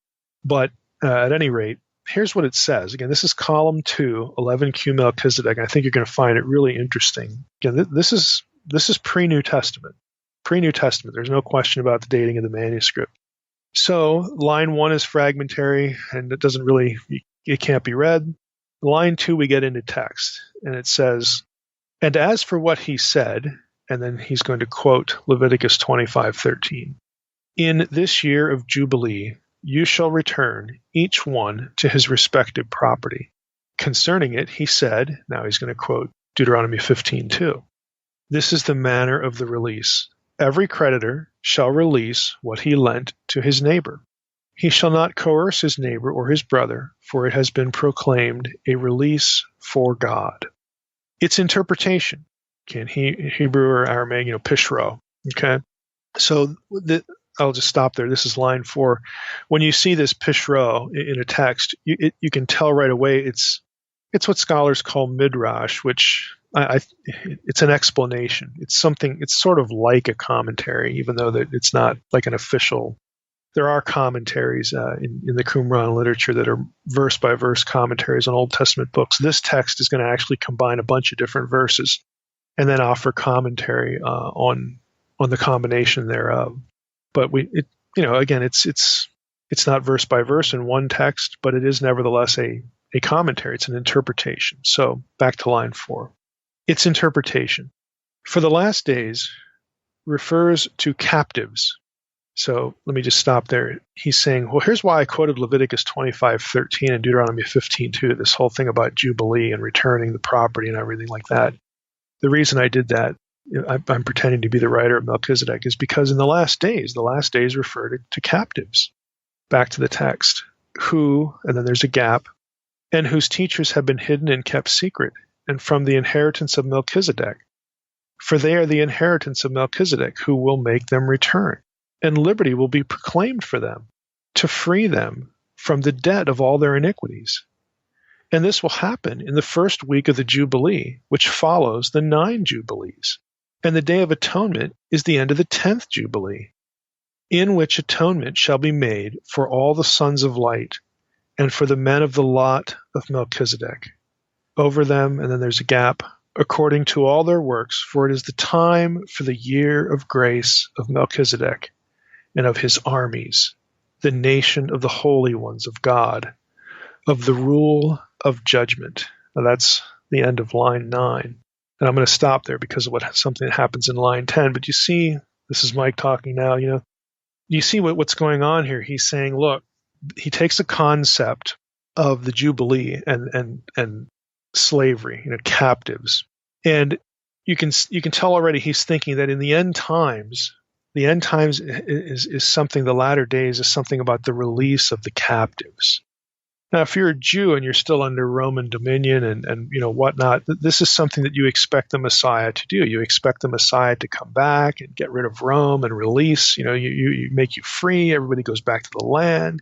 But at any rate, here's what it says. Again, this is column 2, 11Q Melchizedek. I think you're going to find it really interesting. Again, this is pre-New Testament. Pre-New Testament. There's no question about the dating of the manuscript. So line 1 is fragmentary, and it can't be read. Line 2, we get into text, and it says, "And as for what he said," and then he's going to quote Leviticus 25:13, "In this year of Jubilee, you shall return, each one to his respective property. Concerning it, he said," now he's going to quote Deuteronomy 15:2, "This is the manner of the release. Every creditor shall release what he lent to his neighbor. He shall not coerce his neighbor or his brother, for it has been proclaimed a release for God." Its interpretation, in Hebrew or Aramaic, pishro. Okay, so I'll just stop there. This is line 4. When you see this pishro in a text, you can tell right away it's what scholars call midrash, which it's an explanation. It's something. It's sort of like a commentary, even though that it's not like an official. There are commentaries in the Qumran literature that are verse-by-verse commentaries on Old Testament books. This text is going to actually combine a bunch of different verses and then offer commentary on the combination thereof. But again, it's not verse-by-verse in one text, but it is nevertheless a commentary. It's an interpretation. So back to line 4. Its interpretation. "For the last days" refers to captives. So let me just stop there. He's saying, well, here's why I quoted Leviticus 25:13 and Deuteronomy 15:2, this whole thing about Jubilee and returning the property and everything like that. The reason I did that, I'm pretending to be the writer of Melchizedek, is because in the last days refer to captives. Back to the text. "Who," and then there's a gap, "and whose teachers have been hidden and kept secret, and from the inheritance of Melchizedek. For they are the inheritance of Melchizedek, who will make them return. And liberty will be proclaimed for them, to free them from the debt of all their iniquities. And this will happen in the first week of the Jubilee, which follows the 9 Jubilees. And the Day of Atonement is the end of the 10th Jubilee, in which atonement shall be made for all the sons of light, and for the men of the lot of Melchizedek. Over them," and then there's a gap, "according to all their works, for it is the time for the year of grace of Melchizedek, and of his armies, the nation of the holy ones of God, of the rule of judgment." Now that's the end of line 9. And I'm going to stop there because of something that happens in line 10. But you see, this is Mike talking now, you see what's going on here. He's saying, look, he takes a concept of the Jubilee and slavery, captives. And you can tell already he's thinking that in the end times is something, the latter days is something about the release of the captives. Now, if you're a Jew and you're still under Roman dominion and whatnot, this is something that you expect the Messiah to do. You expect the Messiah to come back and get rid of Rome and release. You make you free. Everybody goes back to the land.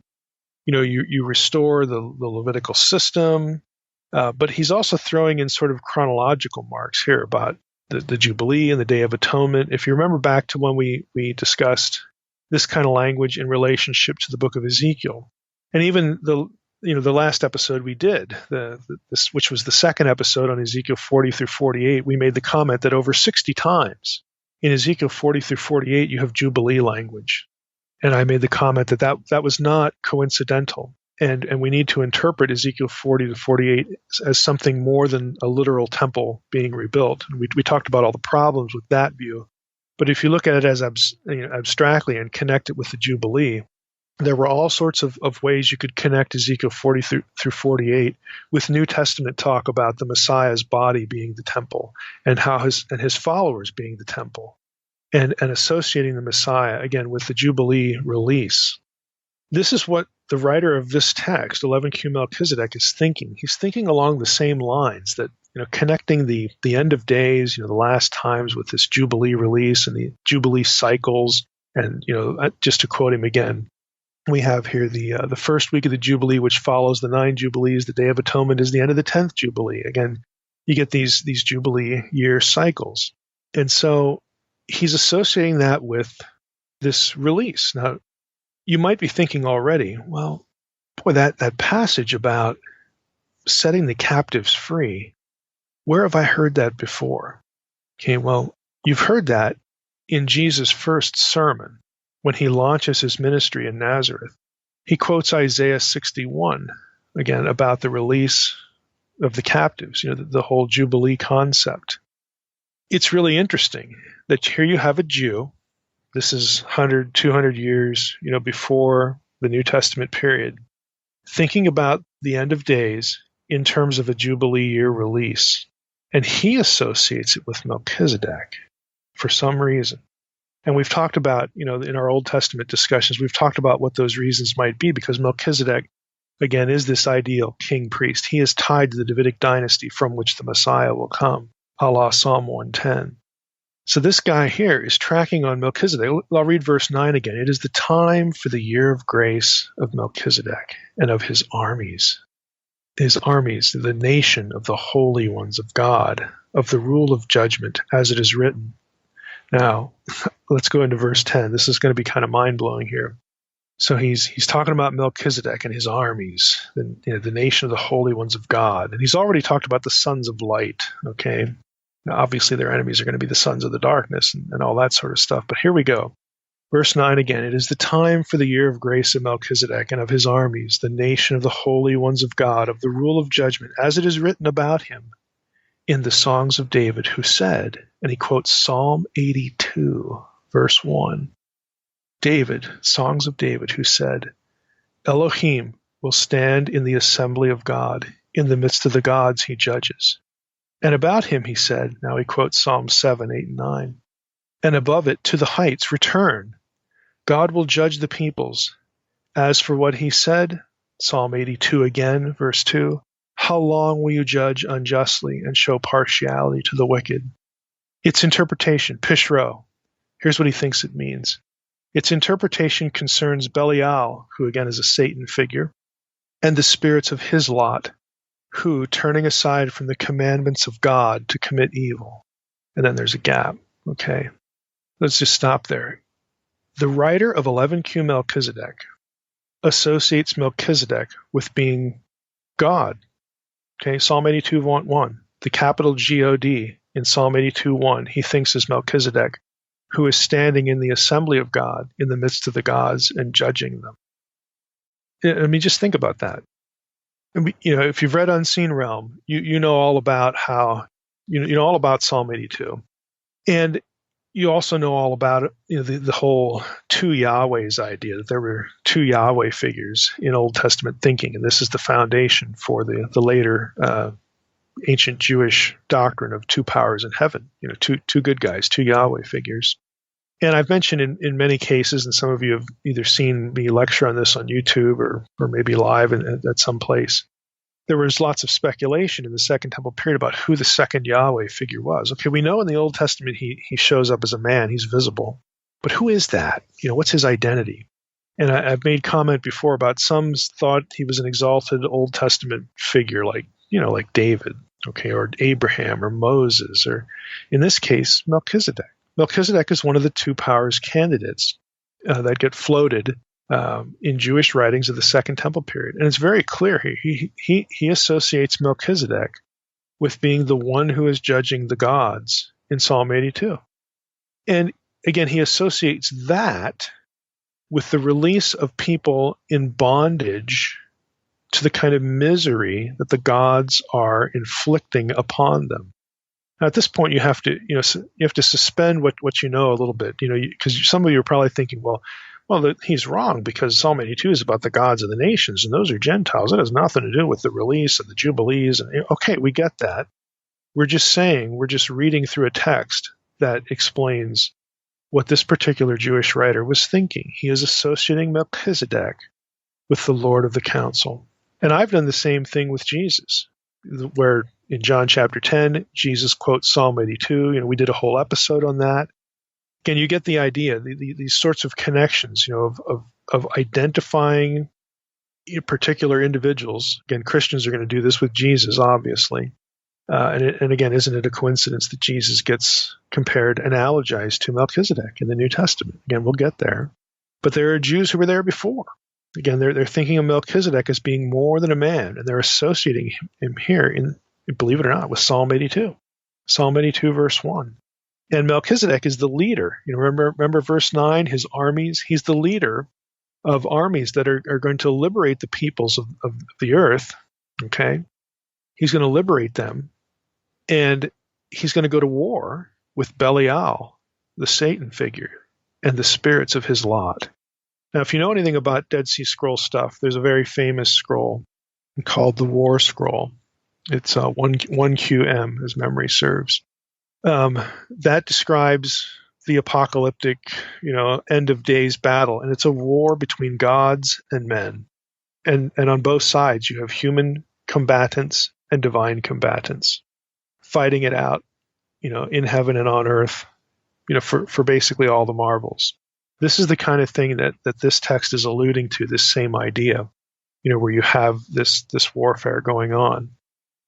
You restore the Levitical system. But he's also throwing in sort of chronological marks here about the Jubilee and the Day of Atonement. If you remember back to when we discussed this kind of language in relationship to the book of Ezekiel, and even the last episode we did, which was the second episode on Ezekiel 40 through 48, we made the comment that over 60 times in Ezekiel 40 through 48 you have Jubilee language. And I made the comment that was not coincidental. And we need to interpret Ezekiel 40 to 48 as something more than a literal temple being rebuilt. And we talked about all the problems with that view. But if you look at it as abstractly and connect it with the Jubilee, there were all sorts of ways you could connect Ezekiel 40 through 48 with New Testament talk about the Messiah's body being the temple and how his followers being the temple, and associating the Messiah, again, with the Jubilee release. This is what the writer of this text, 11Q Melchizedek, is thinking. He's thinking along the same lines, that connecting the end of days, the last times, with this Jubilee release and the Jubilee cycles. And just to quote him again, we have here the first week of the Jubilee, which follows the 9 Jubilees. The Day of Atonement is the end of the 10th Jubilee. Again, you get these Jubilee year cycles. And so he's associating that with this release. Now, you might be thinking already, well, boy, that passage about setting the captives free, where have I heard that before? Okay, well, you've heard that in Jesus' first sermon when he launches his ministry in Nazareth. He quotes Isaiah 61, again, about the release of the captives, the whole Jubilee concept. It's really interesting that here you have a Jew. This is 100, 200 years, before the New Testament period, thinking about the end of days in terms of a Jubilee year release. And he associates it with Melchizedek for some reason. And we've talked about, in our Old Testament discussions, we've talked about what those reasons might be, because Melchizedek, again, is this ideal king priest. He is tied to the Davidic dynasty from which the Messiah will come, a la Psalm 110. So this guy here is tracking on Melchizedek. I'll read verse 9 again. It is the time for the year of grace of Melchizedek and of his armies. His armies, the nation of the holy ones of God, of the rule of judgment, as it is written. Now, let's go into verse 10. This is going to be kind of mind-blowing here. So he's talking about Melchizedek and his armies, the nation of the holy ones of God. And he's already talked about the sons of light, okay? Now, obviously, their enemies are going to be the sons of the darkness and all that sort of stuff. But here we go. Verse 9 again. It is the time for the year of grace of Melchizedek and of his armies, the nation of the holy ones of God, of the rule of judgment, as it is written about him in the songs of David, who said, and he quotes Psalm 82, verse 1. David, songs of David, who said, Elohim will stand in the assembly of God. In the midst of the gods he judges. And about him, he said, now he quotes Psalm 7, 8, and 9, and above it, to the heights return. God will judge the peoples. As for what he said, Psalm 82 again, verse 2, how long will you judge unjustly and show partiality to the wicked? Its interpretation, Pishro, here's what he thinks it means. Its interpretation concerns Belial, who again is a Satan figure, and the spirits of his lot, who, turning aside from the commandments of God to commit evil. And then there's a gap. Okay, let's just stop there. The writer of 11Q Melchizedek associates Melchizedek with being God. Okay, Psalm 82, 1, the capital G-O-D in Psalm 82, 1, he thinks is Melchizedek, who is standing in the assembly of God in the midst of the gods and judging them. I mean, just think about that. If you've read Unseen Realm, you know all about how, you know all about Psalm 82. And you also know all about the whole two Yahwehs idea, that there were two Yahweh figures in Old Testament thinking, and this is the foundation for the later ancient Jewish doctrine of two powers in heaven, two good guys, two Yahweh figures. And I've mentioned in many cases, and some of you have either seen me lecture on this on YouTube or maybe live at some place, there was lots of speculation in the Second Temple period about who the second Yahweh figure was. Okay, we know in the Old Testament he shows up as a man, he's visible. But who is that? What's his identity? And I've made comment before about some thought he was an exalted Old Testament figure like David, okay, or Abraham or Moses, or in this case, Melchizedek. Melchizedek is one of the two powers candidates that get floated in Jewish writings of the Second Temple period. And it's very clear here. He associates Melchizedek with being the one who is judging the gods in Psalm 82. And again, he associates that with the release of people in bondage to the kind of misery that the gods are inflicting upon them. Now, at this point, you have to suspend what you know a little bit, because some of you are probably thinking, well, he's wrong because Psalm 82 is about the gods of the nations, and those are Gentiles. It has nothing to do with the release and the jubilees. And okay, we get that. We're just reading through a text that explains what this particular Jewish writer was thinking. He is associating Melchizedek with the Lord of the council. And I've done the same thing with Jesus, where in John chapter 10, Jesus quotes Psalm 82. We did a whole episode on that. Again, you get the idea, these sorts of connections, of identifying particular individuals. Again, Christians are going to do this with Jesus, obviously. And again, isn't it a coincidence that Jesus gets compared, analogized to Melchizedek in the New Testament? Again, we'll get there. But there are Jews who were there before. Again, they're thinking of Melchizedek as being more than a man, and they're associating him here, believe it or not, with Psalm 82. Psalm 82, verse 1. And Melchizedek is the leader. Remember verse 9, his armies? He's the leader of armies that are going to liberate the peoples of the earth. Okay? He's going to liberate them. And he's going to go to war with Belial, the Satan figure, and the spirits of his lot. Now, if you know anything about Dead Sea Scroll stuff, there's a very famous scroll called the War Scroll. It's 1QM, as memory serves. That describes the apocalyptic, end of days battle, and it's a war between gods and men. And on both sides, you have human combatants and divine combatants fighting it out, in heaven and on earth, for basically all the marvels. This is the kind of thing that this text is alluding to, this same idea, where you have this warfare going on.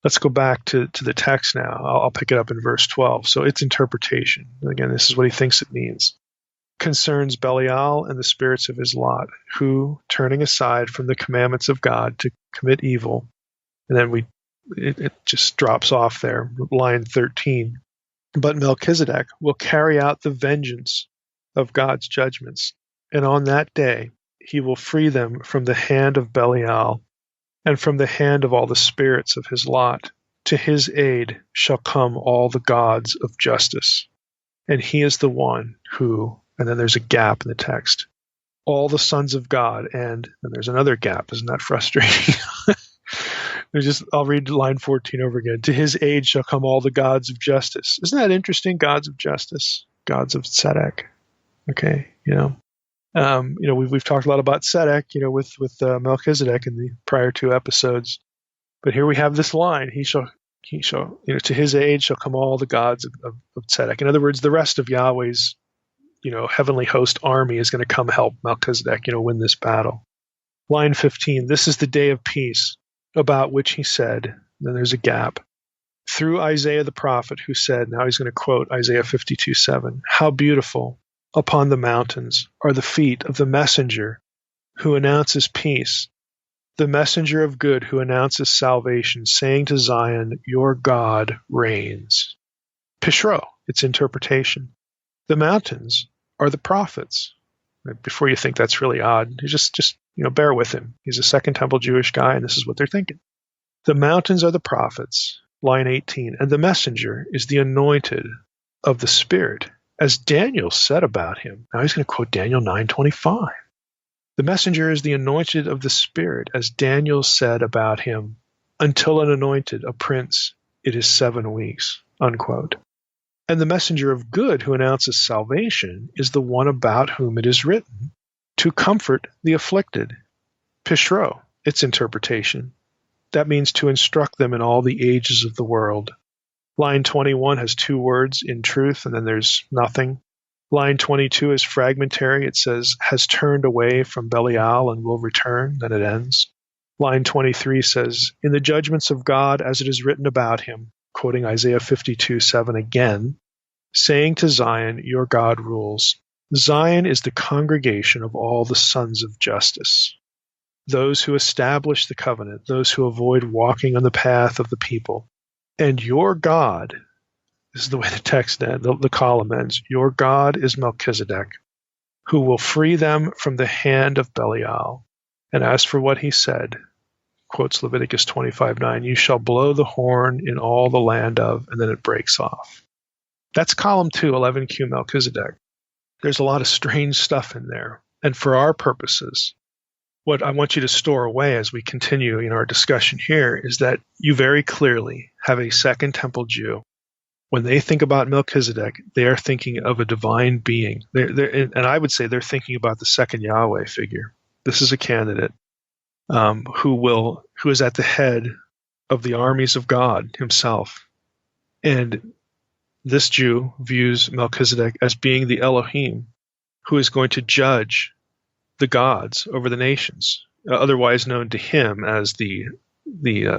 Let's go back to the text now. I'll pick it up in verse 12. So its interpretation, again, this is what he thinks it means, concerns Belial and the spirits of his lot, who, turning aside from the commandments of God to commit evil, and then it just drops off there, line 13. But Melchizedek will carry out the vengeance of God's judgments, and on that day he will free them from the hand of Belial and from the hand of all the spirits of his lot. To his aid shall come all the gods of justice. And he is the one who, and then there's a gap in the text, all the sons of God, and there's another gap. Isn't that frustrating? I'll read line 14 over again. To his aid shall come all the gods of justice. Isn't that interesting? Gods of justice, gods of Tzedek. Okay, we've talked a lot about Tzedek, with Melchizedek in the prior two episodes, but here we have this line: he shall, to his aid shall come all the gods of Tzedek. In other words, the rest of Yahweh's, heavenly host army is going to come help Melchizedek, win this battle. Line 15: this is the day of peace, about which he said. Then there's a gap. Through Isaiah the prophet, who said, now he's going to quote Isaiah 52:7, how beautiful upon the mountains are the feet of the messenger who announces peace, the messenger of good who announces salvation, saying to Zion, your God reigns. Pishro, its interpretation. The mountains are the prophets. Before you think that's really odd, just bear with him. He's a Second Temple Jewish guy, and this is what they're thinking. The mountains are the prophets, line 18, and the messenger is the anointed of the Spirit, as Daniel said about him. Now he's going to quote Daniel 9:25. The messenger is the anointed of the Spirit, as Daniel said about him, until an anointed, a prince, it is 7 weeks, unquote. And the messenger of good who announces salvation is the one about whom it is written, to comfort the afflicted. Pishro, its interpretation. That means to instruct them in all the ages of the world. Line 21 has 2 words, in truth, and then there's nothing. Line 22 is fragmentary. It says, has turned away from Belial and will return, then it ends. Line 23 says, in the judgments of God as it is written about him, quoting Isaiah 52:7 again, saying to Zion, your God rules. Zion is the congregation of all the sons of justice, those who establish the covenant, those who avoid walking on the path of the people. And your God, this is the way the text ends, the column ends, your God is Melchizedek, who will free them from the hand of Belial. And as for what he said, quotes Leviticus 25:9, you shall blow the horn in all the land of, and then it breaks off. That's column 2, 11Q Melchizedek. There's a lot of strange stuff in there. And for our purposes, what I want you to store away as we continue in our discussion here is that you very clearly have a Second Temple Jew. When they think about Melchizedek, they are thinking of a divine being. And I would say they're thinking about the second Yahweh figure. This is a candidate who is at the head of the armies of God himself. And this Jew views Melchizedek as being the Elohim who is going to judge the gods over the nations, otherwise known to him as the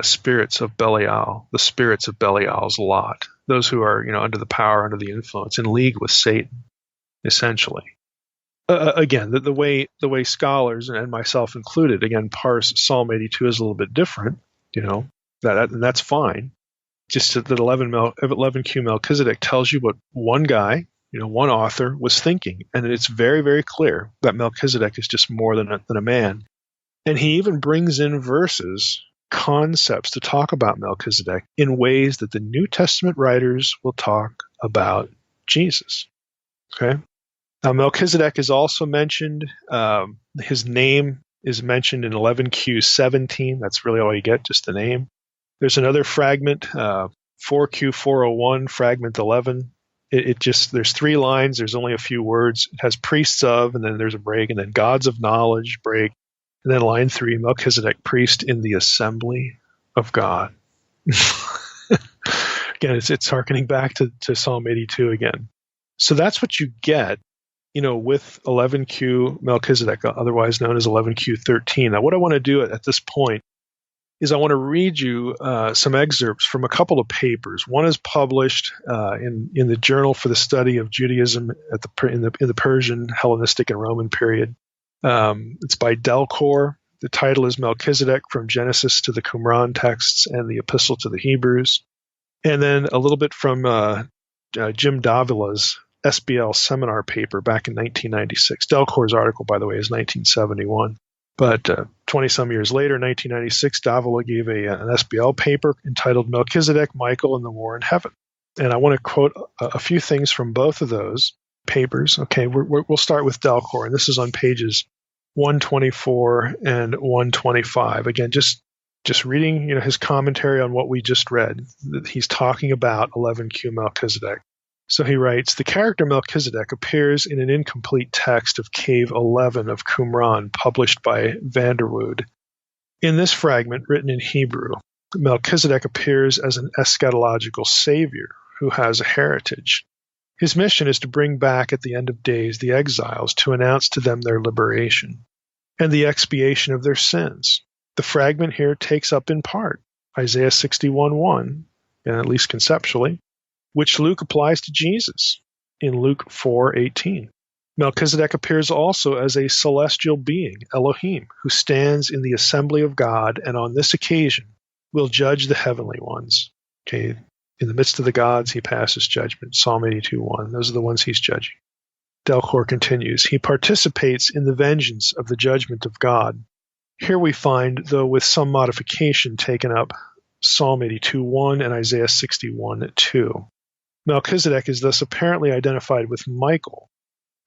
spirits of Belial, the spirits of Belial's lot, those who are under the power, under the influence, in league with Satan, essentially. Again, the way scholars and myself included, again, parse Psalm 82 is a little bit different, and that's fine. Just that 11Q Melchizedek tells you what one guy, one author was thinking, and it's very, very clear that Melchizedek is just more than a man. And he even brings in verses, concepts to talk about Melchizedek in ways that the New Testament writers will talk about Jesus. Okay. Now, Melchizedek is also mentioned. His name is mentioned in 11Q17. That's really all you get, just the name. There's another fragment, 4Q401, fragment 11. There's 3 lines. There's only a few words. It has priests of, and then there's a break, and then gods of knowledge, break. And then line 3, Melchizedek, priest in the assembly of God. Again, it's hearkening back to Psalm 82 again. So that's what you get, with 11Q Melchizedek, otherwise known as 11Q13. Now, what I want to do at this point is I want to read you some excerpts from a couple of papers. One is published in the Journal for the Study of Judaism in the Persian, Hellenistic, and Roman period. It's by Delcor. The title is Melchizedek from Genesis to the Qumran texts and the Epistle to the Hebrews. And then a little bit from Jim Davila's SBL seminar paper back in 1996. Delcor's article, by the way, is 1971. But 20-some years later, 1996, Davila gave an SBL paper entitled Melchizedek, Michael, and the War in Heaven. And I want to quote a few things from both of those papers. Okay, we'll start with Delcor, and this is on pages 124 and 125. Again, just reading his commentary on what we just read. He's talking about 11Q Melchizedek. So he writes, the character Melchizedek appears in an incomplete text of Cave 11 of Qumran, published by Vanderwood. In this fragment, written in Hebrew, Melchizedek appears as an eschatological savior who has a heritage. His mission is to bring back at the end of days the exiles to announce to them their liberation and the expiation of their sins. The fragment here takes up in part Isaiah 61:1, and at least conceptually, which Luke applies to Jesus in Luke 4:18. Melchizedek appears also as a celestial being, Elohim, who stands in the assembly of God, and on this occasion will judge the heavenly ones. Okay, in the midst of the gods, he passes judgment. Psalm 82:1. Those are the ones he's judging. Delcor continues, he participates in the vengeance of the judgment of God. Here we find, though with some modification, taken up Psalm 82:1 and Isaiah 61:2. Melchizedek is thus apparently identified with Michael,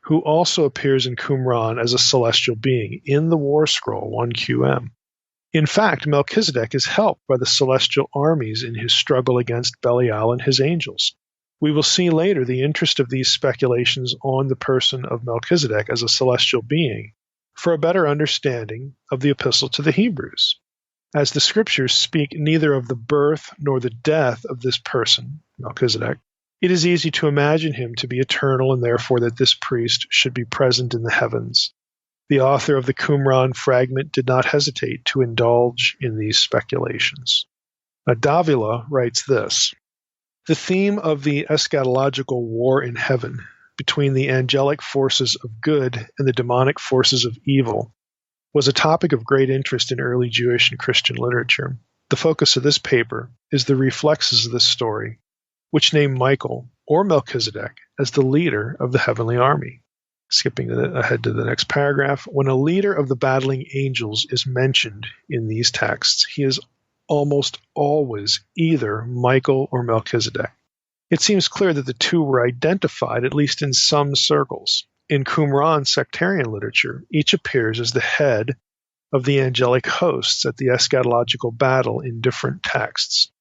who also appears in Qumran as a celestial being in the War Scroll 1QM. In fact, Melchizedek is helped by the celestial armies in his struggle against Belial and his angels. We will see later the interest of these speculations on the person of Melchizedek as a celestial being for a better understanding of the Epistle to the Hebrews. As the Scriptures speak neither of the birth nor the death of this person, Melchizedek, it is easy to imagine him to be eternal and therefore that this priest should be present in the heavens. The author of the Qumran fragment did not hesitate to indulge in these speculations. Davila writes this, the theme of the eschatological war in heaven between the angelic forces of good and the demonic forces of evil was a topic of great interest in early Jewish and Christian literature. The focus of this paper is the reflexes of this story, which name Michael or Melchizedek as the leader of the heavenly army. Skipping ahead to the next paragraph. When a leader of the battling angels is mentioned in these texts, he is almost always either Michael or Melchizedek. It seems clear that the two were identified, at least in some circles. In Qumran sectarian literature, each appears as the head of the angelic hosts at the eschatological battle in different texts.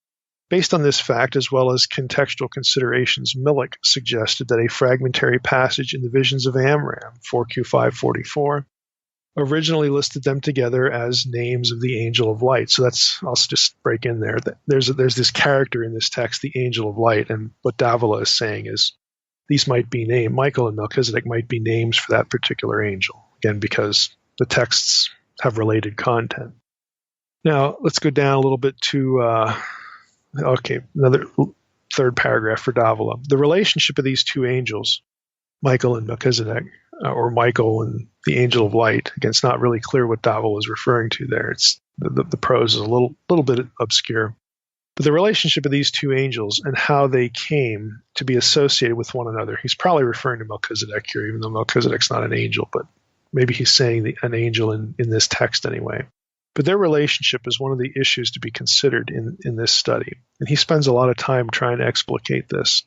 Based on this fact, as well as contextual considerations, Millick suggested that a fragmentary passage in the Visions of Amram, 4Q544, originally listed them together as names of the angel of light. So I'll just break in there. There's this character in this text, the angel of light, and what Davila is saying is these might be named, Michael and Melchizedek might be names for that particular angel, again, because the texts have related content. Now, let's go down a little bit to another third paragraph for Davila. The relationship of these two angels, Michael and Melchizedek, or Michael and the angel of light. Again, it's not really clear what Davila is referring to there. It's the prose is a little bit obscure. But the relationship of these two angels and how they came to be associated with one another. He's probably referring to Melchizedek here, even though Melchizedek's not an angel, but maybe he's saying an angel in this text anyway. But their relationship is one of the issues to be considered in this study. And he spends a lot of time trying to explicate this.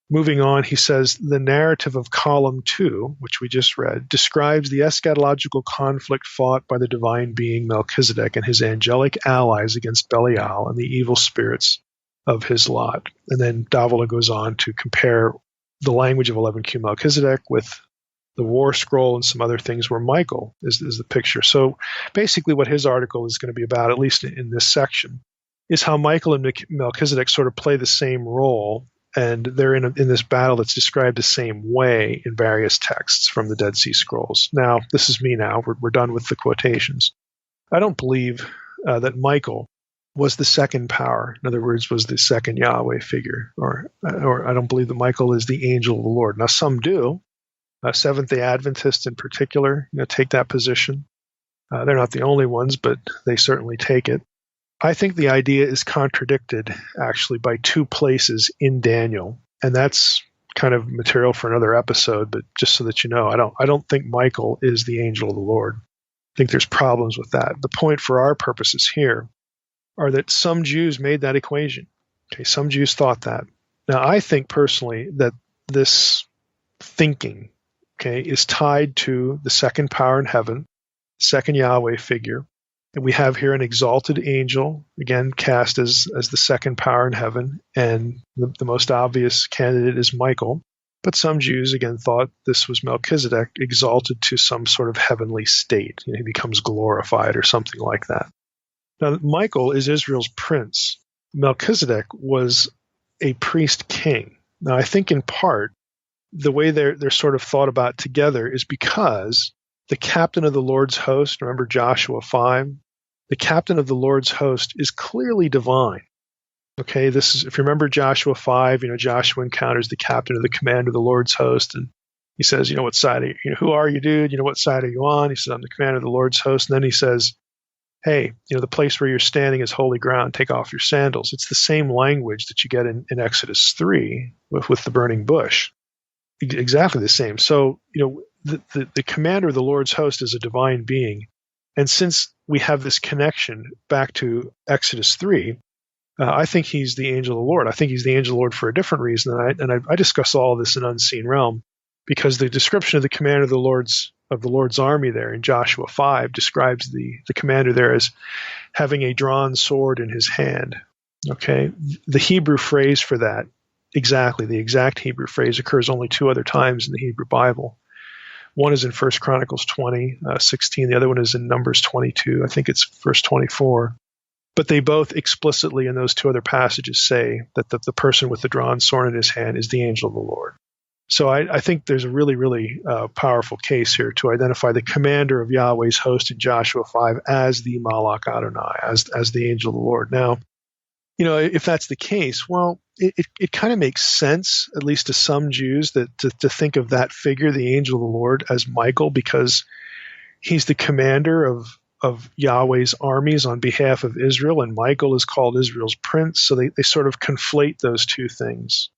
Moving on, he says, the narrative of column 2, which we just read, describes the eschatological conflict fought by the divine being Melchizedek and his angelic allies against Belial and the evil spirits of his lot. And then Davila goes on to compare the language of 11Q Melchizedek with the war scroll and some other things where Michael is the picture. So basically what his article is going to be about, at least in this section, is how Michael and Melchizedek sort of play the same role, and they're in this battle that's described the same way in various texts from the Dead Sea Scrolls. Now, this is me now. We're done with the quotations. I don't believe that Michael was the second power. In other words, was the second Yahweh figure. Or I don't believe that Michael is the angel of the Lord. Now, some do. Seventh-day Adventists in particular, take that position. They're not the only ones, but they certainly take it. I think the idea is contradicted, actually, by two places in Daniel, and that's kind of material for another episode. But just so that you know, I don't think Michael is the angel of the Lord. I think there's problems with that. The point for our purposes here are that some Jews made that equation. Okay, some Jews thought that. Now, I think personally that this thinking, is tied to the second power in heaven, second Yahweh figure. And we have here an exalted angel, again, cast as the second power in heaven, and the most obvious candidate is Michael. But some Jews, again, thought this was Melchizedek exalted to some sort of heavenly state. He becomes glorified or something like that. Now, Michael is Israel's prince. Melchizedek was a priest king. Now, I think in part, the way they're sort of thought about together is because the captain of the Lord's host, remember Joshua 5? The captain of the Lord's host is clearly divine. Okay, this is, if you remember Joshua 5, Joshua encounters the captain of the commander of the Lord's host, and he says, what side are you, who are you, dude? What side are you on? He says, I'm the commander of the Lord's host. And then he says, hey, the place where you're standing is holy ground. Take off your sandals. It's the same language that you get in Exodus 3 with the burning bush. Exactly the same. So, the commander of the Lord's host is a divine being. And since we have this connection back to Exodus 3, I think he's the angel of the Lord. I think he's the angel of the Lord for a different reason. And I discuss all of this in Unseen Realm, because the description of the commander of the Lord's army there in Joshua 5 describes the commander there as having a drawn sword in his hand. Okay, the Hebrew phrase for that, the exact Hebrew phrase, occurs only two other times in the Hebrew Bible. One is in 1 Chronicles 20, 16. The other one is in Numbers 22. I think it's verse 24. But they both explicitly in those two other passages say that the person with the drawn sword in his hand is the angel of the Lord. So I think there's a really, really powerful case here to identify the commander of Yahweh's host in Joshua 5 as the Malach Adonai, as the angel of the Lord. Now, if that's the case, well, it kind of makes sense, at least to some Jews, that to think of that figure, the angel of the Lord, as Michael, because he's the commander of Yahweh's armies on behalf of Israel, and Michael is called Israel's prince. So they sort of conflate those two things.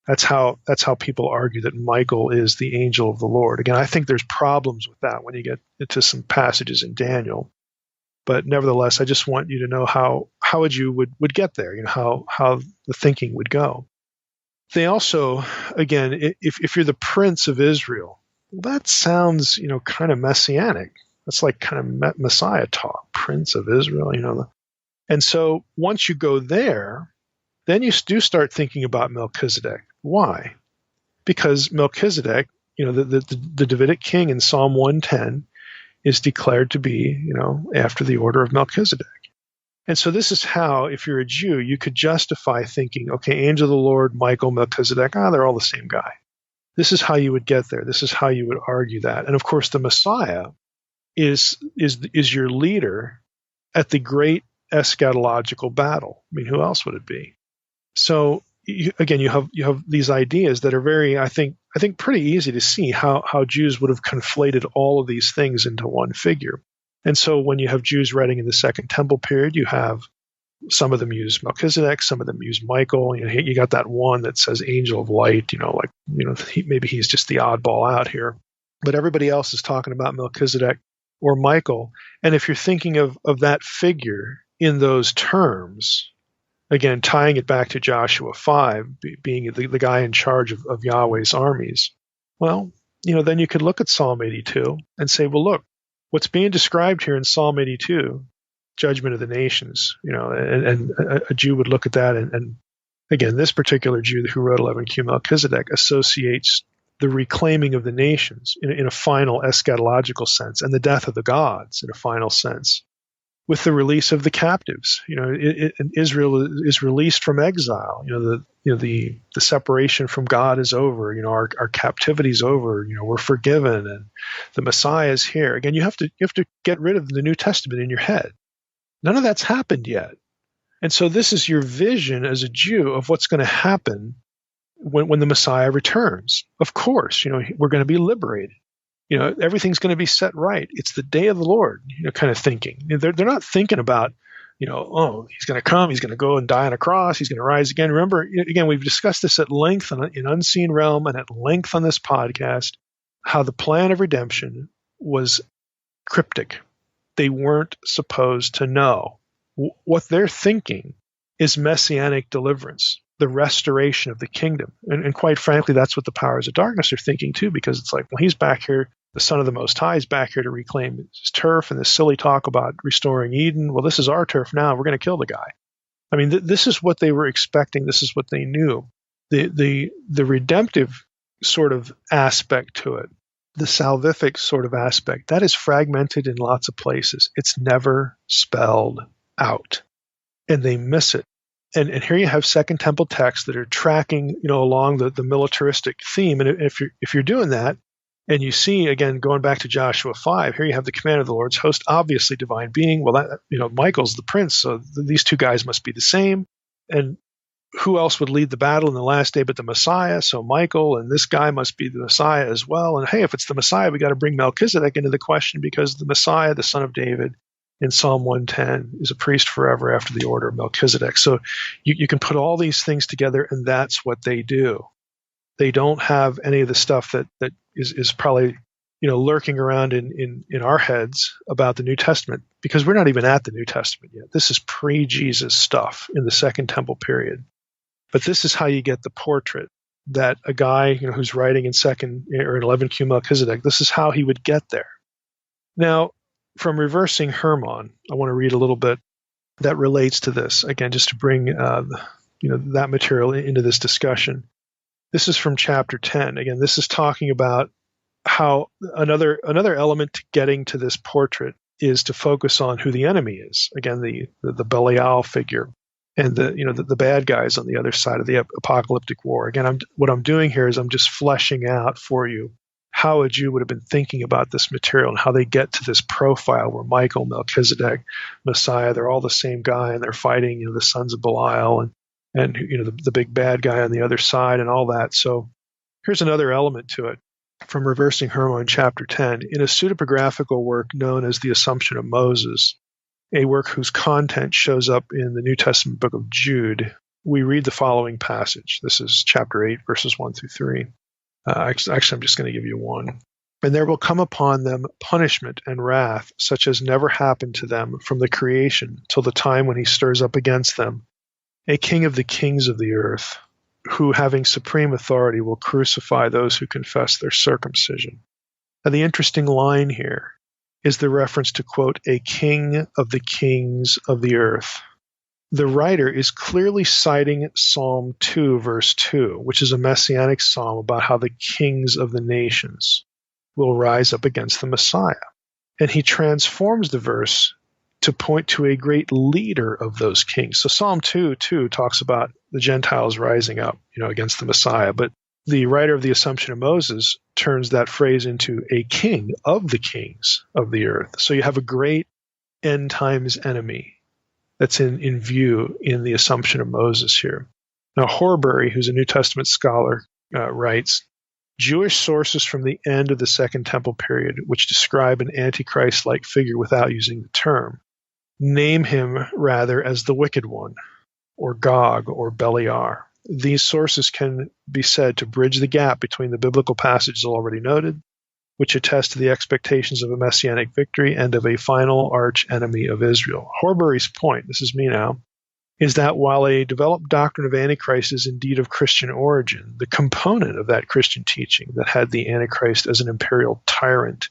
That's how people argue that Michael is the angel of the Lord. Again, I think there's problems with that when you get into some passages in Daniel. But nevertheless, I just want you to know how a Jew would get there, how the thinking would go. They also, again, if you're the prince of Israel, well, that sounds, kind of messianic. That's like kind of Messiah talk, prince of Israel, And so once you go there, then you do start thinking about Melchizedek. Why? Because Melchizedek, the Davidic king in Psalm 110 is declared to be, after the order of Melchizedek. And so this is how, if you're a Jew, you could justify thinking, okay, angel of the Lord, Michael, Melchizedek, they're all the same guy. This is how you would get there. This is how you would argue that. And of course, the Messiah is your leader at the great eschatological battle. I mean, who else would it be? So you have these ideas that are very, I think pretty easy to see how Jews would have conflated all of these things into one figure. And so when you have Jews writing in the Second Temple period, you have some of them use Melchizedek, some of them use Michael. You got that one that says angel of light, maybe he's just the oddball out here. But everybody else is talking about Melchizedek or Michael. And if you're thinking of that figure in those terms, again, tying it back to Joshua 5, being the guy in charge of Yahweh's armies, well, then you could look at Psalm 82 and say, well, look, what's being described here in Psalm 82, judgment of the nations, and a Jew would look at that. And again, this particular Jew who wrote 11Q Melchizedek associates the reclaiming of the nations in a final eschatological sense and the death of the gods in a final sense with the release of the captives. Israel is released from exile. The separation from God is over. Our captivity is over. We're forgiven, and the Messiah is here. Again, you have to get rid of the New Testament in your head. None of that's happened yet, and so this is your vision as a Jew of what's going to happen when the Messiah returns. Of course, we're going to be liberated. Everything's going to be set right. It's the day of the Lord, kind of thinking. They're not thinking about, he's going to come, he's going to go and die on a cross, he's going to rise again. Remember, again, we've discussed this at length in Unseen Realm and at length on this podcast, how the plan of redemption was cryptic. They weren't supposed to know. What they're thinking is messianic deliverance, the restoration of the kingdom. And quite frankly, that's what the powers of darkness are thinking too, because it's like, well, he's back here. The Son of the Most High is back here to reclaim his turf, and this silly talk about restoring Eden. Well, this is our turf now. We're going to kill the guy. I mean, this is what they were expecting. This is what they knew. The redemptive sort of aspect to it, the salvific sort of aspect, that is fragmented in lots of places. It's never spelled out, and they miss it. And here you have Second Temple texts that are tracking, along the militaristic theme. And if you're doing that, and you see, again, going back to Joshua 5, here you have the command of the Lord's host, obviously divine being. Well, that, Michael's the prince, so these two guys must be the same. And who else would lead the battle in the last day but the Messiah? So Michael, and this guy must be the Messiah as well. And hey, if it's the Messiah, we got to bring Melchizedek into the question, because the Messiah, the son of David, in Psalm 110, is a priest forever after the order of Melchizedek. So you can put all these things together, and that's what they do. They don't have any of the stuff that is probably lurking around in our heads about the New Testament, because we're not even at the New Testament yet. This is pre-Jesus stuff in the Second Temple period. But this is how you get the portrait that a guy who's writing in 11Q Melchizedek, this is how he would get there. Now, from Reversing Hermon, I want to read a little bit that relates to this, again, just to bring that material into this discussion. This is from chapter 10. Again, this is talking about how another element to getting to this portrait is to focus on who the enemy is. Again, the Belial figure, and the bad guys on the other side of the apocalyptic war. Again, what I'm doing here is I'm just fleshing out for you how a Jew would have been thinking about this material and how they get to this profile where Michael, Melchizedek, Messiah, they're all the same guy, and they're fighting the sons of Belial and the big bad guy on the other side and all that. So here's another element to it from Reversing Hermon, chapter 10. In a pseudepigraphical work known as The Assumption of Moses, a work whose content shows up in the New Testament book of Jude, we read the following passage. This is chapter 8, verses 1 through 3. Actually, I'm just going to give you one. And there will come upon them punishment and wrath, such as never happened to them from the creation till the time when he stirs up against them a king of the kings of the earth, who, having supreme authority, will crucify those who confess their circumcision. And the interesting line here is the reference to, quote, a king of the kings of the earth. The writer is clearly citing Psalm 2, verse 2, which is a messianic psalm about how the kings of the nations will rise up against the Messiah. And he transforms the verse to point to a great leader of those kings. So Psalm 2, talks about the Gentiles rising up, against the Messiah. But the writer of the Assumption of Moses turns that phrase into a king of the kings of the earth. So you have a great end times enemy that's in view in the Assumption of Moses here. Now, Horbury, who's a New Testament scholar, writes, Jewish sources from the end of the Second Temple period, which describe an Antichrist-like figure without using the term, name him rather as the Wicked One, or Gog, or Beliar. These sources can be said to bridge the gap between the biblical passages already noted, which attest to the expectations of a messianic victory and of a final arch enemy of Israel. Horbury's point, this is me now, is that while a developed doctrine of Antichrist is indeed of Christian origin, the component of that Christian teaching that had the Antichrist as an imperial tyrant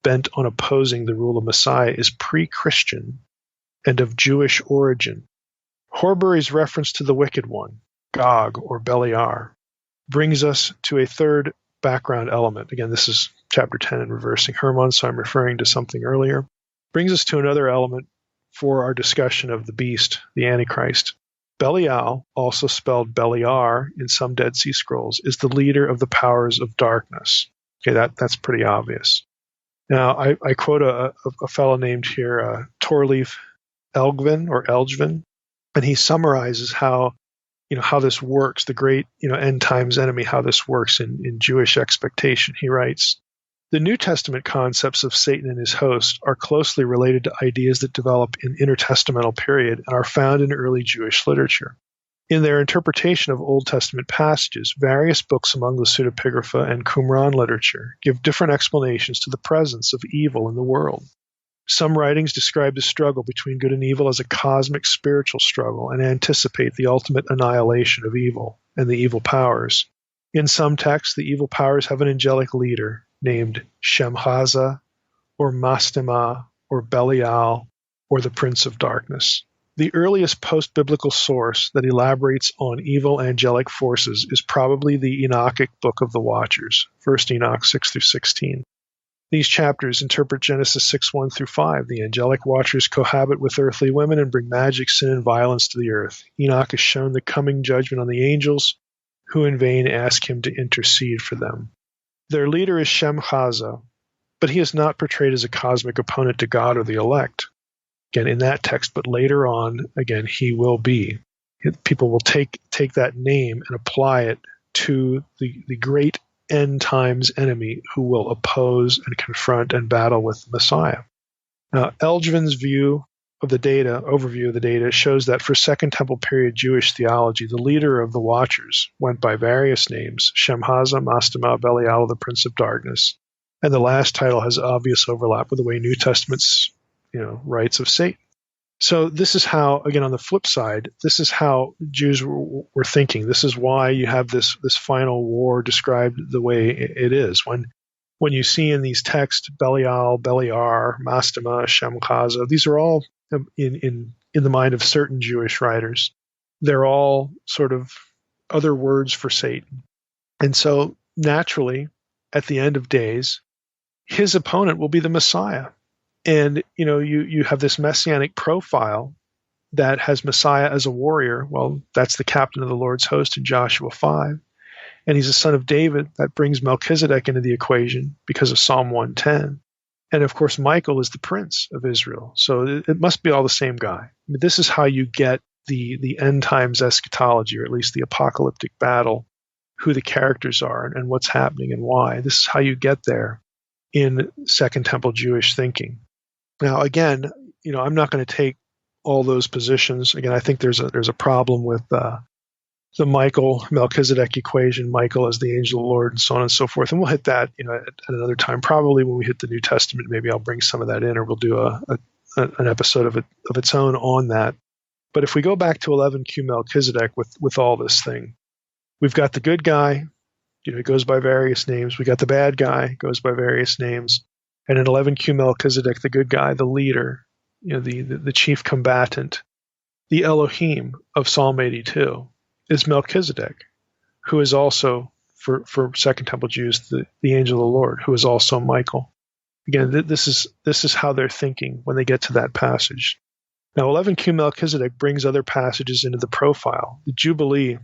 bent on opposing the rule of Messiah is pre-Christian and of Jewish origin. Horbury's reference to the Wicked One, Gog or Beliar, brings us to a third background element. Again, this is chapter 10 in Reversing Hermon, so I'm referring to something earlier. Brings us to another element for our discussion of the beast, the Antichrist. Belial, also spelled Beliar in some Dead Sea Scrolls, is the leader of the powers of darkness. Okay, that's pretty obvious. Now, I quote a fellow named here, Torleif Elgvin, and he summarizes how this works, the great, end times enemy, how this works in Jewish expectation. He writes, the New Testament concepts of Satan and his host are closely related to ideas that develop in intertestamental period and are found in early Jewish literature. In their interpretation of Old Testament passages, various books among the pseudepigrapha and Qumran literature give different explanations to the presence of evil in the world. Some writings describe the struggle between good and evil as a cosmic spiritual struggle and anticipate the ultimate annihilation of evil and the evil powers. In some texts, the evil powers have an angelic leader named Shemhaza or Mastema or Belial or the Prince of Darkness. The earliest post-biblical source that elaborates on evil angelic forces is probably the Enochic Book of the Watchers, 1 Enoch 6 through 16. These chapters interpret Genesis 6:1 through 5. The angelic watchers cohabit with earthly women and bring magic, sin, and violence to the earth. Enoch is shown the coming judgment on the angels, who in vain ask him to intercede for them. Their leader is Shemhaza, but he is not portrayed as a cosmic opponent to God or the elect. Again, in that text, but later on, again, he will be. People will take that name and apply it to the great end times enemy who will oppose and confront and battle with the Messiah. Now, Elgvin's overview of the data shows that for Second Temple period Jewish theology, the leader of the Watchers went by various names: Shemhaza, Mastema, Belial, the Prince of Darkness, and the last title has obvious overlap with the way New Testament's writes of Satan. So this is how, again, on the flip side, this is how Jews were thinking. This is why you have this final war described the way it is. When you see in these texts Belial, Beliar, Mastema, Shemhaza, these are all in the mind of certain Jewish writers. They're all sort of other words for Satan. And so naturally, at the end of days, his opponent will be the Messiah. And, you have this messianic profile that has Messiah as a warrior. Well, that's the captain of the Lord's host in Joshua 5. And he's a son of David. That brings Melchizedek into the equation because of Psalm 110. And, of course, Michael is the prince of Israel. So it must be all the same guy. I mean, this is how you get the end times eschatology, or at least the apocalyptic battle, who the characters are and what's happening and why. This is how you get there in Second Temple Jewish thinking. Now, again, I'm not going to take all those positions. Again, I think there's a problem with the Melchizedek equation, Michael as the angel of the Lord, and so on and so forth. And we'll hit that, at another time. Probably when we hit the New Testament, maybe I'll bring some of that in, or we'll do an episode of its own on that. But if we go back to 11Q Melchizedek with all this thing, we've got the good guy, he goes by various names. We got the bad guy, goes by various names. And in 11Q Melchizedek, the good guy, the leader, the chief combatant, the Elohim of Psalm 82 is Melchizedek, who is also, for Second Temple Jews, the angel of the Lord, who is also Michael. Again, this is how they're thinking when they get to that passage. Now, 11Q Melchizedek brings other passages into the profile. The Jubilee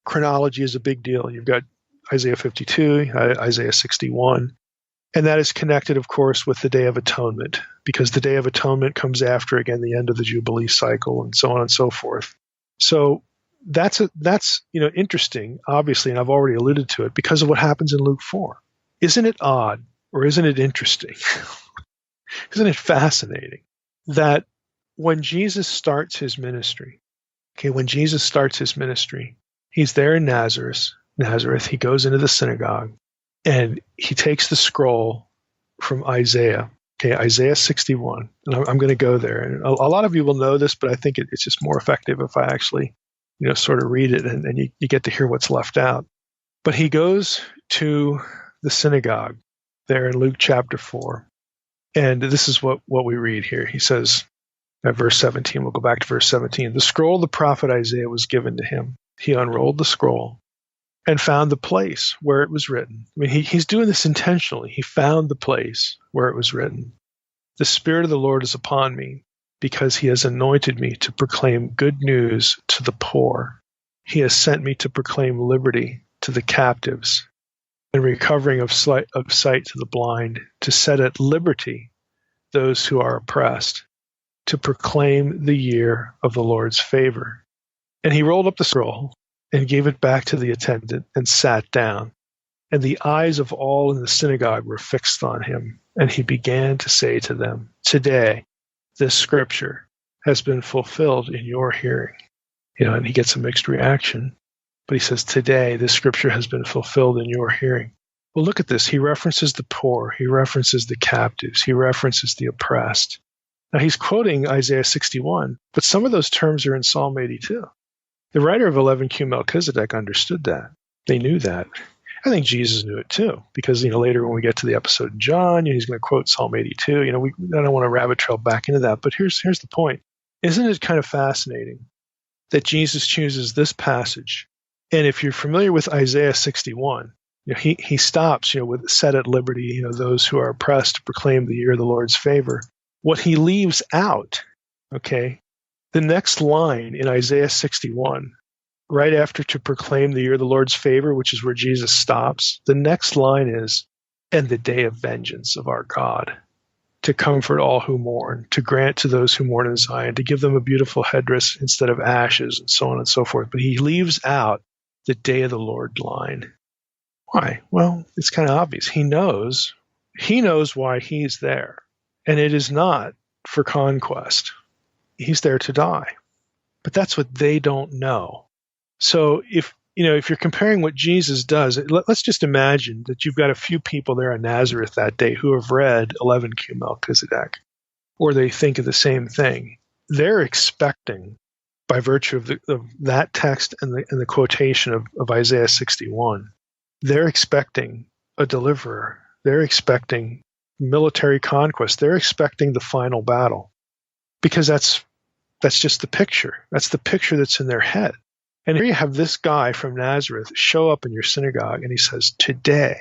chronology is a big deal. You've got Isaiah 52, Isaiah 61, and that is connected, of course, with the Day of Atonement, because the Day of Atonement comes after, again, the end of the Jubilee cycle, and so on and so forth. So that's interesting, obviously, and I've already alluded to it, because of what happens in Luke 4. Isn't it odd, or isn't it interesting? Isn't it fascinating that when Jesus starts his ministry, he's there in Nazareth, he goes into the synagogue, and he takes the scroll from Isaiah, Isaiah 61, and I'm going to go there. And a lot of you will know this, but I think it's just more effective if I actually, sort of read it, and you get to hear what's left out. But he goes to the synagogue there in Luke chapter 4, and this is what we read here. He says, at verse 17, we'll go back to verse 17. The scroll of the prophet Isaiah was given to him. He unrolled the scroll and found the place where it was written. I mean, he's doing this intentionally. He found the place where it was written. The Spirit of the Lord is upon me, because he has anointed me to proclaim good news to the poor. He has sent me to proclaim liberty to the captives and recovering of sight to the blind, to set at liberty those who are oppressed, to proclaim the year of the Lord's favor. And he rolled up the scroll and gave it back to the attendant and sat down. And the eyes of all in the synagogue were fixed on him. And he began to say to them, today, this scripture has been fulfilled in your hearing. And he gets a mixed reaction. But he says, today, this scripture has been fulfilled in your hearing. Well, look at this. He references the poor. He references the captives. He references the oppressed. Now, he's quoting Isaiah 61, but some of those terms are in Psalm 82. The writer of 11Q Melchizedek understood that. They knew that. I think Jesus knew it too, because later when we get to the episode in John, he's going to quote Psalm 82. I don't want to rabbit trail back into that, but here's the point. Isn't it kind of fascinating that Jesus chooses this passage? And if you're familiar with Isaiah 61, he stops, with set at liberty, those who are oppressed to proclaim the year of the Lord's favor. What he leaves out, the next line in Isaiah 61, right after to proclaim the year of the Lord's favor, which is where Jesus stops, the next line is, and the day of vengeance of our God, to comfort all who mourn, to grant to those who mourn in Zion, to give them a beautiful headdress instead of ashes, and so on and so forth. But he leaves out the day of the Lord line. Why? Well, it's kind of obvious. He knows why he's there. And it is not for conquest. He's there to die. But that's what they don't know. So if you're comparing what Jesus does, let's just imagine that you've got a few people there in Nazareth that day who have read 11Q Melchizedek, or they think of the same thing. They're expecting, by virtue of that text and the quotation of Isaiah 61, they're expecting a deliverer. They're expecting military conquest. They're expecting the final battle, because that's just the picture. That's the picture that's in their head. And here you have this guy from Nazareth show up in your synagogue, and he says, today,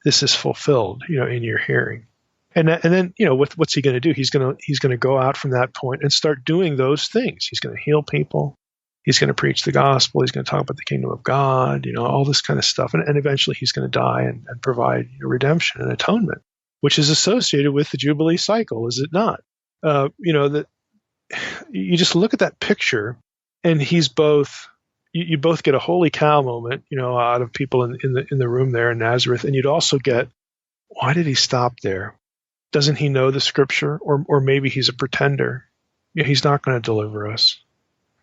this is fulfilled, in your hearing. And then, what's he going to do? He's going to go out from that point and start doing those things. He's going to heal people. He's going to preach the gospel. He's going to talk about the kingdom of God, all this kind of stuff. And eventually he's going to die and provide redemption and atonement, which is associated with the Jubilee cycle, is it not? That you just look at that picture, and he's both. You both get a holy cow moment, out of people in the room there in Nazareth, and you'd also get, why did he stop there? Doesn't he know the scripture, or maybe he's a pretender? He's not going to deliver us.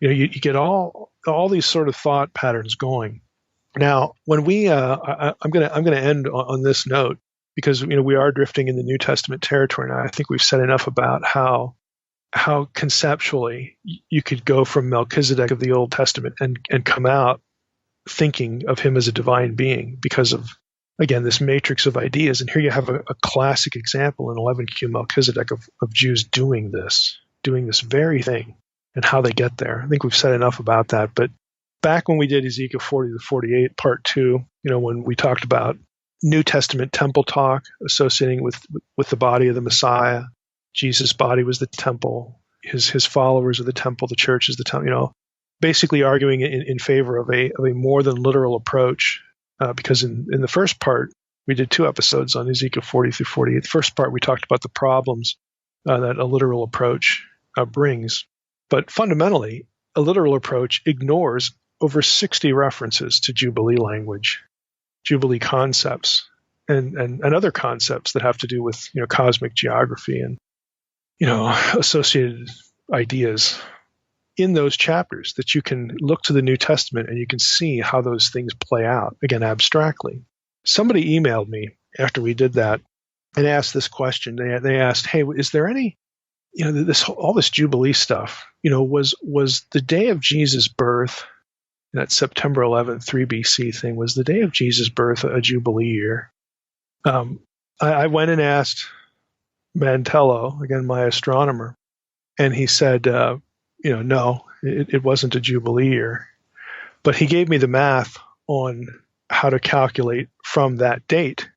You get all these sort of thought patterns going. Now, when we, I'm going to end on this note, because we are drifting in the New Testament territory now. I think we've said enough about how conceptually you could go from Melchizedek of the Old Testament and come out thinking of him as a divine being because of, again, this matrix of ideas. And here you have a classic example in 11Q Melchizedek of Jews doing this very thing and how they get there. I think we've said enough about that. But back when we did Ezekiel 40 to 48, part 2, when we talked about New Testament temple talk associating with the body of the Messiah, Jesus' body was the temple, his followers are the temple, the church is the temple, basically arguing in favor of a more than literal approach, because in the first part, we did 2 episodes on Ezekiel 40 through 48. The first part, we talked about the problems that a literal approach brings. But fundamentally, a literal approach ignores over 60 references to Jubilee language, Jubilee concepts, and other concepts that have to do with cosmic geography and associated ideas in those chapters, that you can look to the New Testament and you can see how those things play out, again, abstractly. Somebody emailed me after we did that and asked this question. They asked, hey, is there any, all this Jubilee stuff, was the day of Jesus' birth, that September 11th, 3 BC thing, was the day of Jesus' birth a Jubilee year? I went and asked Mantello, again, my astronomer, and he said, no, it wasn't a Jubilee year. But he gave me the math on how to calculate from that date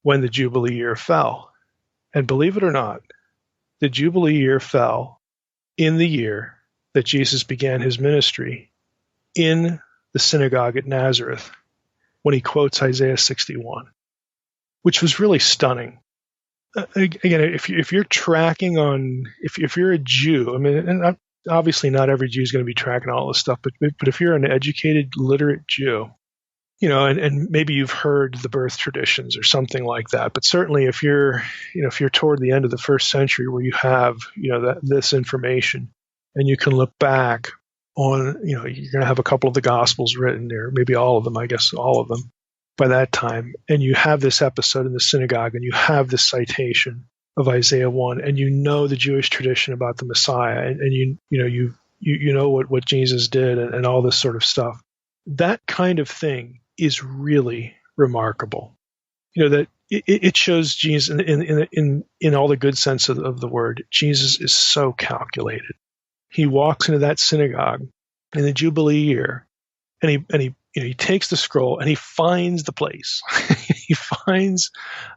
when the Jubilee year fell. And believe it or not, the Jubilee year fell in the year that Jesus began his ministry in the synagogue at Nazareth when he quotes Isaiah 61, which was really stunning. Again, if you're tracking on, if you're a Jew, and obviously not every Jew is going to be tracking all this stuff, but if you're an educated, literate Jew, and maybe you've heard the birth traditions or something like that, but certainly if you're toward the end of the first century where you have, this information, and you can look back on, you're going to have a couple of the Gospels written, or maybe all of them, I guess all of them, by that time, and you have this episode in the synagogue, and you have this citation of Isaiah 1, and the Jewish tradition about the Messiah, and you know what Jesus did, and all this sort of stuff. That kind of thing is really remarkable. That it shows Jesus in all the good sense of the word. Jesus is so calculated. He walks into that synagogue in the Jubilee year, and he takes the scroll and he finds the place. He finds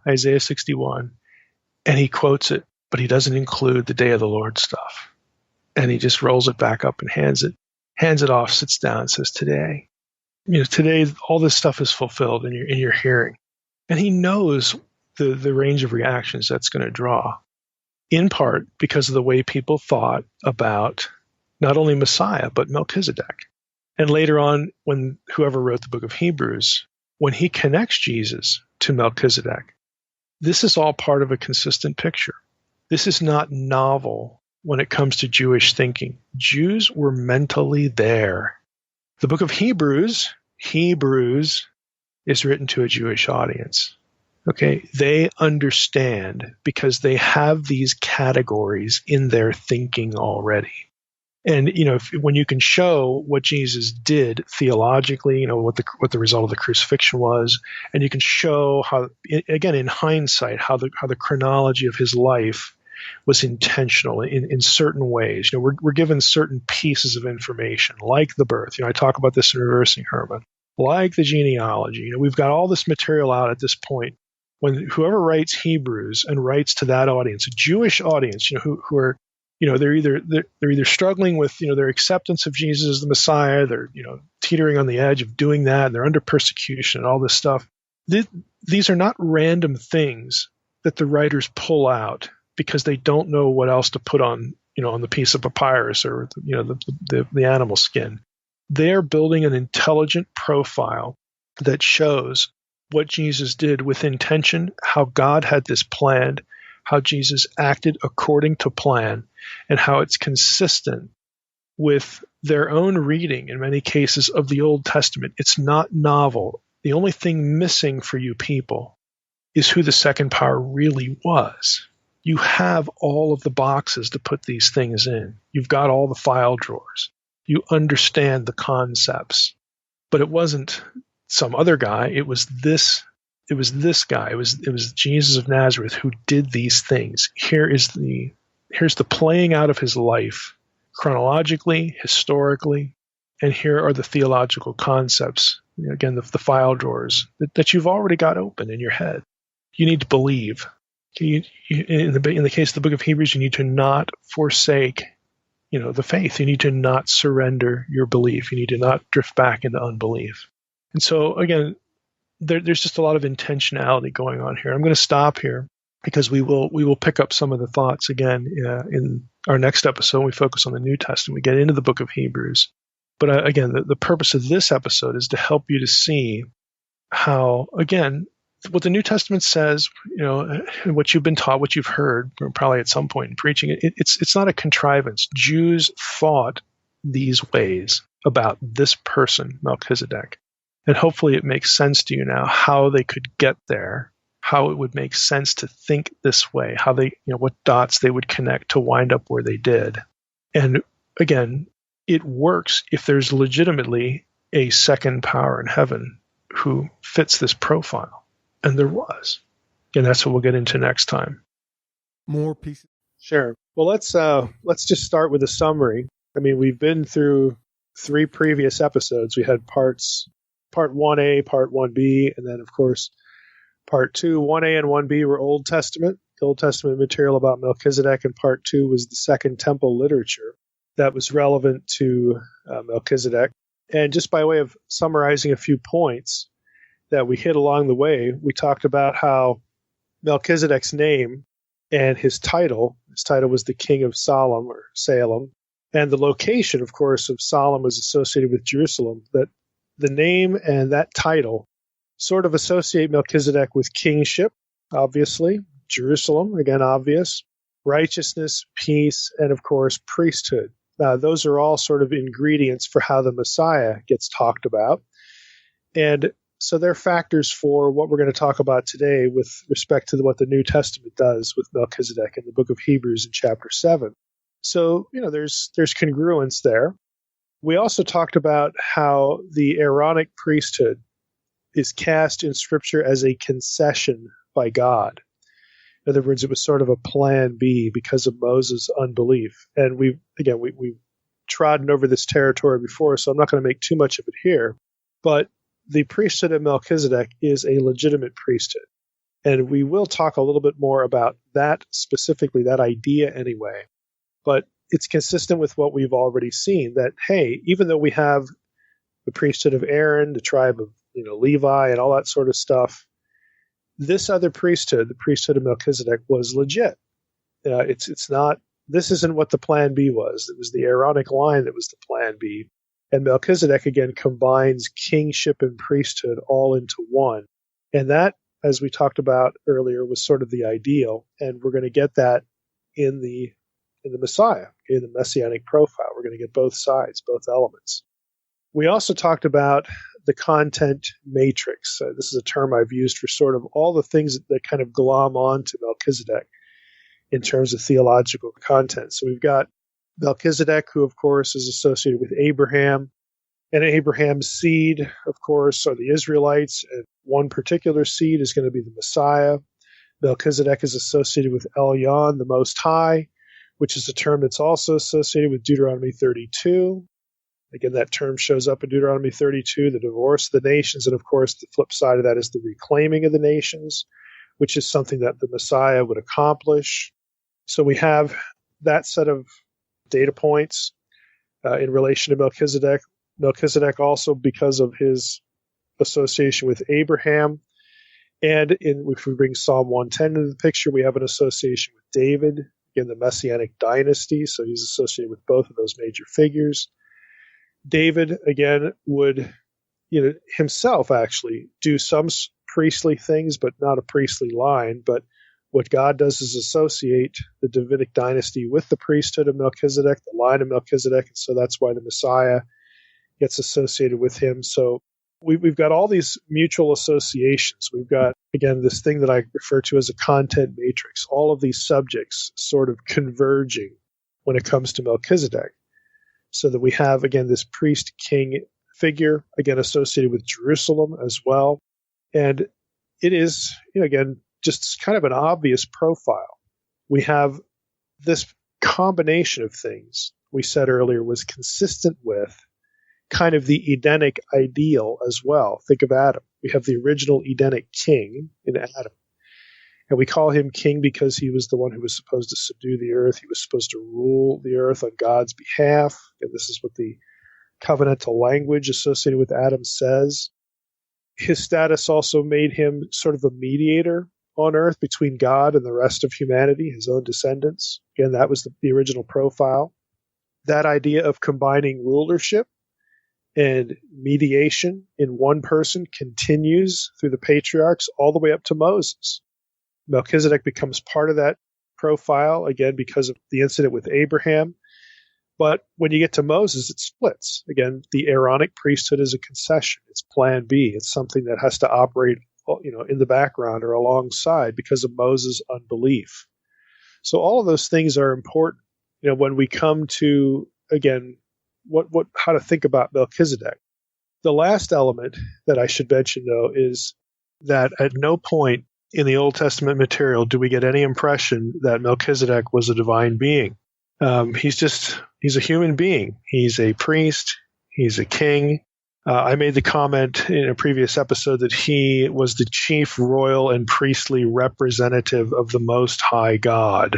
Isaiah 61 and he quotes it, but he doesn't include the day of the Lord stuff. And he just rolls it back up and hands it off, sits down, and says, today, today all this stuff is fulfilled in your hearing. And he knows the range of reactions that's going to draw, in part because of the way people thought about not only Messiah, but Melchizedek. And later on, when whoever wrote the book of Hebrews, when he connects Jesus to Melchizedek, this is all part of a consistent picture. This is not novel when it comes to Jewish thinking. Jews were mentally there. The book of Hebrews is written to a Jewish audience. Okay, they understand because they have these categories in their thinking already. And when you can show what Jesus did theologically, what the result of the crucifixion was, and you can show how, again in hindsight, how the chronology of his life was intentional in certain ways. We're given certain pieces of information, like the birth. I talk about this in Reversing Herman, like the genealogy. We've got all this material out at this point. When whoever writes Hebrews and writes to that audience, a Jewish audience, who are they're either struggling with their acceptance of Jesus as the Messiah, they're teetering on the edge of doing that, and they're under persecution and all this stuff. These are not random things that the writers pull out because they don't know what else to put on on the piece of papyrus or the animal skin. They're building an intelligent profile that shows what Jesus did with intention, how God had this planned, how Jesus acted according to plan, and how it's consistent with their own reading, in many cases, of the Old Testament. It's not novel. The only thing missing for you people is who the second power really was. You have all of the boxes to put these things in. You've got all the file drawers. You understand the concepts. But it wasn't some other guy. It was this guy. It was Jesus of Nazareth who did these things. Here's the playing out of his life, chronologically, historically, and here are the theological concepts. Again, the file drawers that you've already got open in your head. You need to believe. In the case of the book of Hebrews, you need to not forsake, the faith. You need to not surrender your belief. You need to not drift back into unbelief. And so, again, there's just a lot of intentionality going on here. I'm going to stop here because we will pick up some of the thoughts again in our next episode when we focus on the New Testament. We get into the book of Hebrews. But again, the purpose of this episode is to help you to see how, again, what the New Testament says, what you've been taught, what you've heard, probably at some point in preaching, it's not a contrivance. Jews thought these ways about this person, Melchizedek. And hopefully it makes sense to you now how they could get there, how it would make sense to think this way, how they, what dots they would connect to wind up where they did. And again, it works if there's legitimately a second power in heaven who fits this profile. And there was. And that's what we'll get into next time. More pieces. Sure. Well, let's just start with a summary. I mean, we've been through 3 previous episodes. We had part 1A, part 1B, and then, of course, part 2. 1A and 1B were Old Testament, the Old Testament material about Melchizedek, and part 2 was the Second Temple literature that was relevant to Melchizedek. And just by way of summarizing a few points that we hit along the way, we talked about how Melchizedek's name and his title was the King of Salem, or Salem, and the location, of course, of Salem was associated with Jerusalem, that the name and that title sort of associate Melchizedek with kingship, obviously, Jerusalem, again, obvious, righteousness, peace, and, of course, priesthood. Those are all sort of ingredients for how the Messiah gets talked about. And so they're factors for what we're going to talk about today with respect to what the New Testament does with Melchizedek in the book of Hebrews in chapter 7. So, there's congruence there. We also talked about how the Aaronic priesthood is cast in Scripture as a concession by God. In other words, it was sort of a plan B because of Moses' unbelief. And we've trodden over this territory before, so I'm not going to make too much of it here. But the priesthood of Melchizedek is a legitimate priesthood. And we will talk a little bit more about that specifically, that idea anyway. But it's consistent with what we've already seen, that, hey, even though we have the priesthood of Aaron, the tribe of Levi, and all that sort of stuff, this other priesthood, the priesthood of Melchizedek, was legit. It's not. This isn't what the plan B was. It was the Aaronic line that was the plan B. And Melchizedek, again, combines kingship and priesthood all into one. And that, as we talked about earlier, was sort of the ideal. And we're going to get that in the Messiah, in the Messianic profile. We're going to get both sides, both elements. We also talked about the content matrix. This is a term I've used for sort of all the things that kind of glom on to Melchizedek in terms of theological content. So we've got Melchizedek, who, of course, is associated with Abraham, and Abraham's seed, of course, are the Israelites, and one particular seed is going to be the Messiah. Melchizedek is associated with Elyon, the Most High, which is a term that's also associated with Deuteronomy 32. Again, that term shows up in Deuteronomy 32, the divorce of the nations, and, of course, the flip side of that is the reclaiming of the nations, which is something that the Messiah would accomplish. So we have that set of data points in relation to Melchizedek. Melchizedek also, because of his association with Abraham, and if we bring Psalm 110 into the picture, we have an association with David in the Messianic dynasty, so he's associated with both of those major figures. David, again, would himself actually do some priestly things, but not a priestly line, but What God does is associate the Davidic dynasty with the priesthood of Melchizedek, the line of Melchizedek, and so that's why the Messiah gets associated with him. So we've got all these mutual associations. We've got, again, this thing that I refer to as a content matrix, all of these subjects sort of converging when it comes to Melchizedek, so that we have, again, this priest-king figure, again, associated with Jerusalem as well. And it is, again, just kind of an obvious profile. We have this combination of things we said earlier was consistent with kind of the Edenic ideal as well. Think of Adam. We have the original Edenic king in Adam. And we call him king because he was the one who was supposed to subdue the earth. He was supposed to rule the earth on God's behalf. And this is what the covenantal language associated with Adam says. His status also made him sort of a mediator on earth between God and the rest of humanity, his own descendants. Again, that was the original profile. That idea of combining rulership and mediation in one person continues through the patriarchs all the way up to Moses. Melchizedek becomes part of that profile, again, because of the incident with Abraham. But when you get to Moses, it splits. Again, the Aaronic priesthood is a concession. It's plan B. It's something that has to operate, in the background or alongside because of Moses' unbelief. So all of those things are important, when we come to, again, how to think about Melchizedek. The last element that I should mention, though, is that at no point in the Old Testament material do we get any impression that Melchizedek was a divine being. He's a human being. He's a priest. He's a king. I made the comment in a previous episode that he was the chief royal and priestly representative of the Most High God.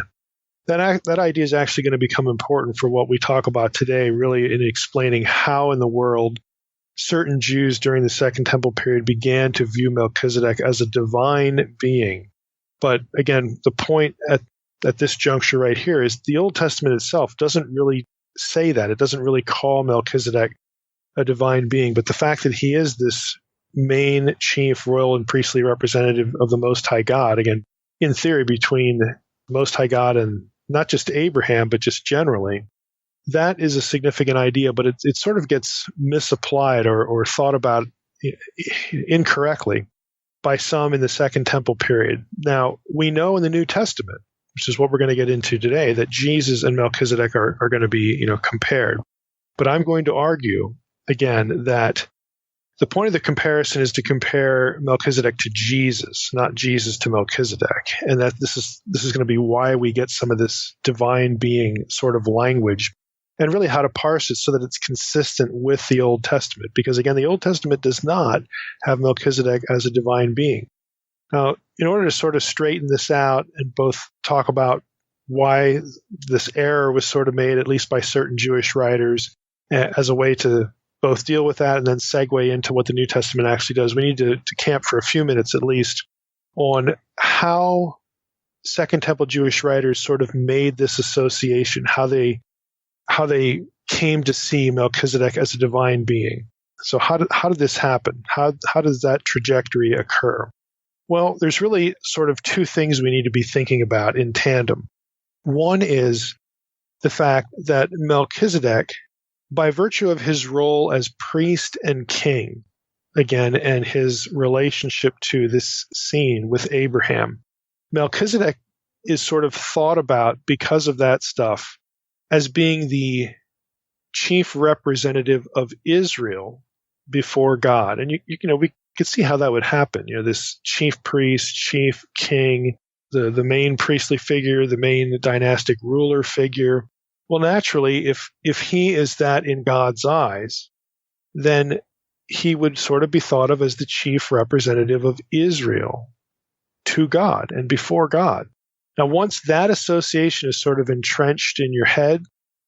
That idea is actually going to become important for what we talk about today, really in explaining how in the world certain Jews during the Second Temple period began to view Melchizedek as a divine being. But again, the point at this juncture right here is the Old Testament itself doesn't really say that. It doesn't really call Melchizedek a divine being, but the fact that he is this main chief royal and priestly representative of the Most High God, again, in theory between the Most High God and not just Abraham, but just generally, that is a significant idea, but it sort of gets misapplied or thought about incorrectly by some in the Second Temple period. Now, we know in the New Testament, which is what we're going to get into today, that Jesus and Melchizedek are going to be, compared. But I'm going to argue, again, that the point of the comparison is to compare Melchizedek to Jesus, not Jesus to Melchizedek. And that this is going to be why we get some of this divine being sort of language, and really how to parse it so that it's consistent with the Old Testament. Because again, the Old Testament does not have Melchizedek as a divine being. Now, in order to sort of straighten this out and both talk about why this error was sort of made, at least by certain Jewish writers, as a way to both deal with that and then segue into what the New Testament actually does, we need to camp for a few minutes at least on how Second Temple Jewish writers sort of made this association, how they came to see Melchizedek as a divine being. So how did this happen? How does that trajectory occur? Well, there's really sort of two things we need to be thinking about in tandem. One is the fact that Melchizedek, by virtue of his role as priest and king, again, and his relationship to this scene with Abraham, Melchizedek is sort of thought about because of that stuff as being the chief representative of Israel before God. And we could see how that would happen. This chief priest, chief king, the main priestly figure, the main dynastic ruler figure. Well, naturally, if he is that in God's eyes, then he would sort of be thought of as the chief representative of Israel to God and before God. Now, once that association is sort of entrenched in your head,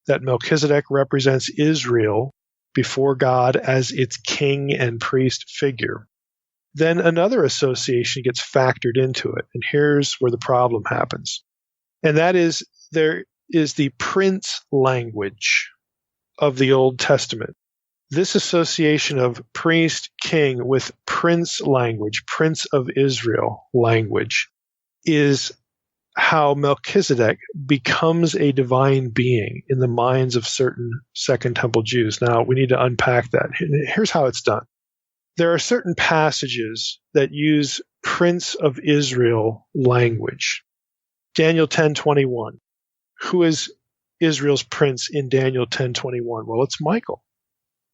that Melchizedek represents Israel before God as its king and priest figure, then another association gets factored into it. And here's where the problem happens. And that is, there is the prince language of the Old Testament. This association of priest, king with prince language, prince of Israel language, is how Melchizedek becomes a divine being in the minds of certain Second Temple Jews. Now, we need to unpack that. Here's how it's done. There are certain passages that use Prince of Israel language. Daniel 10:21. Who is Israel's prince in Daniel 10:21? Well, it's Michael.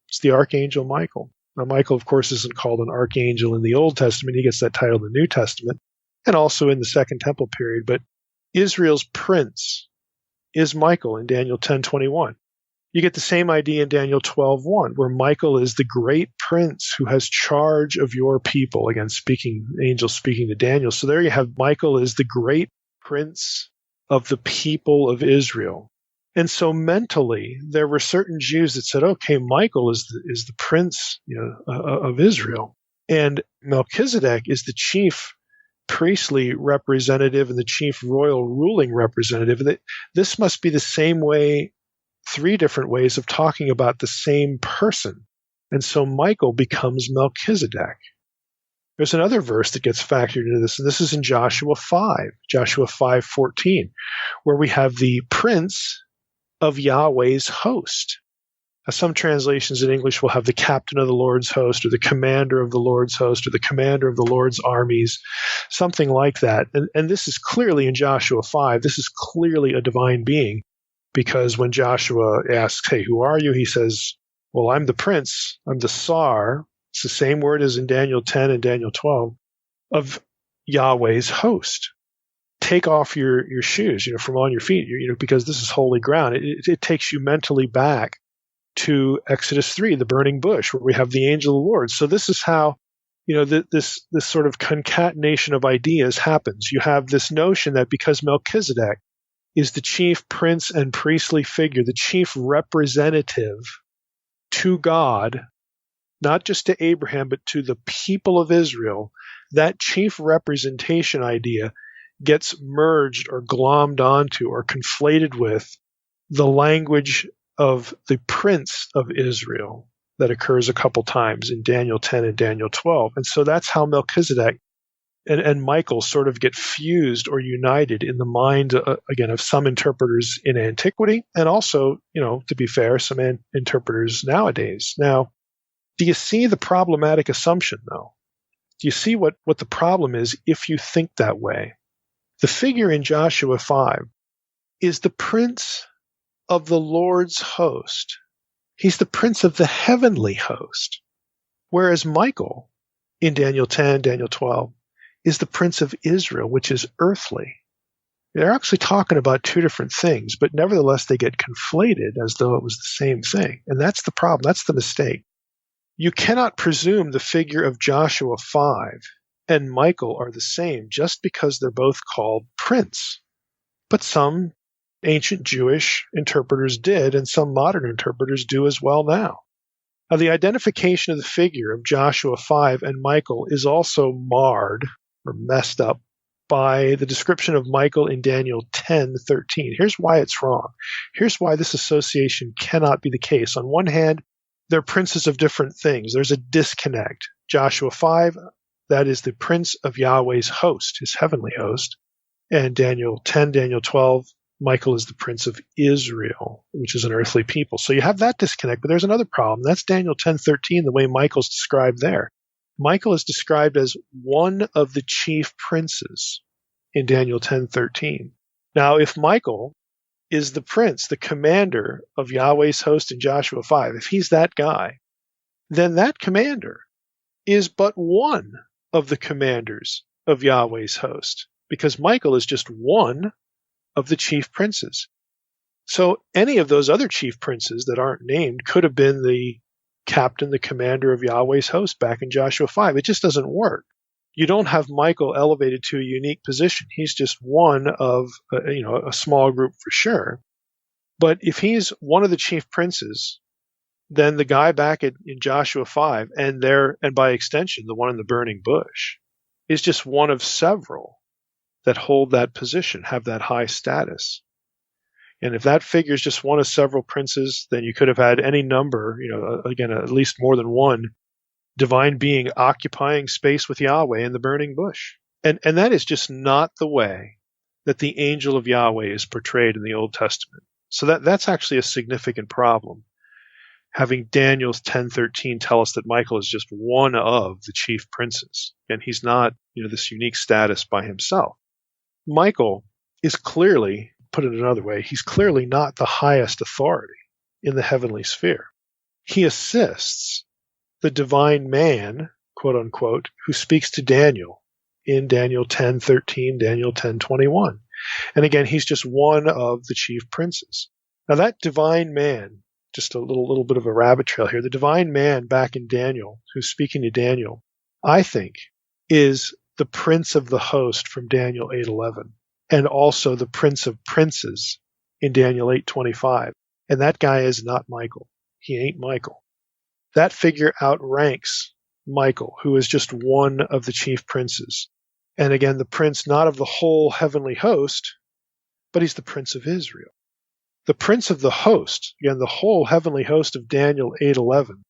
It's the archangel Michael. Now, Michael, of course, isn't called an archangel in the Old Testament. He gets that title in the New Testament and also in the Second Temple period. But Israel's prince is Michael in Daniel 10:21. You get the same idea in Daniel 12:1, where Michael is the great prince who has charge of your people. Again, angel speaking to Daniel. So there you have Michael as the great prince of the people of Israel. And so mentally, there were certain Jews that said, okay, Michael is the prince, of Israel. And Melchizedek is the chief priestly representative and the chief royal ruling representative. And this must be the same way, three different ways of talking about the same person. And so Michael becomes Melchizedek. There's another verse that gets factored into this, and this is in Joshua 5:14, where we have the prince of Yahweh's host. Now, some translations in English will have the captain of the Lord's host, or the commander of the Lord's host, or the commander of the Lord's armies, something like that. And this is clearly in Joshua 5, this is clearly a divine being, because when Joshua asks, hey, who are you? He says, well, I'm the prince, I'm the Sar. It's the same word as in Daniel 10 and Daniel 12, of Yahweh's host. Take off your shoes, from on your feet, because this is holy ground. It takes you mentally back to Exodus 3, the burning bush, where we have the angel of the Lord. So this is how, this sort of concatenation of ideas happens. You have this notion that because Melchizedek is the chief prince and priestly figure, the chief representative to God, not just to Abraham, but to the people of Israel, that chief representation idea gets merged or glommed onto or conflated with the language of the prince of Israel that occurs a couple times in Daniel 10 and Daniel 12. And so that's how Melchizedek and Michael sort of get fused or united in the mind, again, of some interpreters in antiquity, and also, to be fair, some interpreters nowadays. Now, do you see the problematic assumption, though? Do you see what the problem is if you think that way? The figure in Joshua 5 is the prince of the Lord's host. He's the prince of the heavenly host. Whereas Michael, in Daniel 10, Daniel 12, is the prince of Israel, which is earthly. They're actually talking about two different things, but nevertheless they get conflated as though it was the same thing. And that's the problem. That's the mistake. You cannot presume the figure of Joshua 5 and Michael are the same just because they're both called prince. But some ancient Jewish interpreters did, and some modern interpreters do as well now. Now, the identification of the figure of Joshua 5 and Michael is also marred or messed up by the description of Michael in Daniel 10:13. Here's why it's wrong. Here's why this association cannot be the case. On one hand, they're princes of different things. There's a disconnect. Joshua 5, that is the prince of Yahweh's host, his heavenly host. And Daniel 10, Daniel 12, Michael is the prince of Israel, which is an earthly people. So you have that disconnect, but there's another problem. That's Daniel 10:13, the way Michael's described there. Michael is described as one of the chief princes in Daniel 10:13. Now, if Michael is the prince, the commander of Yahweh's host in Joshua 5, if he's that guy, then that commander is but one of the commanders of Yahweh's host, because Michael is just one of the chief princes. So any of those other chief princes that aren't named could have been the captain, the commander of Yahweh's host back in Joshua 5. It just doesn't work. You don't have Michael elevated to a unique position. He's just one of a small group for sure. But if he's one of the chief princes, then the guy back in Joshua 5 and by extension the one in the burning bush is just one of several that hold that position, have that high status. And if that figure is just one of several princes, then you could have had any number, again, at least more than one divine being occupying space with Yahweh in the burning bush. And that is just not the way that the angel of Yahweh is portrayed in the Old Testament. So that's actually a significant problem. Having Daniel's 10:13 tell us that Michael is just one of the chief princes, and he's not, this unique status by himself. Michael is clearly, put it another way, he's clearly not the highest authority in the heavenly sphere. He assists the divine man, quote unquote, who speaks to Daniel in Daniel 10:13, Daniel 10:21. And again, he's just one of the chief princes. Now that divine man, just a little bit of a rabbit trail here, the divine man back in Daniel, who's speaking to Daniel, I think is the prince of the host from Daniel 8:11, and also the prince of princes in Daniel 8:25. And that guy is not Michael. He ain't Michael. That figure outranks Michael, who is just one of the chief princes. And again, the prince not of the whole heavenly host, but he's the prince of Israel. The prince of the host, again, the whole heavenly host of Daniel 8:11,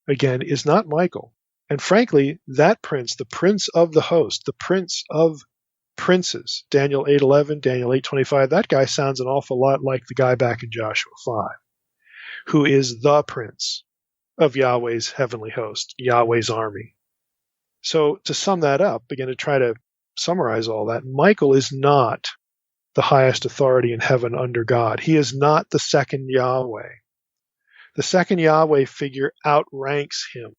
again, is not Michael. And frankly, that prince, the prince of the host, the prince of princes, Daniel 8:11, Daniel 8:25, that guy sounds an awful lot like the guy back in Joshua 5, who is the prince of Yahweh's heavenly host, Yahweh's army. So to sum that up, again, to try to summarize all that, Michael is not the highest authority in heaven under God. He is not the second Yahweh. The second Yahweh figure outranks him.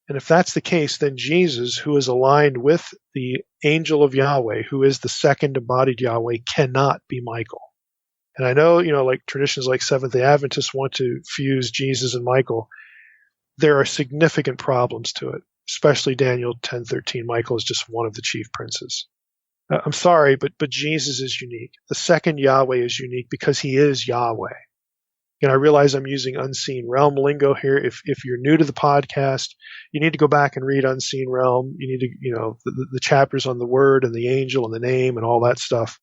And if that's the case, then Jesus, who is aligned with the angel of Yahweh, who is the second embodied Yahweh, cannot be Michael. And I know, like traditions like Seventh-day Adventists want to fuse Jesus and Michael. There are significant problems to it, especially Daniel 10:13. Michael is just one of the chief princes. I'm sorry, but Jesus is unique. The second Yahweh is unique because he is Yahweh. And I realize I'm using Unseen Realm lingo here. If you're new to the podcast, you need to go back and read Unseen Realm. You need to, the chapters on the word and the angel and the name and all that stuff,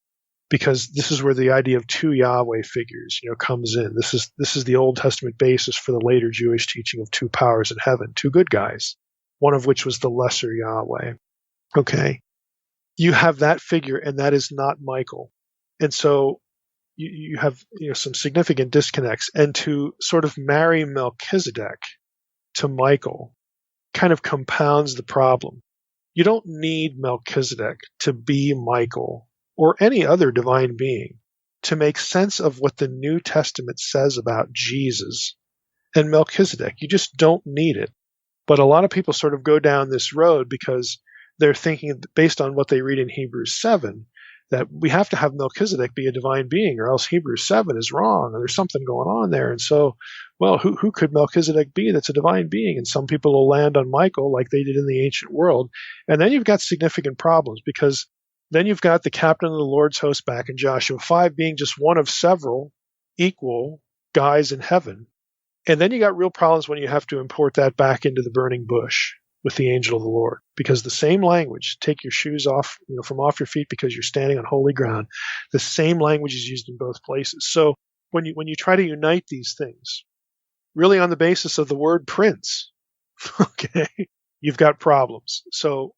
because this is where the idea of two Yahweh figures, comes in. This is the Old Testament basis for the later Jewish teaching of two powers in heaven, two good guys, one of which was the lesser Yahweh. Okay. You have that figure, and that is not Michael. And so you have some significant disconnects. And to sort of marry Melchizedek to Michael kind of compounds the problem. You don't need Melchizedek to be Michael or any other divine being to make sense of what the New Testament says about Jesus and Melchizedek. You just don't need it. But a lot of people sort of go down this road because they're thinking, based on what they read in Hebrews 7, that we have to have Melchizedek be a divine being, or else Hebrews 7 is wrong, or there's something going on there. And so, well, who could Melchizedek be that's a divine being? And some people will land on Michael like they did in the ancient world. And then you've got significant problems, because then you've got the captain of the Lord's host back in Joshua 5 being just one of several equal guys in heaven. And then you got real problems when you have to import that back into the burning bush with the angel of the Lord, because the same language, take your shoes off, from off your feet because you're standing on holy ground, the same language is used in both places. So when you try to unite these things, really on the basis of the word prince, okay, you've got problems. So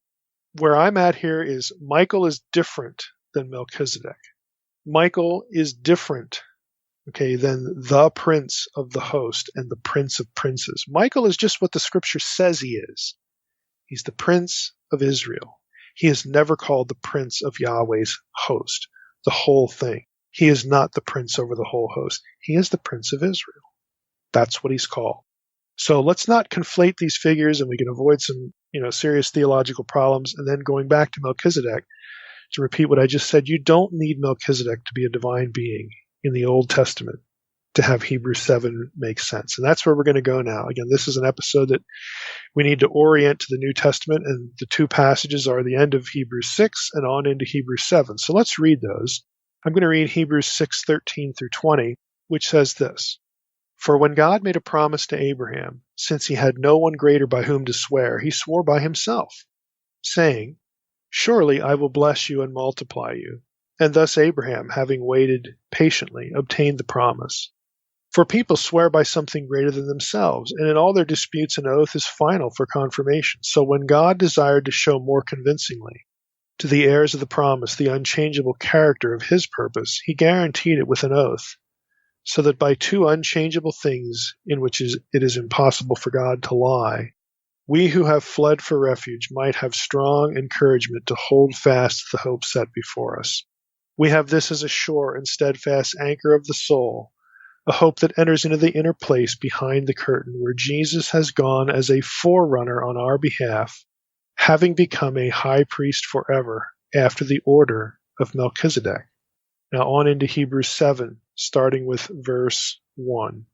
where I'm at here is Michael is different than Melchizedek. Michael is different, okay, than the prince of the host and the prince of princes. Michael is just what the scripture says he is. He's the prince of Israel. He is never called the prince of Yahweh's host, the whole thing. He is not the prince over the whole host. He is the prince of Israel. That's what he's called. So let's not conflate these figures, and we can avoid some, serious theological problems. And then going back to Melchizedek, to repeat what I just said, you don't need Melchizedek to be a divine being in the Old Testament to have Hebrews 7 make sense. And that's where we're going to go now. Again, this is an episode that we need to orient to the New Testament, and the two passages are the end of Hebrews 6 and on into Hebrews 7. So let's read those. I'm going to read Hebrews 6:13 through 20, which says this: For when God made a promise to Abraham, since he had no one greater by whom to swear, he swore by himself, saying, Surely I will bless you and multiply you. And thus Abraham, having waited patiently, obtained the promise. For people swear by something greater than themselves, and in all their disputes an oath is final for confirmation. So when God desired to show more convincingly to the heirs of the promise the unchangeable character of his purpose, he guaranteed it with an oath, so that by two unchangeable things in which it is impossible for God to lie, we who have fled for refuge might have strong encouragement to hold fast the hope set before us. We have this as a sure and steadfast anchor of the soul, a hope that enters into the inner place behind the curtain, where Jesus has gone as a forerunner on our behalf, having become a high priest forever after the order of Melchizedek. Now on into Hebrews 7, starting with verse 1.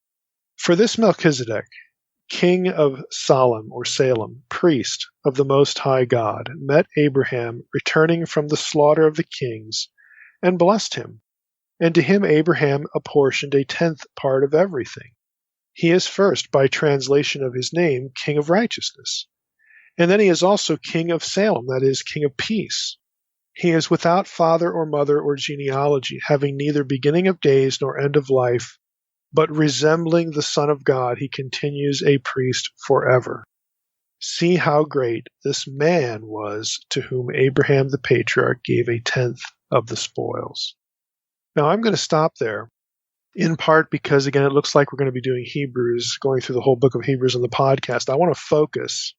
For this Melchizedek, king of Salem or Salem, priest of the Most High God, met Abraham returning from the slaughter of the kings, and blessed him. And to him Abraham apportioned a tenth part of everything. He is first, by translation of his name, King of Righteousness. And then he is also King of Salem, that is, King of Peace. He is without father or mother or genealogy, having neither beginning of days nor end of life, but resembling the Son of God, he continues a priest forever. See how great this man was to whom Abraham the patriarch gave a tenth of the spoils. Now I'm going to stop there, in part because, again, it looks like we're going to be doing Hebrews, going through the whole book of Hebrews on the podcast. I want to focus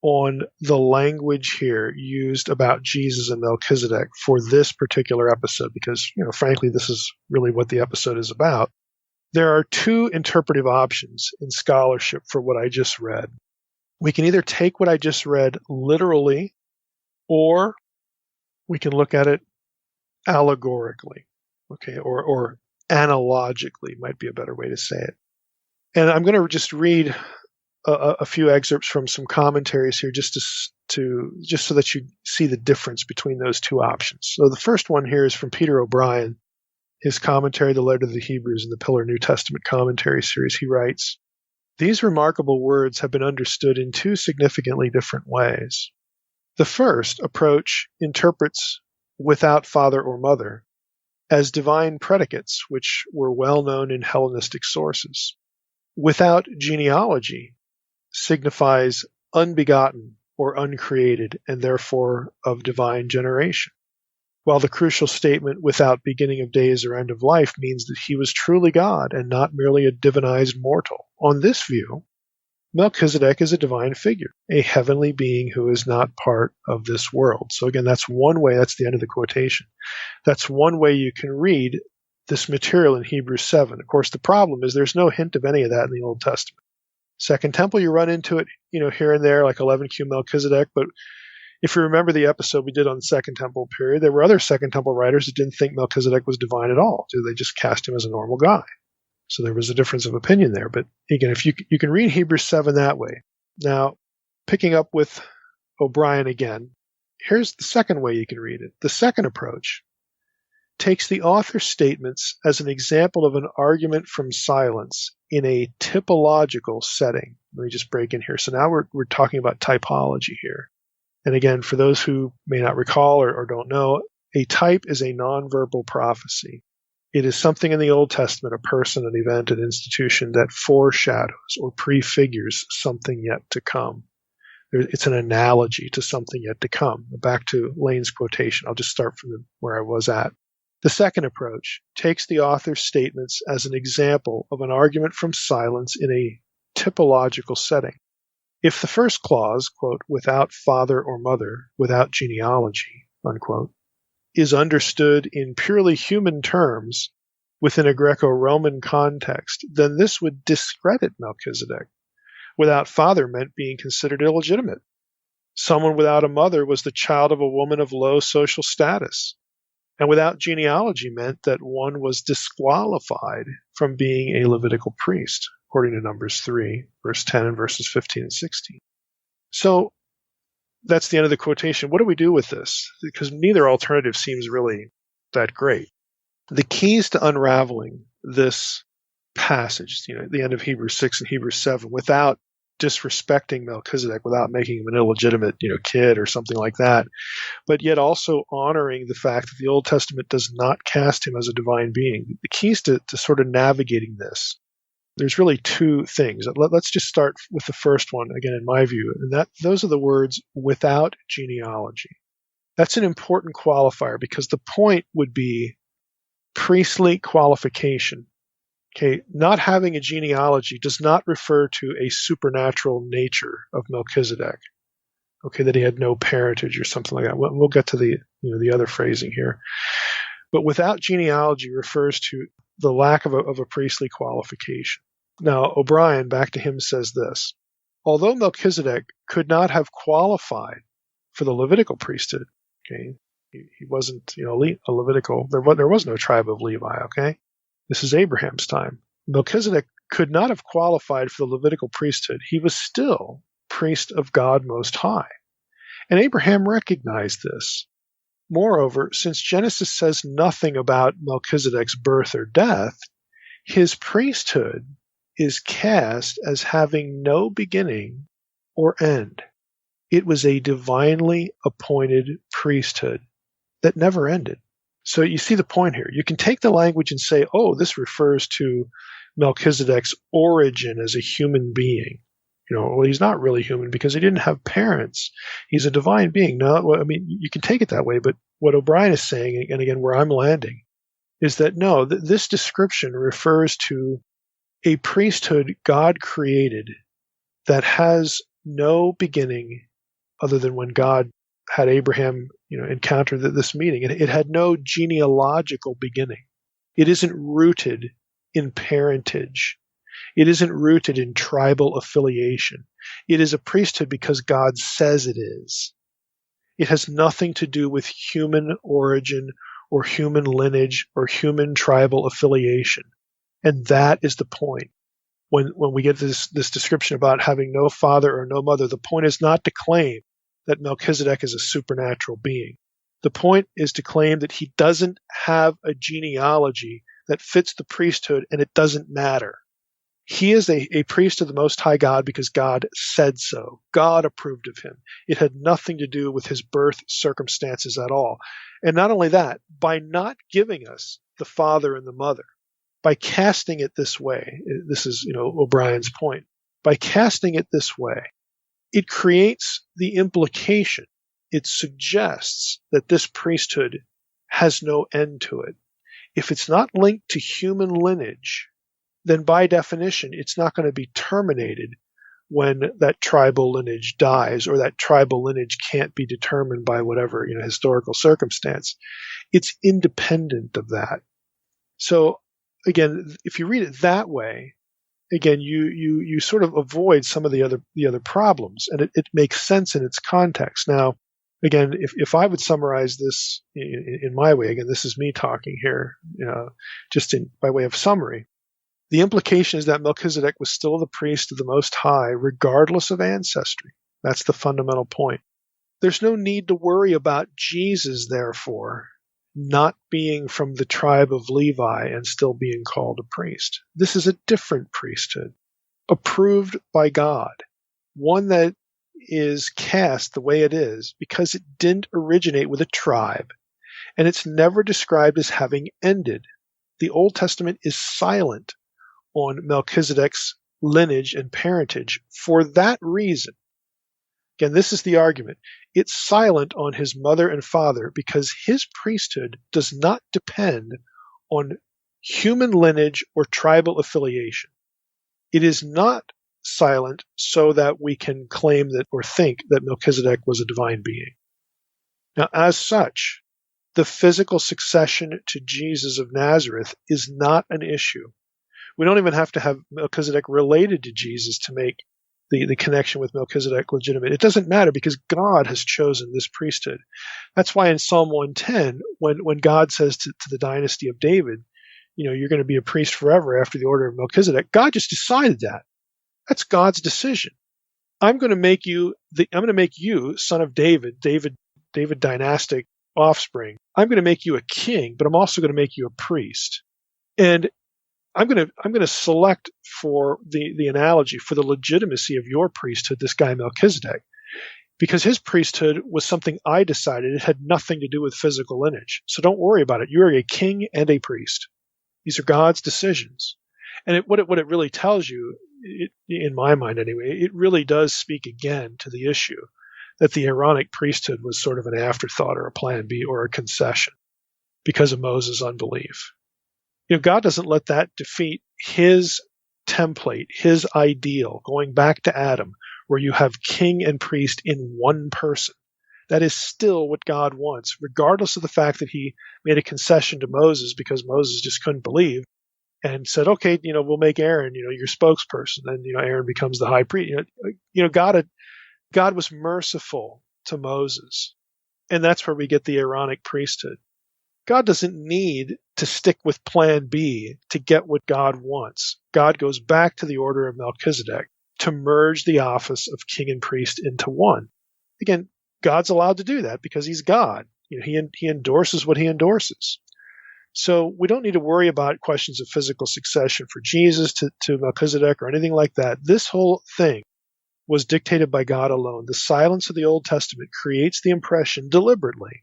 on the language here used about Jesus and Melchizedek for this particular episode, because, frankly, this is really what the episode is about. There are two interpretive options in scholarship for what I just read. We can either take what I just read literally, or we can look at it allegorically, okay, or analogically might be a better way to say it. And I'm going to just read a few excerpts from some commentaries here, just so that you see the difference between those two options. So the first one here is from Peter O'Brien, his commentary, The Letter to the Hebrews, in the Pillar New Testament Commentary series. He writes, "These remarkable words have been understood in two significantly different ways. The first approach interprets without father or mother as divine predicates, which were well known in Hellenistic sources. Without genealogy signifies unbegotten or uncreated, and therefore of divine generation, while the crucial statement without beginning of days or end of life means that he was truly God and not merely a divinized mortal. On this view, Melchizedek is a divine figure, a heavenly being who is not part of this world." So again, that's one way, that's the end of the quotation. That's one way you can read this material in Hebrews 7. Of course, the problem is there's no hint of any of that in the Old Testament. Second Temple, you run into it, here and there, like 11Q Melchizedek, but if you remember the episode we did on the Second Temple period, there were other Second Temple writers that didn't think Melchizedek was divine at all. So they just cast him as a normal guy. So there was a difference of opinion there. But again, if you can read Hebrews 7 that way. Now, picking up with O'Brien again, here's the second way you can read it. The second approach takes the author's statements as an example of an argument from silence in a typological setting. Let me just break in here. So now we're talking about typology here. And again, for those who may not recall or don't know, a type is a nonverbal prophecy. It is something in the Old Testament, a person, an event, an institution that foreshadows or prefigures something yet to come. It's an analogy to something yet to come. Back to Lane's quotation. I'll just start from where I was at. The second approach takes the author's statements as an example of an argument from silence in a typological setting. If the first clause, quote, without father or mother, without genealogy, unquote, is understood in purely human terms within a Greco-Roman context, then this would discredit Melchizedek. Without father meant being considered illegitimate. Someone without a mother was the child of a woman of low social status. And without genealogy meant that one was disqualified from being a Levitical priest, according to Numbers 3, verse 10 and verses 15 and 16. So that's the end of the quotation. What do we do with this? Because neither alternative seems really that great. The keys to unraveling this passage, the end of Hebrews 6 and Hebrews 7, without disrespecting Melchizedek, without making him an illegitimate, kid or something like that, but yet also honoring the fact that the Old Testament does not cast him as a divine being. The keys to sort of navigating this, there's really two things. Let's just start with the first one, again, in my view, and those are the words without genealogy. That's an important qualifier because the point would be priestly qualification. Okay, not having a genealogy does not refer to a supernatural nature of Melchizedek. Okay, that he had no parentage or something like that. We'll get to the other phrasing here. But without genealogy refers to the lack of a priestly qualification. Now, O'Brien, back to him, says this. Although Melchizedek could not have qualified for the Levitical priesthood, okay, he wasn't, a Levitical, there was no tribe of Levi, okay? This is Abraham's time. Melchizedek could not have qualified for the Levitical priesthood. He was still priest of God Most High. And Abraham recognized this. Moreover, since Genesis says nothing about Melchizedek's birth or death, his priesthood is cast as having no beginning or end. It was a divinely appointed priesthood that never ended. So you see the point here. You can take the language and say, oh, this refers to Melchizedek's origin as a human being. Well, he's not really human because he didn't have parents. He's a divine being. No, I mean, you can take it that way, but what O'Brien is saying, and again, where I'm landing, is that no, this description refers to a priesthood God created that has no beginning other than when God had Abraham, encounter this meeting. It had no genealogical beginning. It isn't rooted in parentage. It isn't rooted in tribal affiliation. It is a priesthood because God says it is. It has nothing to do with human origin or human lineage or human tribal affiliation. And that is the point. When we get this description about having no father or no mother, the point is not to claim that Melchizedek is a supernatural being. The point is to claim that he doesn't have a genealogy that fits the priesthood, and it doesn't matter. He is a priest of the Most High God because God said so. God approved of him. It had nothing to do with his birth circumstances at all. And not only that, by not giving us the father and the mother, by casting it this way, this is, O'Brien's point, by casting it this way, it creates the implication, it suggests that this priesthood has no end to it. If it's not linked to human lineage, then by definition, it's not going to be terminated when that tribal lineage dies or that tribal lineage can't be determined by whatever, historical circumstance. It's independent of that. So again, if you read it that way, again, you sort of avoid some of the other problems, and it makes sense in its context. Now, again, if I would summarize this in my way, again, this is me talking here, just by way of summary. The implication is that Melchizedek was still the priest of the Most High, regardless of ancestry. That's the fundamental point. There's no need to worry about Jesus, therefore, not being from the tribe of Levi and still being called a priest. This is a different priesthood, approved by God, one that is cast the way it is because it didn't originate with a tribe, and it's never described as having ended. The Old Testament is silent on Melchizedek's lineage and parentage for that reason. Again, this is the argument. It's silent on his mother and father because his priesthood does not depend on human lineage or tribal affiliation. It is not silent so that we can claim that or think that Melchizedek was a divine being. Now, as such, the physical succession to Jesus of Nazareth is not an issue. We don't even have to have Melchizedek related to Jesus to make the connection with Melchizedek legitimate. It doesn't matter because God has chosen this priesthood. That's why in Psalm 110, when God says to the dynasty of David, you're going to be a priest forever after the order of Melchizedek, God just decided that. That's God's decision. I'm going to make you, son of David dynastic offspring. I'm going to make you a king, but I'm also going to make you a priest. And I'm going to select for the analogy for the legitimacy of your priesthood, this guy Melchizedek, because his priesthood was something I decided. It had nothing to do with physical lineage. So don't worry about it. You are a king and a priest. These are God's decisions. And what it really tells you, in my mind anyway, it really does speak again to the issue that the Aaronic priesthood was sort of an afterthought or a plan B or a concession because of Moses' unbelief. God doesn't let that defeat his template, his ideal, going back to Adam, where you have king and priest in one person. That is still what God wants, regardless of the fact that he made a concession to Moses because Moses just couldn't believe and said, okay, we'll make Aaron, your spokesperson. And, Aaron becomes the high priest. God was merciful to Moses. And that's where we get the Aaronic priesthood. God doesn't need to stick with plan B to get what God wants. God goes back to the order of Melchizedek to merge the office of king and priest into one. Again, God's allowed to do that because he's God. He endorses what he endorses. So we don't need to worry about questions of physical succession for Jesus to Melchizedek or anything like that. This whole thing was dictated by God alone. The silence of the Old Testament creates the impression deliberately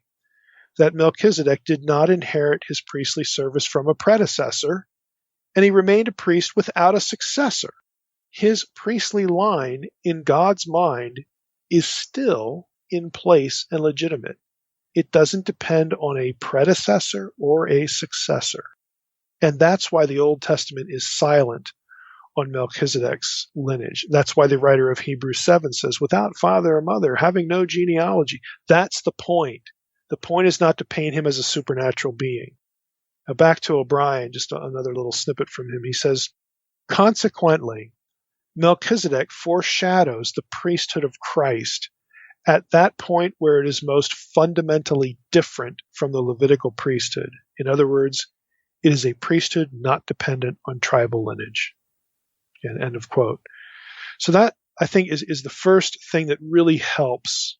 that Melchizedek did not inherit his priestly service from a predecessor, and he remained a priest without a successor. His priestly line, in God's mind, is still in place and legitimate. It doesn't depend on a predecessor or a successor. And that's why the Old Testament is silent on Melchizedek's lineage. That's why the writer of Hebrews 7 says, without father or mother, having no genealogy. That's the point. The point is not to paint him as a supernatural being. Now back to O'Brien, just another little snippet from him. He says, consequently, Melchizedek foreshadows the priesthood of Christ at that point where it is most fundamentally different from the Levitical priesthood. In other words, it is a priesthood not dependent on tribal lineage. End of quote. So that, I think, is the first thing that really helps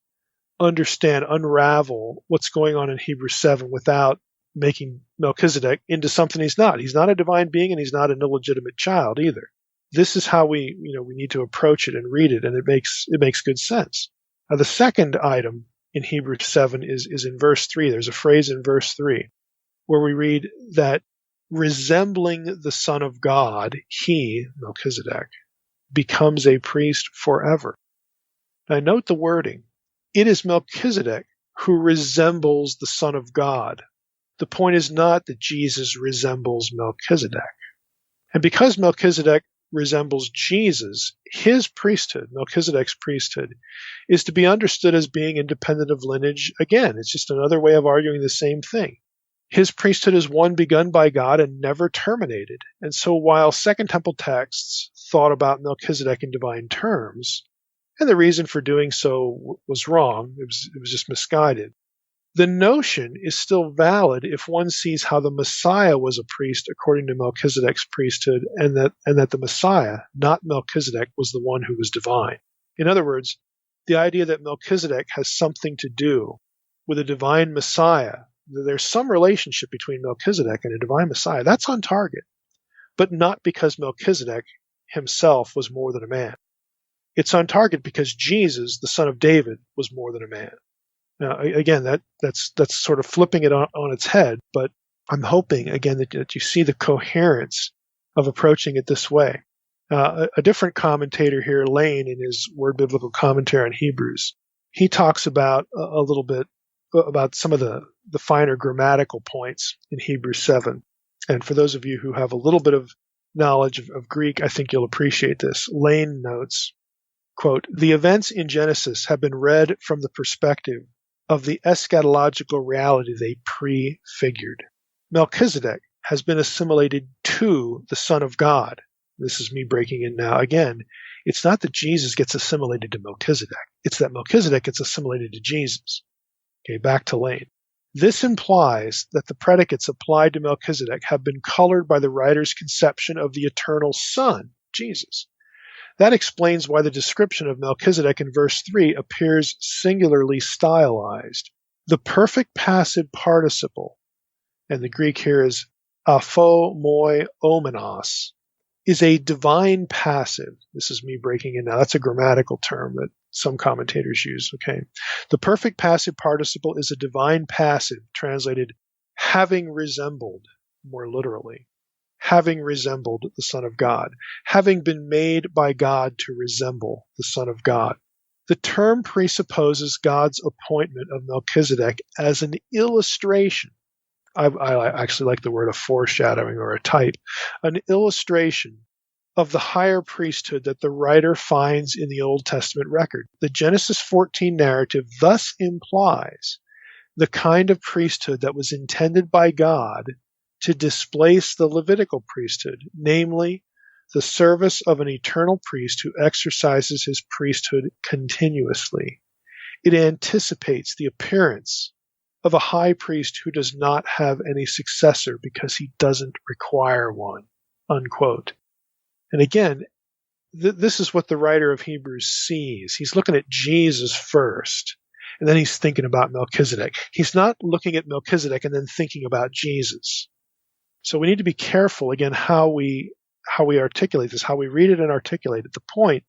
unravel what's going on in Hebrews 7 without making Melchizedek into something he's not. He's not a divine being and he's not an illegitimate child either. This is how we need to approach it and read it, and it makes good sense. Now, the second item in Hebrews 7 is in verse 3. There's a phrase in verse 3 where we read that resembling the Son of God, he, Melchizedek, becomes a priest forever. Now, note the wording. It is Melchizedek who resembles the Son of God. The point is not that Jesus resembles Melchizedek. And because Melchizedek resembles Jesus, his priesthood, Melchizedek's priesthood, is to be understood as being independent of lineage. Again, it's just another way of arguing the same thing. His priesthood is one begun by God and never terminated. And so while Second Temple texts thought about Melchizedek in divine terms, and the reason for doing so was wrong, it was just misguided, the notion is still valid if one sees how the Messiah was a priest according to Melchizedek's priesthood, and that the Messiah, not Melchizedek, was the one who was divine. In other words, the idea that Melchizedek has something to do with a divine Messiah, there's some relationship between Melchizedek and a divine Messiah, that's on target, but not because Melchizedek himself was more than a man. It's on target because Jesus, the son of David, was more than a man. Now, again, that's sort of flipping it on its head, but I'm hoping, again, that you see the coherence of approaching it this way. A different commentator here, Lane, in his Word Biblical Commentary on Hebrews, he talks about a little bit about some of the finer grammatical points in Hebrews 7. And for those of you who have a little bit of knowledge of Greek, I think you'll appreciate this. Lane notes, quote, the events in Genesis have been read from the perspective of the eschatological reality they prefigured. Melchizedek has been assimilated to the Son of God. This is me breaking in now. Again, it's not that Jesus gets assimilated to Melchizedek. It's that Melchizedek gets assimilated to Jesus. Okay, back to Lane. This implies that the predicates applied to Melchizedek have been colored by the writer's conception of the eternal Son, Jesus. That explains why the description of Melchizedek in verse 3 appears singularly stylized. The perfect passive participle, and the Greek here is apho moi omenos, is a divine passive. This is me breaking in now. That's a grammatical term that some commentators use. Okay, the perfect passive participle is a divine passive, translated having resembled, more literally. Having resembled the Son of God, having been made by God to resemble the Son of God. The term presupposes God's appointment of Melchizedek as an illustration. I actually like the word a foreshadowing or a type, an illustration of the higher priesthood that the writer finds in the Old Testament record. The Genesis 14 narrative thus implies the kind of priesthood that was intended by God to displace the Levitical priesthood, namely the service of an eternal priest who exercises his priesthood continuously. It anticipates the appearance of a high priest who does not have any successor because he doesn't require one, unquote. And again, this is what the writer of Hebrews sees. He's looking at Jesus first, and then he's thinking about Melchizedek. He's not looking at Melchizedek and then thinking about Jesus. So we need to be careful, again, how we articulate this, how we read it and articulate it. The point,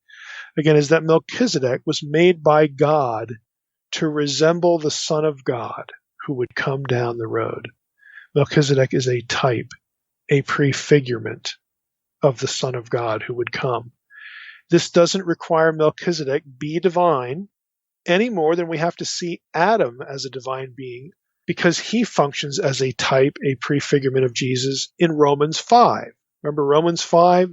again, is that Melchizedek was made by God to resemble the Son of God who would come down the road. Melchizedek is a type, a prefigurement of the Son of God who would come. This doesn't require Melchizedek be divine any more than we have to see Adam as a divine being, because he functions as a type, a prefigurement of Jesus in Romans 5. Remember Romans 5?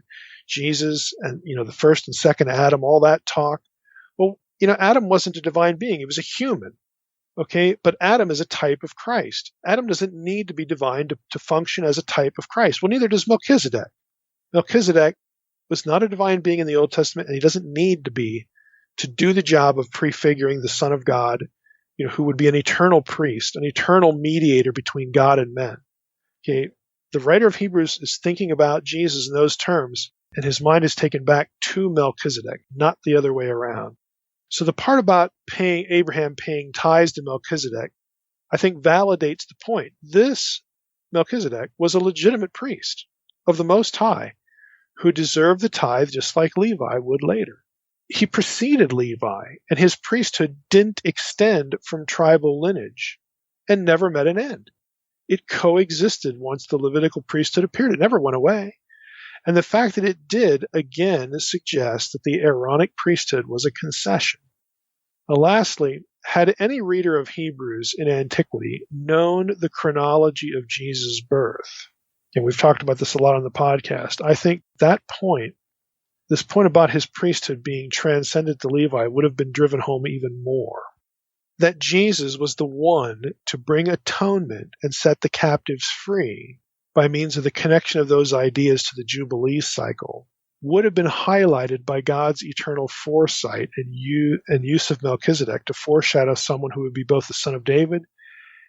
Jesus and, the first and second Adam, all that talk. Well, Adam wasn't a divine being. He was a human. Okay, but Adam is a type of Christ. Adam doesn't need to be divine to function as a type of Christ. Well, neither does Melchizedek. Melchizedek was not a divine being in the Old Testament, and he doesn't need to be to do the job of prefiguring the Son of God, who would be an eternal priest, an eternal mediator between God and men. Okay, the writer of Hebrews is thinking about Jesus in those terms, and his mind is taken back to Melchizedek, not the other way around. So the part about Abraham paying tithes to Melchizedek, I think validates the point. This Melchizedek was a legitimate priest of the Most High who deserved the tithe just like Levi would later. He preceded Levi, and his priesthood didn't extend from tribal lineage and never met an end. It coexisted once the Levitical priesthood appeared. It never went away. And the fact that it did, again, suggests that the Aaronic priesthood was a concession. Lastly, had any reader of Hebrews in antiquity known the chronology of Jesus' birth, and we've talked about this a lot on the podcast, I think that point, this point about his priesthood being transcended to Levi, would have been driven home even more. That Jesus was the one to bring atonement and set the captives free by means of the connection of those ideas to the Jubilee cycle would have been highlighted by God's eternal foresight and use of Melchizedek to foreshadow someone who would be both the son of David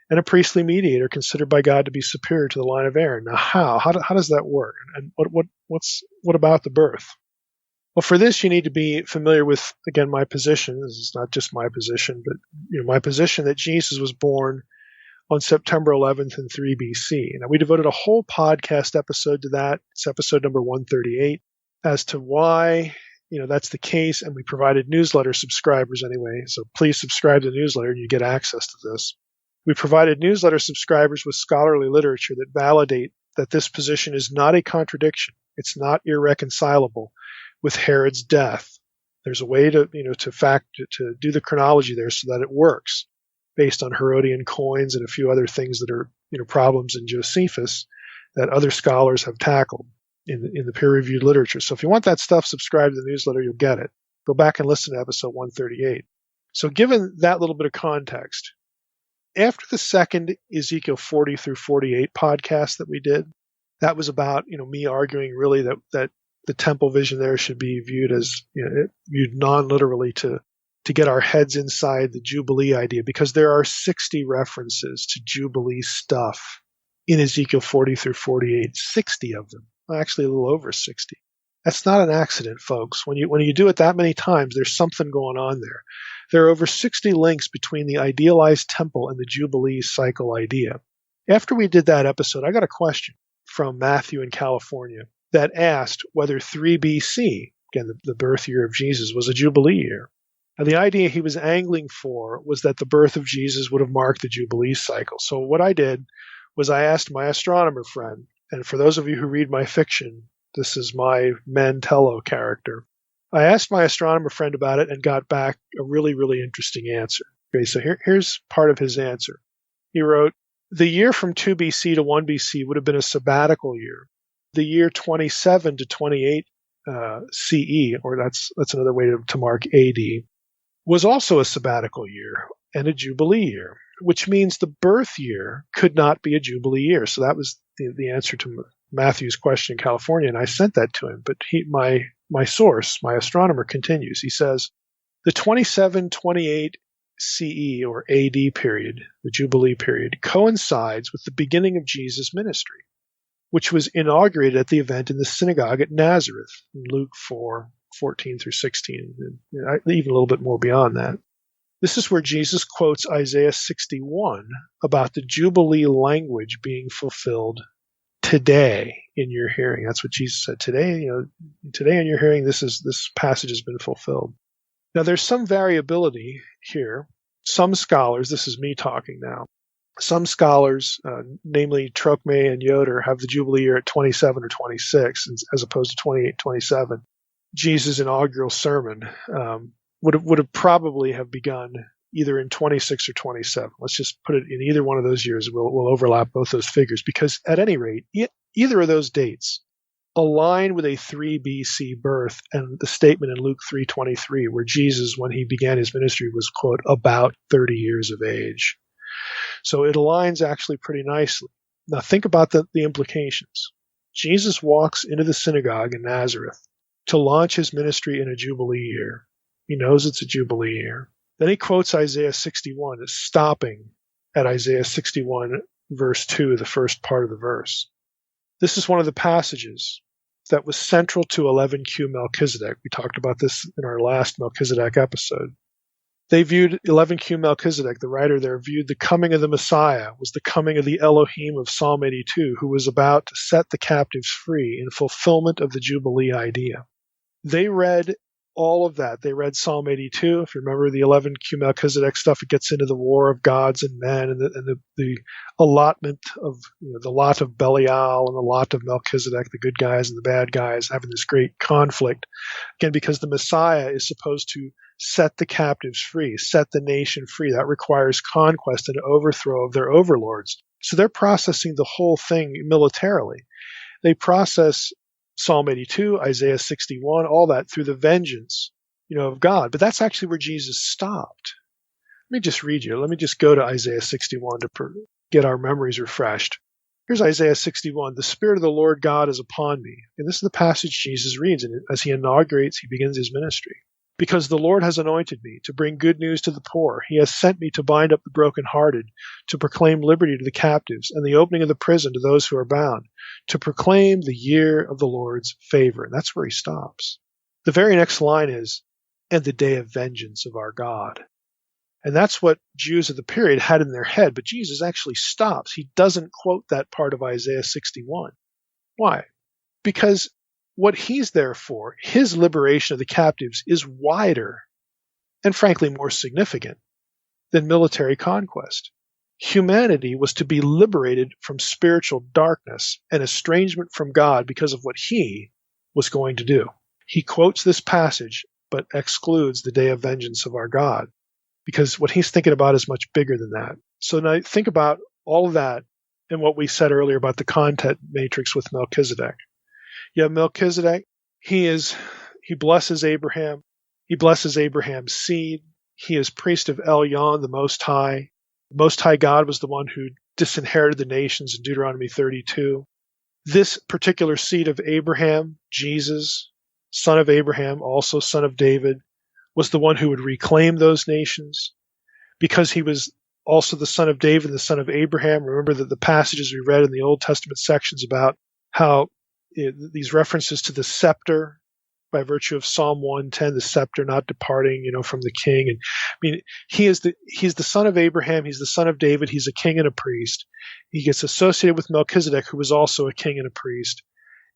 and a priestly mediator considered by God to be superior to the line of Aaron. Now, how does that work? And what about the birth? Well, for this, you need to be familiar with, again, my position. This is not just my position, but my position that Jesus was born on September 11th in 3 BC. Now, we devoted a whole podcast episode to that. It's episode number 138 as to why, that's the case. And we provided newsletter subscribers anyway. So please subscribe to the newsletter and you get access to this. We provided newsletter subscribers with scholarly literature that validate that this position is not a contradiction. It's not irreconcilable with Herod's death. There's a way to do the chronology there so that it works based on Herodian coins and a few other things that are, problems in Josephus that other scholars have tackled in the peer-reviewed literature. So if you want that stuff, subscribe to the newsletter, you'll get it. Go back and listen to episode 138. So given that little bit of context, after the second Ezekiel 40 through 48 podcast that we did, that was about, me arguing really that the temple vision there should be viewed as, viewed non-literally to get our heads inside the Jubilee idea, because there are 60 references to Jubilee stuff in Ezekiel 40 through 48, 60 of them, actually a little over 60. That's not an accident, folks. When you do it that many times, there's something going on there. There are over 60 links between the idealized temple and the Jubilee cycle idea. After we did that episode, I got a question from Matthew in California that asked whether 3 BC, again, the birth year of Jesus, was a Jubilee year. And the idea he was angling for was that the birth of Jesus would have marked the Jubilee cycle. So what I did was I asked my astronomer friend, and for those of you who read my fiction, this is my Mantello character. I asked my astronomer friend about it and got back a really, really interesting answer. Okay, so here's part of his answer. He wrote, the year from 2 BC to 1 BC would have been a sabbatical year. The year 27 to 28 CE, or that's another way to mark AD, was also a sabbatical year and a Jubilee year, which means the birth year could not be a Jubilee year. So that was the answer to Matthew's question in California, and I sent that to him. But my source, my astronomer, continues. He says, the 27-28 CE or AD period, the Jubilee period, coincides with the beginning of Jesus' ministry, which was inaugurated at the event in the synagogue at Nazareth, in Luke 4:14 through 16, and even a little bit more beyond that. This is where Jesus quotes Isaiah 61 about the Jubilee language being fulfilled today in your hearing. That's what Jesus said. Today in your hearing, this passage has been fulfilled. Now, there's some variability here. Some scholars, this is me talking now, some scholars, namely Trokme and Yoder, have the Jubilee year at 27 or 26 as opposed to 28, 27. Jesus' inaugural sermon would have probably have begun either in 26 or 27. Let's just put it in either one of those years. We'll overlap both those figures because at any rate, either of those dates align with a 3 BC birth and the statement in Luke 3:23 where Jesus, when he began his ministry, was, quote, about 30 years of age. So it aligns actually pretty nicely. Now think about the implications. Jesus walks into the synagogue in Nazareth to launch his ministry in a Jubilee year. He knows it's a Jubilee year. Then he quotes Isaiah 61 as stopping at Isaiah 61 verse 2, the first part of the verse. This is one of the passages that was central to 11Q Melchizedek. We talked about this in our last Melchizedek episode. They viewed 11Q Melchizedek, the writer there, viewed the coming of the Messiah was the coming of the Elohim of Psalm 82, who was about to set the captives free in fulfillment of the Jubilee idea. They read all of that. They read Psalm 82. If you remember the 11Q Melchizedek stuff, it gets into the war of gods and men and the allotment of the lot of Belial and the lot of Melchizedek, the good guys and the bad guys, having this great conflict. Again, because the Messiah is supposed to set the captives free, set the nation free. That requires conquest and overthrow of their overlords. So they're processing the whole thing militarily. They process Psalm 82, Isaiah 61, all that through the vengeance, of God. But that's actually where Jesus stopped. Let me just read you. Let me just go to Isaiah 61 to get our memories refreshed. Here's Isaiah 61. The Spirit of the Lord God is upon me. And this is the passage Jesus reads as he begins his ministry. Because the Lord has anointed me to bring good news to the poor. He has sent me to bind up the brokenhearted, to proclaim liberty to the captives, and the opening of the prison to those who are bound, to proclaim the year of the Lord's favor. And that's where he stops. The very next line is, and the day of vengeance of our God. And that's what Jews of the period had in their head, but Jesus actually stops. He doesn't quote that part of Isaiah 61. Why? Because what he's there for, his liberation of the captives, is wider and frankly more significant than military conquest. Humanity was to be liberated from spiritual darkness and estrangement from God because of what he was going to do. He quotes this passage but excludes the day of vengeance of our God because what he's thinking about is much bigger than that. So now think about all of that and what we said earlier about the content matrix with Melchizedek. You have Melchizedek. He blesses Abraham. He blesses Abraham's seed. He is priest of Elyon, the Most High. The Most High God was the one who disinherited the nations in Deuteronomy 32. This particular seed of Abraham, Jesus, son of Abraham, also son of David, was the one who would reclaim those nations. Because he was also the son of David, the son of Abraham. Remember that the passages we read in the Old Testament sections about how these references to the scepter by virtue of Psalm 110, the scepter not departing, from the king. And I mean, he's the son of Abraham. He's the son of David. He's a king and a priest. He gets associated with Melchizedek, who was also a king and a priest.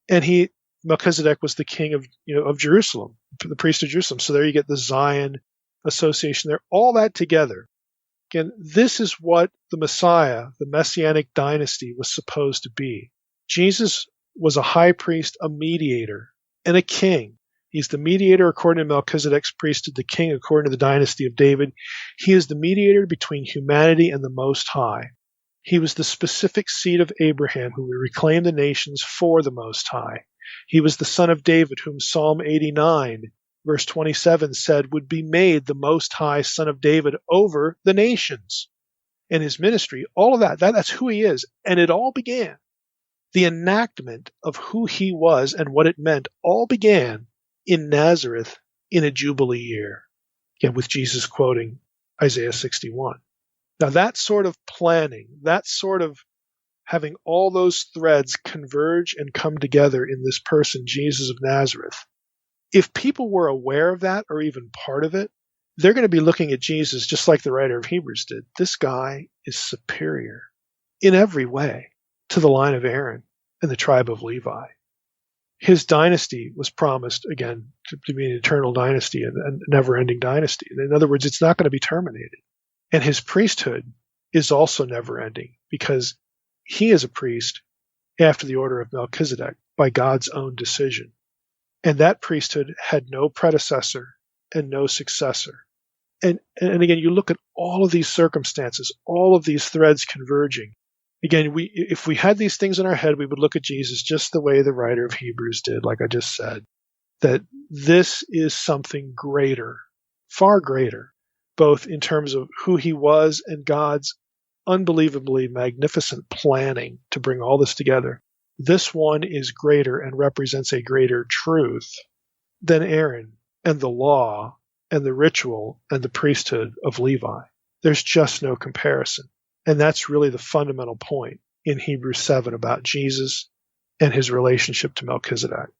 And Melchizedek was the king of Jerusalem, the priest of Jerusalem. So there you get the Zion association there, all that together. Again, this is what the Messiah, the Messianic dynasty, was supposed to be. Jesus was a high priest, a mediator, and a king. He's the mediator according to Melchizedek's priesthood, the king according to the dynasty of David. He is the mediator between humanity and the Most High. He was the specific seed of Abraham who would reclaim the nations for the Most High. He was the son of David whom Psalm 89, verse 27 said would be made the Most High son of David over the nations. And his ministry, all of that's who he is. And it all began. The enactment of who he was and what it meant all began in Nazareth in a Jubilee year. Again, with Jesus quoting Isaiah 61. Now that sort of planning, that sort of having all those threads converge and come together in this person, Jesus of Nazareth, if people were aware of that or even part of it, they're going to be looking at Jesus just like the writer of Hebrews did. This guy is superior in every way to the line of Aaron and the tribe of Levi. His dynasty was promised, again, to be an eternal dynasty and a never-ending dynasty. In other words, it's not going to be terminated. And his priesthood is also never-ending because he is a priest after the order of Melchizedek by God's own decision. And that priesthood had no predecessor and no successor. And again, you look at all of these circumstances, all of these threads converging. Again, if we had these things in our head, we would look at Jesus just the way the writer of Hebrews did, like I just said, that this is something greater, far greater, both in terms of who he was and God's unbelievably magnificent planning to bring all this together. This one is greater and represents a greater truth than Aaron and the law and the ritual and the priesthood of Levi. There's just no comparison. And that's really the fundamental point in Hebrews 7 about Jesus and his relationship to Melchizedek.